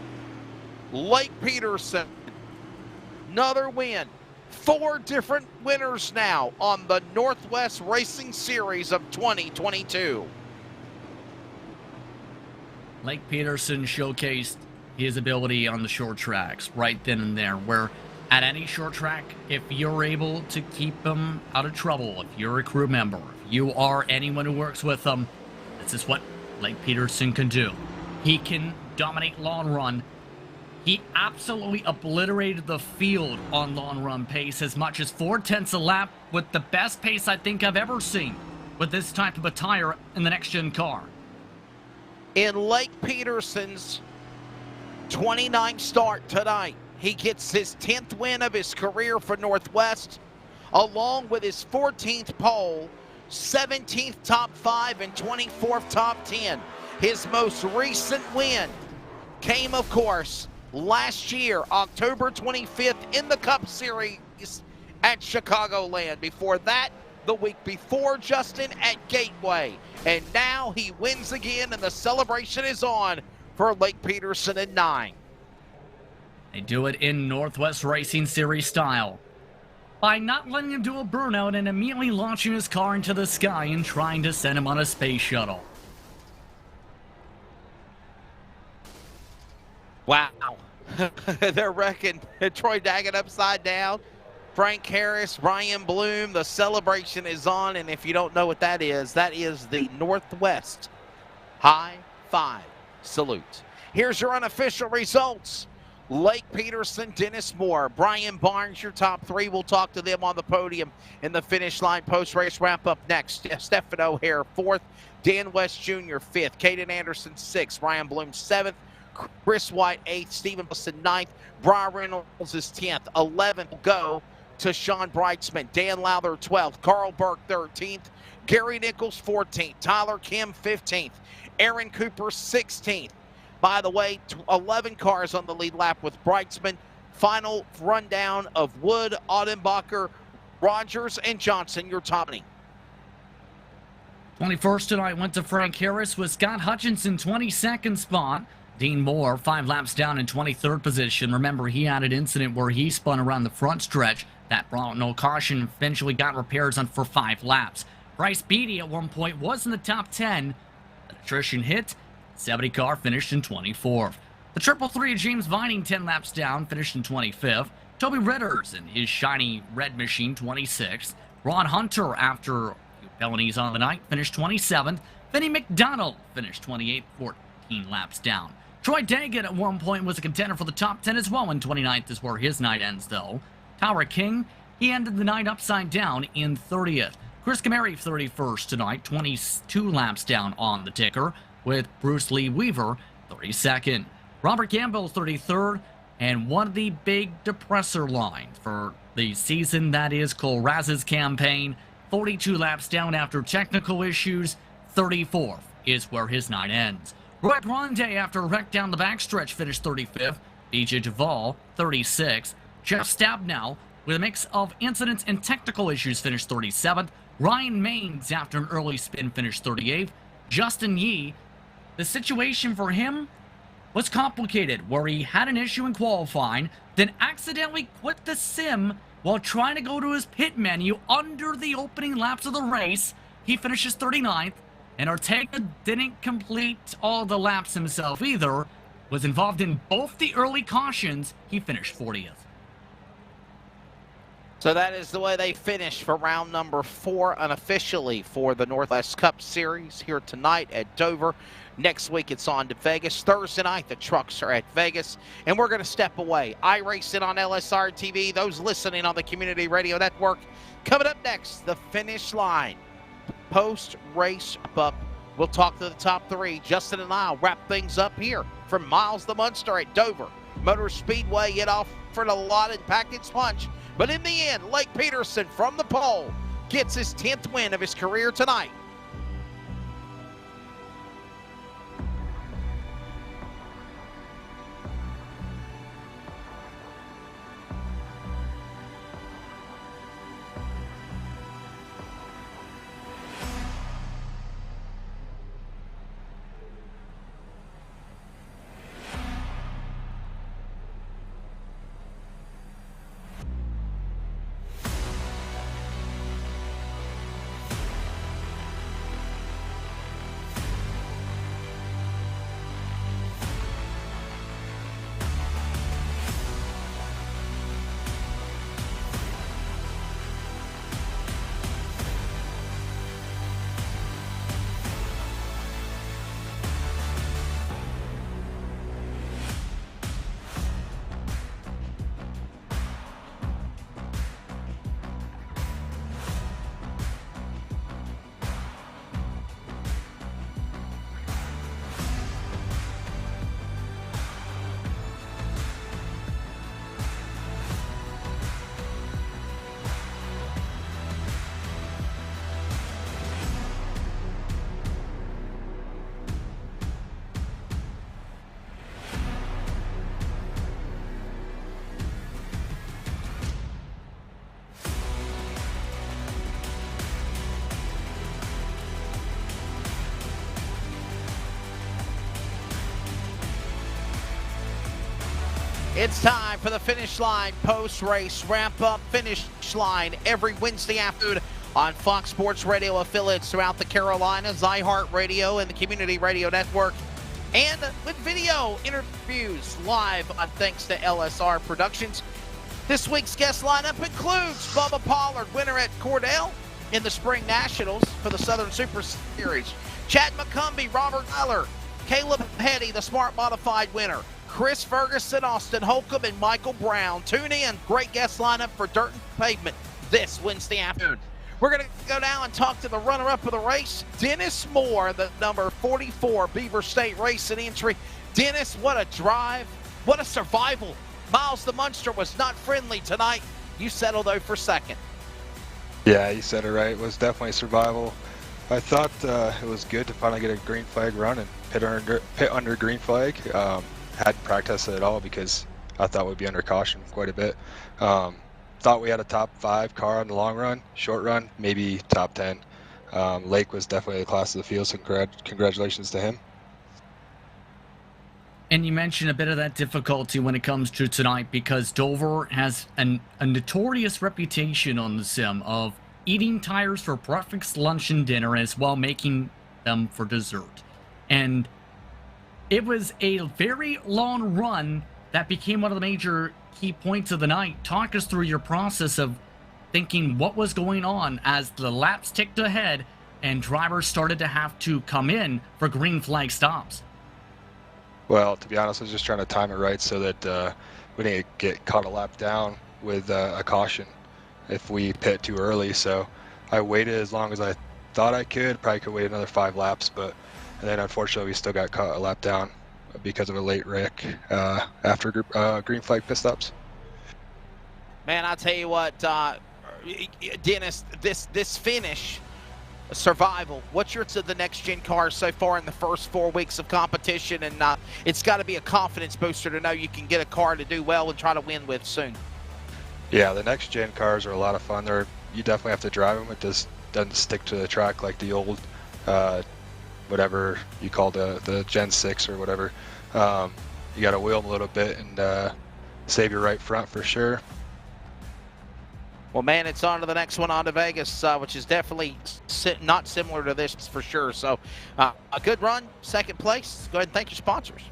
Blake Peterson, another win. 4 different winners now on the Northwest Racing Series of 2022. Blake Peterson showcased his ability on the short tracks right then and there, where at any short track, if you're able to keep them out of trouble, if you're a crew member, if you are anyone who works with them, this is what Lake Peterson can do. He can dominate long run. He absolutely obliterated the field on long run pace, as much as 4/10 a lap, with the best pace I think I've ever seen with this type of a tire in the next-gen car. In Lake Peterson's 29th start tonight, he gets his 10th win of his career for Northwest, along with his 14th pole, 17th top 5, and 24th top 10. His most recent win came, of course, last year, October 25th, in the Cup Series at Chicagoland. Before that, the week before, Justin, at Gateway. And now he wins again, and the celebration is on for Lake Peterson in 9. They do it in Northwest Racing Series style, by not letting him do a burnout and immediately launching his car into the sky and trying to send him on a space shuttle. Wow. They're wrecking Troy Daggett upside down. Frank Harris, Ryan Bloom, the celebration is on, and if you don't know what that is the Northwest High Five Salute. Here's your unofficial results. Lake Peterson, Dennis Moore, Brian Barnes, your top 3. We'll talk to them on the podium in the finish line post-race wrap-up next. Stephen O'Hare, 4th. Dan West Jr., 5th. Caden Anderson, 6th. Ryan Bloom, 7th. Chris White, 8th. Stephen Wilson, 9th. Brian Reynolds is 10th. 11th will go to Sean Breitzman. Dan Lowther, 12th. Carl Burke, 13th. Gary Nichols, 14th. Tyler Kim, 15th. Aaron Cooper, 16th. By the way, 11 cars on the lead lap with Breitzman. Final rundown of Wood, Audenbacher, Rogers, and Johnson, your top 20. 21st tonight went to Frank Harris with Scott Hutchinson, 22nd spot. Dean Moore, 5 laps down in 23rd position. Remember, he had an incident where he spun around the front stretch. That brought no caution, eventually got repairs on for 5 laps. Bryce Beatty at one point was in the top 10. The attrition hit. 70 car finished in 24th. The 333 of James Vining, 10 laps down, finished in 25th. Toby Ritters in his shiny red machine, 26th. Ron Hunter, after a few penalties on the night, finished 27th. Vinnie McDonald finished 28th, 14 laps down. Troy Daggett at one point was a contender for the top 10 as well, and 29th is where his night ends, though. Tyler King, he ended the night upside down in 30th. Chris Camary, 31st tonight, 22 laps down on the ticker, with Bruce Lee Weaver, 32nd. Robert Gamble, 33rd, and one of the big depressor lines for the season, that is Cole Raz's campaign, 42 laps down after technical issues, 34th is where his night ends. Roy Grande, after a wreck down the backstretch, finished 35th. BJ Duvall, 36th. Jeff Stabnow, with a mix of incidents and technical issues, finished 37th. Ryan Maines, after an early spin, finished 38th. Justin Yee, the situation for him was complicated, where he had an issue in qualifying, then accidentally quit the sim while trying to go to his pit menu under the opening laps of the race. He finishes 39th, and Ortega didn't complete all the laps himself either, was involved in both the early cautions. He finished 40th. So that is the way they finish for round number 4 unofficially for the Northwest Cup Series here tonight at Dover. Next week it's on to Vegas. Thursday night the trucks are at Vegas, and we're going to step away. iRacing on LSRTV, those listening on the Community Radio Network. Coming up next, the finish line. Post-race up, we'll talk to the top 3. Justin and I'll wrap things up here from Miles the Munster at Dover Motor Speedway. It offered a lot and packed its punch, but in the end, Lake Peterson from the pole gets his 10th win of his career tonight. It's time for the Finish Line post-race wrap-up. Finish Line every Wednesday afternoon on Fox Sports Radio affiliates throughout the Carolinas, iHeartRadio, and the Community Radio Network, and with video interviews live on thanks to LSR Productions. This week's guest lineup includes Bubba Pollard, winner at Cordell in the Spring Nationals for the Southern Super Series, Chad McCumbee, Robert Eller, Caleb Petty, the Smart Modified winner, Chris Ferguson, Austin Holcomb, and Michael Brown. Tune in. Great guest lineup for Dirt and Pavement this Wednesday afternoon. We're going to go down and talk to the runner-up of the race, Dennis Moore, the number 44 Beaver State Racing entry. Dennis, what a drive. What a survival. Miles the Munster was not friendly tonight. You settled, though, for second. Yeah, you said it right. It was definitely survival. I thought it was good to finally get a green flag run and pit under green flag. Hadn't practiced it at all because I thought we'd be under caution quite a bit. Thought we had a top 5 car on the long run. Short run, maybe top 10. Lake was definitely the class of the field, so congratulations to him. And you mentioned a bit of that difficulty when it comes to tonight because Dover has a notorious reputation on the sim of eating tires for breakfast, lunch, and dinner as well making them for dessert. And it was a very long run that became one of the major key points of the night. Talk us through your process of thinking what was going on as the laps ticked ahead and drivers started to have to come in for green flag stops. Well, to be honest, I was just trying to time it right so that we didn't get caught a lap down with a caution if we pit too early. So I waited as long as I thought I could. Probably could wait another 5 laps, and then unfortunately we still got caught a lap down because of a late wreck after green flag pit stops. Man, I'll tell you what, Dennis, this finish, survival, what's your to the next-gen cars so far in the first 4 weeks of competition? And it's got to be a confidence booster to know you can get a car to do well and try to win with soon. Yeah, the next-gen cars are a lot of fun. You definitely have to drive them. It just doesn't stick to the track like the old whatever you call the Gen 6 or whatever. You got to wheel them a little bit and save your right front for sure. Well, man, it's on to the next one, on to Vegas, which is definitely not similar to this for sure. So a good run, second place. Go ahead and thank your sponsors.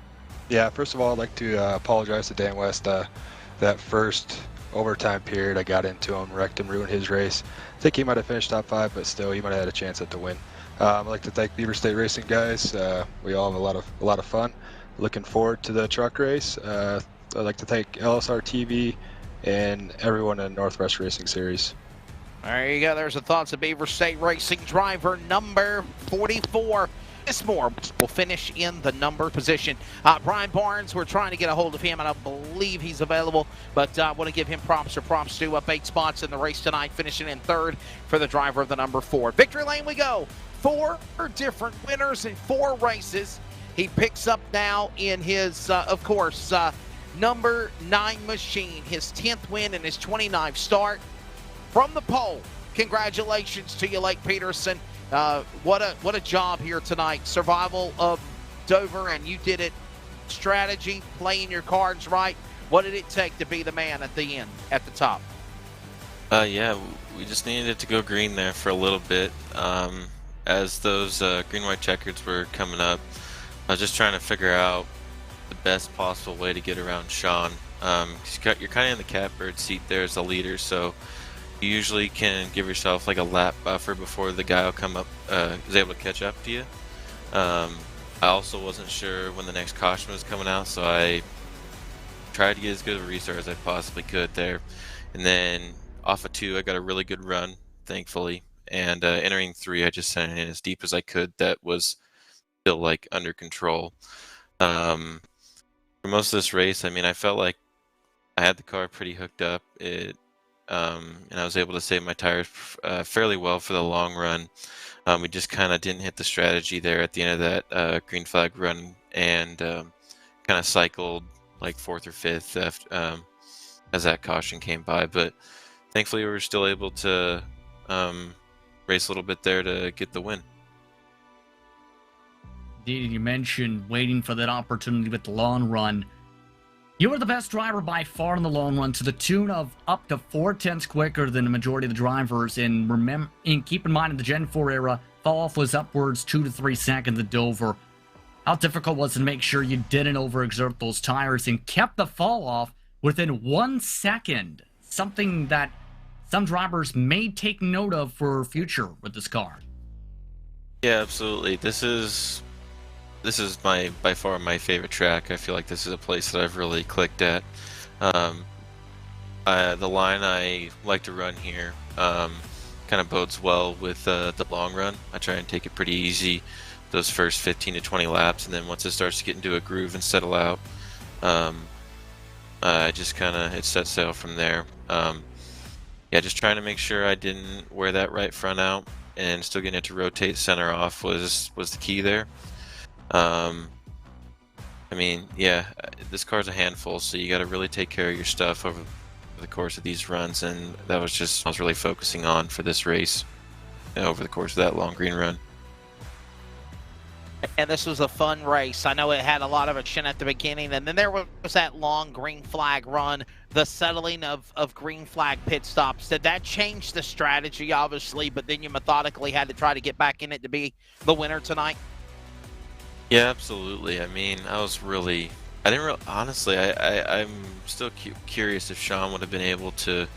Yeah, first of all, I'd like to apologize to Dan West. That first overtime period, I got into him, wrecked him, ruined his race. I think he might have finished top 5, but still, he might have had a chance at the win. I'd like to thank Beaver State Racing guys. We all have a lot of fun. Looking forward to the truck race. I'd like to thank LSRTV and everyone in Northwest Racing Series. There you go. There's the thoughts of Beaver State Racing driver number 44. Dennis Moore will finish in the number position. Brian Barnes, we're trying to get a hold of him, and I believe he's available, but I want to give him props to up 8 spots in the race tonight, finishing in 3rd for the driver of the number 4. Victory lane we go. 4 different winners in 4 races. He picks up now in his, of course, number 9 machine, his 10th win and his 29th start. From the pole, congratulations to you, Lake Peterson. What a job here tonight. Survival of Dover, and you did it. Strategy, playing your cards right. What did it take to be the man at the end, at the top? Yeah, we just needed it to go green there for a little bit. As those green-white checkers were coming up, I was just trying to figure out the best possible way to get around Sean. You're kind of in the catbird seat there as a leader, so you usually can give yourself like a lap buffer before the guy will come up, is able to catch up to you. I also wasn't sure when the next caution was coming out, so I tried to get as good of a restart as I possibly could there. And then off of 2, I got a really good run, thankfully. And entering 3, I just sent it in as deep as I could. That was still like under control. For most of this race, I mean, I felt like I had the car pretty hooked up. And I was able to save my tires fairly well for the long run. We just kind of didn't hit the strategy there at the end of that green flag run, and kind of cycled like 4th or 5th as that caution came by. But thankfully, we were still able to race a little bit there to get the win. You mentioned waiting for that opportunity with the long run. You were the best driver by far in the long run, to the tune of up to 4/10 quicker than the majority of the drivers. And keep in mind, in the Gen 4 era, fall off was upwards 2 to 3 seconds at Dover. How difficult was it to make sure you didn't overexert those tires and kept the fall off within 1 second? Something that some drivers may take note of for future with this car. Yeah, absolutely. This is by far my favorite track. I feel like this is a place that I've really clicked at. The line I like to run here kind of bodes well with the long run. I try and take it pretty easy those first 15 to 20 laps, and then once it starts to get into a groove and settle out, I just kind of it sets sail from there. Yeah, just trying to make sure I didn't wear that right front out and still getting it to rotate center off was the key there. I mean, yeah, this car's a handful, so you got to really take care of your stuff over the course of these runs, and that was just I was really focusing on for this race over the course of that long green run. And this was a fun race. I know it had a lot of action at the beginning, and then there was that long green flag run, the settling of green flag pit stops. Did that change the strategy, obviously, but then you methodically had to try to get back in it to be the winner tonight? Yeah, absolutely. I mean, honestly, I'm still curious if Sean would have been able to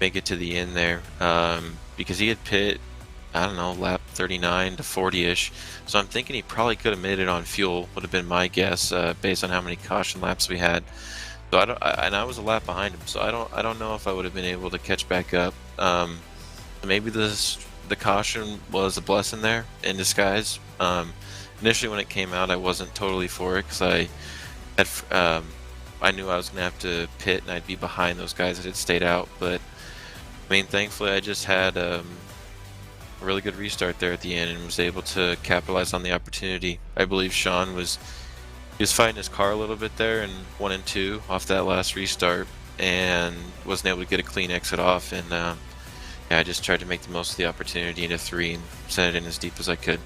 make it to the end there, because he had pit, I don't know, lap 39 to 40-ish. So I'm thinking he probably could have made it on fuel, would have been my guess, based on how many caution laps we had. So I was a lap behind him, so I don't know if I would have been able to catch back up. Maybe the caution was a blessing there in disguise. Initially when it came out, I wasn't totally for it because I knew I was gonna have to pit and I'd be behind those guys that had stayed out. But I mean, thankfully I just had a really good restart there at the end and was able to capitalize on the opportunity. I believe Sean was fighting his car a little bit there in 1 and 2 off that last restart and wasn't able to get a clean exit off. And yeah, I just tried to make the most of the opportunity into 3 and send it in as deep as I could.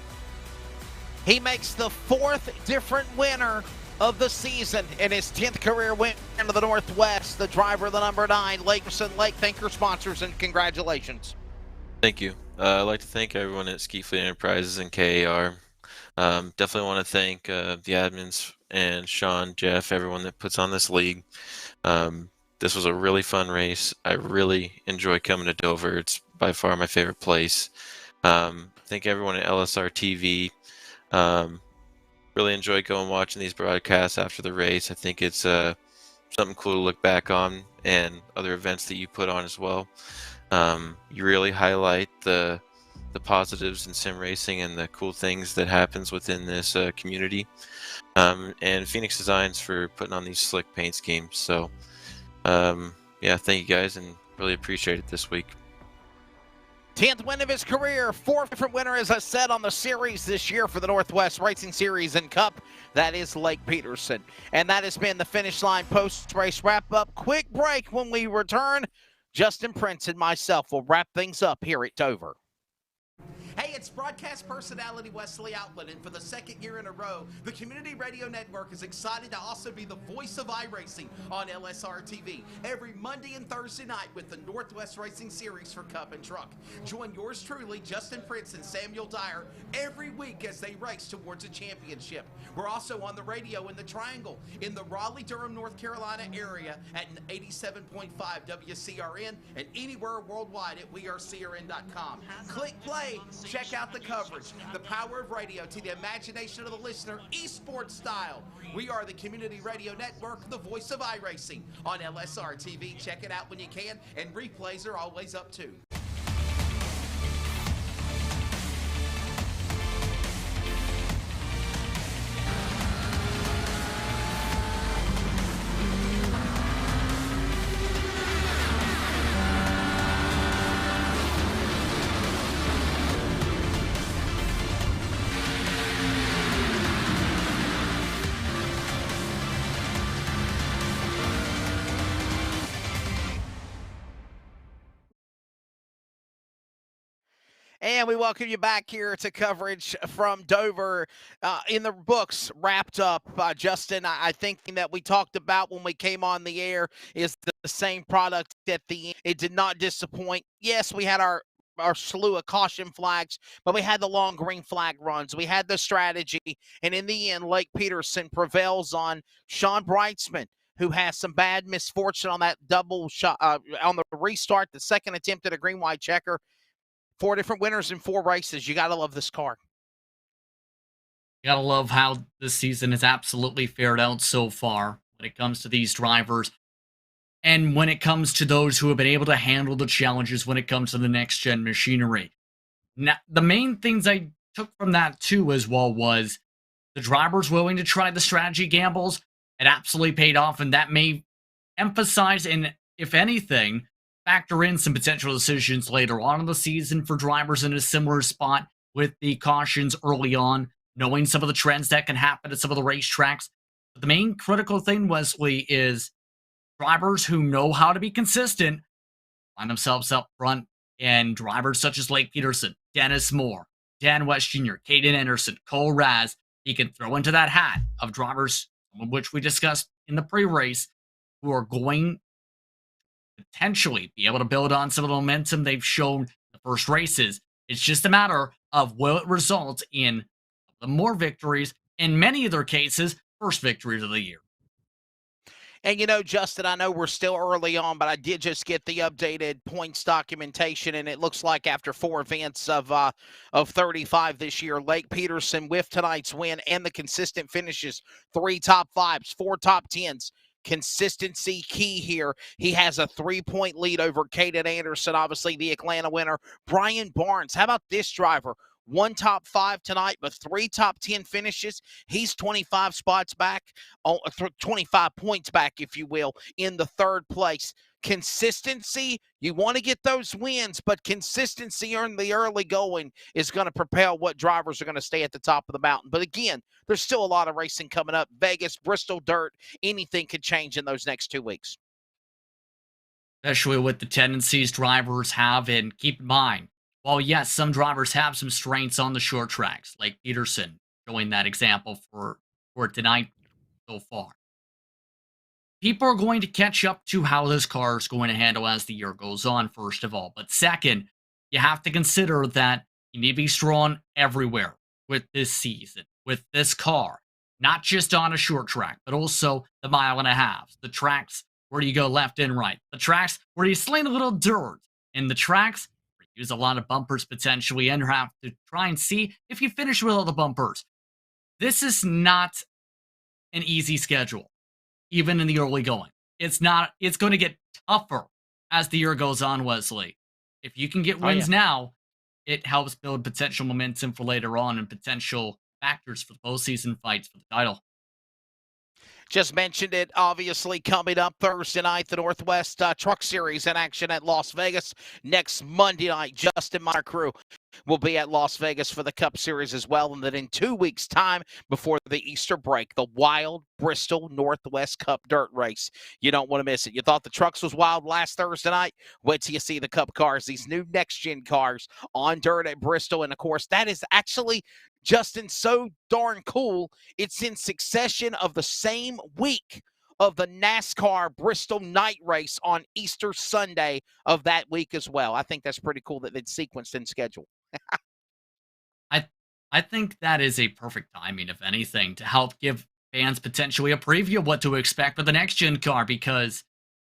He makes the 4th different winner of the season in his 10th career win into the Northwest. The driver of the number 9, Lakerson Lake. Thank your sponsors and congratulations. Thank you. I'd like to thank everyone at Ski Fleet Enterprises and KAR. Definitely want to thank the admins and Sean, Jeff, everyone that puts on this league. This was a really fun race. I really enjoy coming to Dover. It's by far my favorite place. Thank everyone at LSRTV. Really enjoy going watching these broadcasts after the race. I think it's something cool to look back on, and other events that you put on as well. You really highlight the positives in sim racing and the cool things that happens within this community. And Phoenix Designs for putting on these slick paint schemes. So yeah, thank you guys and really appreciate it this week. 10th win of his career, 4th different winner, as I said, on the series this year for the Northwest Racing Series and Cup. That is Lake Peterson. And that has been the Finish Line post-race wrap-up. Quick break. When we return, Justin Prince and myself will wrap things up here at Dover. Hey, it's broadcast personality Wesley Outland, and for the 2nd year in a row, the Community Radio Network is excited to also be the voice of iRacing on LSRTV every Monday and Thursday night with the Northwest Racing Series for Cup and Truck. Join yours truly, Justin Prince and Samuel Dyer, every week as they race towards a championship. We're also on the radio in the Triangle, in the Raleigh-Durham, North Carolina area at 87.5 WCRN, and anywhere worldwide at wearecrn.com. Click play. Check out the coverage, the power of radio to the imagination of the listener, esports style. We are the Community Radio Network, the voice of iRacing on LSR-TV. Check it out when you can, and replays are always up too. And we welcome you back here to coverage from Dover. In the books, wrapped up. Justin, I think that we talked about when we came on the air is the same product at the end. It did not disappoint. Yes, we had our slew of caution flags, but we had the long green flag runs. We had the strategy, and in the end, Lake Peterson prevails on Sean Breitzman, who has some bad misfortune on that double shot on the restart, the second attempt at a green-white checker. 4 different winners in 4 races. You got to love this car. You gotta love how this season has absolutely fared out so far when it comes to these drivers. And when it comes to those who have been able to handle the challenges when it comes to the next gen machinery. Now, the main things I took from that too as well was the drivers willing to try the strategy gambles. It absolutely paid off, and that may emphasize and, if anything, factor in some potential decisions later on in the season for drivers in a similar spot with the cautions early on, knowing some of the trends that can happen at some of the racetracks. But the main critical thing, Wesley, is drivers who know how to be consistent find themselves up front, and drivers such as Lake Peterson, Dennis Moore, Dan West Jr., Caden Anderson, Cole Raz, he can throw into that hat of drivers, some of which we discussed in the pre-race, who are going to potentially be able to build on some of the momentum they've shown in the first races. It's just a matter of will it result in the more victories, in many of their cases, first victories of the year. And, Justin, I know we're still early on, but I did just get the updated points documentation, and it looks like after 4 events of 35 this year, Lake Peterson, with tonight's win and the consistent finishes, 3 top 5s, 4 top 10s. Consistency key here. He has a 3-point lead over Caden Anderson, obviously the Atlanta winner. Brian Barnes, how about this driver? 1 top 5 tonight, but 3 top 10 finishes. He's 25 spots back, 25 points back, if you will, in the 3rd place. Consistency, you want to get those wins, but consistency in the early going is going to propel what drivers are going to stay at the top of the mountain. But again, there's still a lot of racing coming up. Vegas, Bristol Dirt, anything could change in those next 2 weeks. Especially with the tendencies drivers have, and keep in mind, while yes, some drivers have some strengths on the short tracks, like Peterson showing that example for tonight so far. People are going to catch up to how this car is going to handle as the year goes on, first of all. But second, you have to consider that you need to be strong everywhere with this season, with this car. Not just on a short track, but also the 1.5 miles, the tracks where you go left and right, the tracks where you sling a little dirt, and the tracks where you use a lot of bumpers potentially and have to try and see if you finish with all the bumpers. This is not an easy schedule, even in the early going. It's going to get tougher as the year goes on, Wesley. If you can get wins now, it helps build potential momentum for later on and potential factors for the postseason fights for the title. Just mentioned it, obviously, coming up Thursday night, the Northwest Truck Series in action at Las Vegas. Next Monday night, Justin, my crew, will be at Las Vegas for the Cup Series as well. And then in 2 weeks' time, before the Easter break, the Wild Bristol Northwest Cup Dirt Race. You don't want to miss it. You thought the trucks was wild last Thursday night? Wait till you see the Cup cars, these new next-gen cars on dirt at Bristol. And, of course, that is actually, Justin, so darn cool. It's in succession of the same week of the NASCAR Bristol night race on Easter Sunday of that week as well. I think that's pretty cool that it's sequenced and scheduled. I think that is a perfect timing, if anything, to help give fans potentially a preview of what to expect with the next gen car, because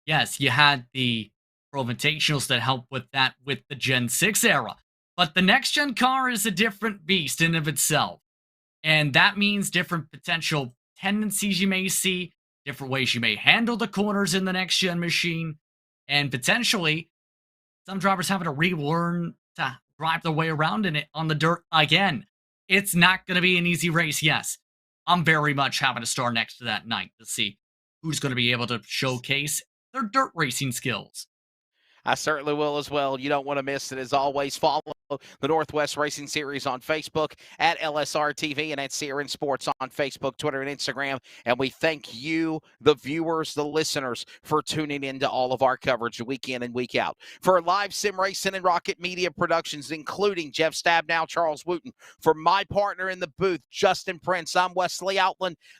yes, you had the Pro Invitationals that help with that with the Gen 6 era, but the next gen car is a different beast in of itself. And that means different potential tendencies you may see, different ways you may handle the corners in the next gen machine, and potentially some drivers having to relearn to drive their way around in it on the dirt again. It's not going to be an easy race, yes. I'm very much having to star next to that night to see who's going to be able to showcase their dirt racing skills. I certainly will as well. You don't want to miss it. As always, follow the Northwest Racing Series on Facebook at LSRTV and at CRN Sports on Facebook, Twitter, and Instagram. And we thank you, the viewers, the listeners, for tuning into all of our coverage week in and week out. For live sim racing and Rocket Media Productions, including Jeff Stabnow, Charles Wooten, for my partner in the booth, Justin Prince, I'm Wesley Outland.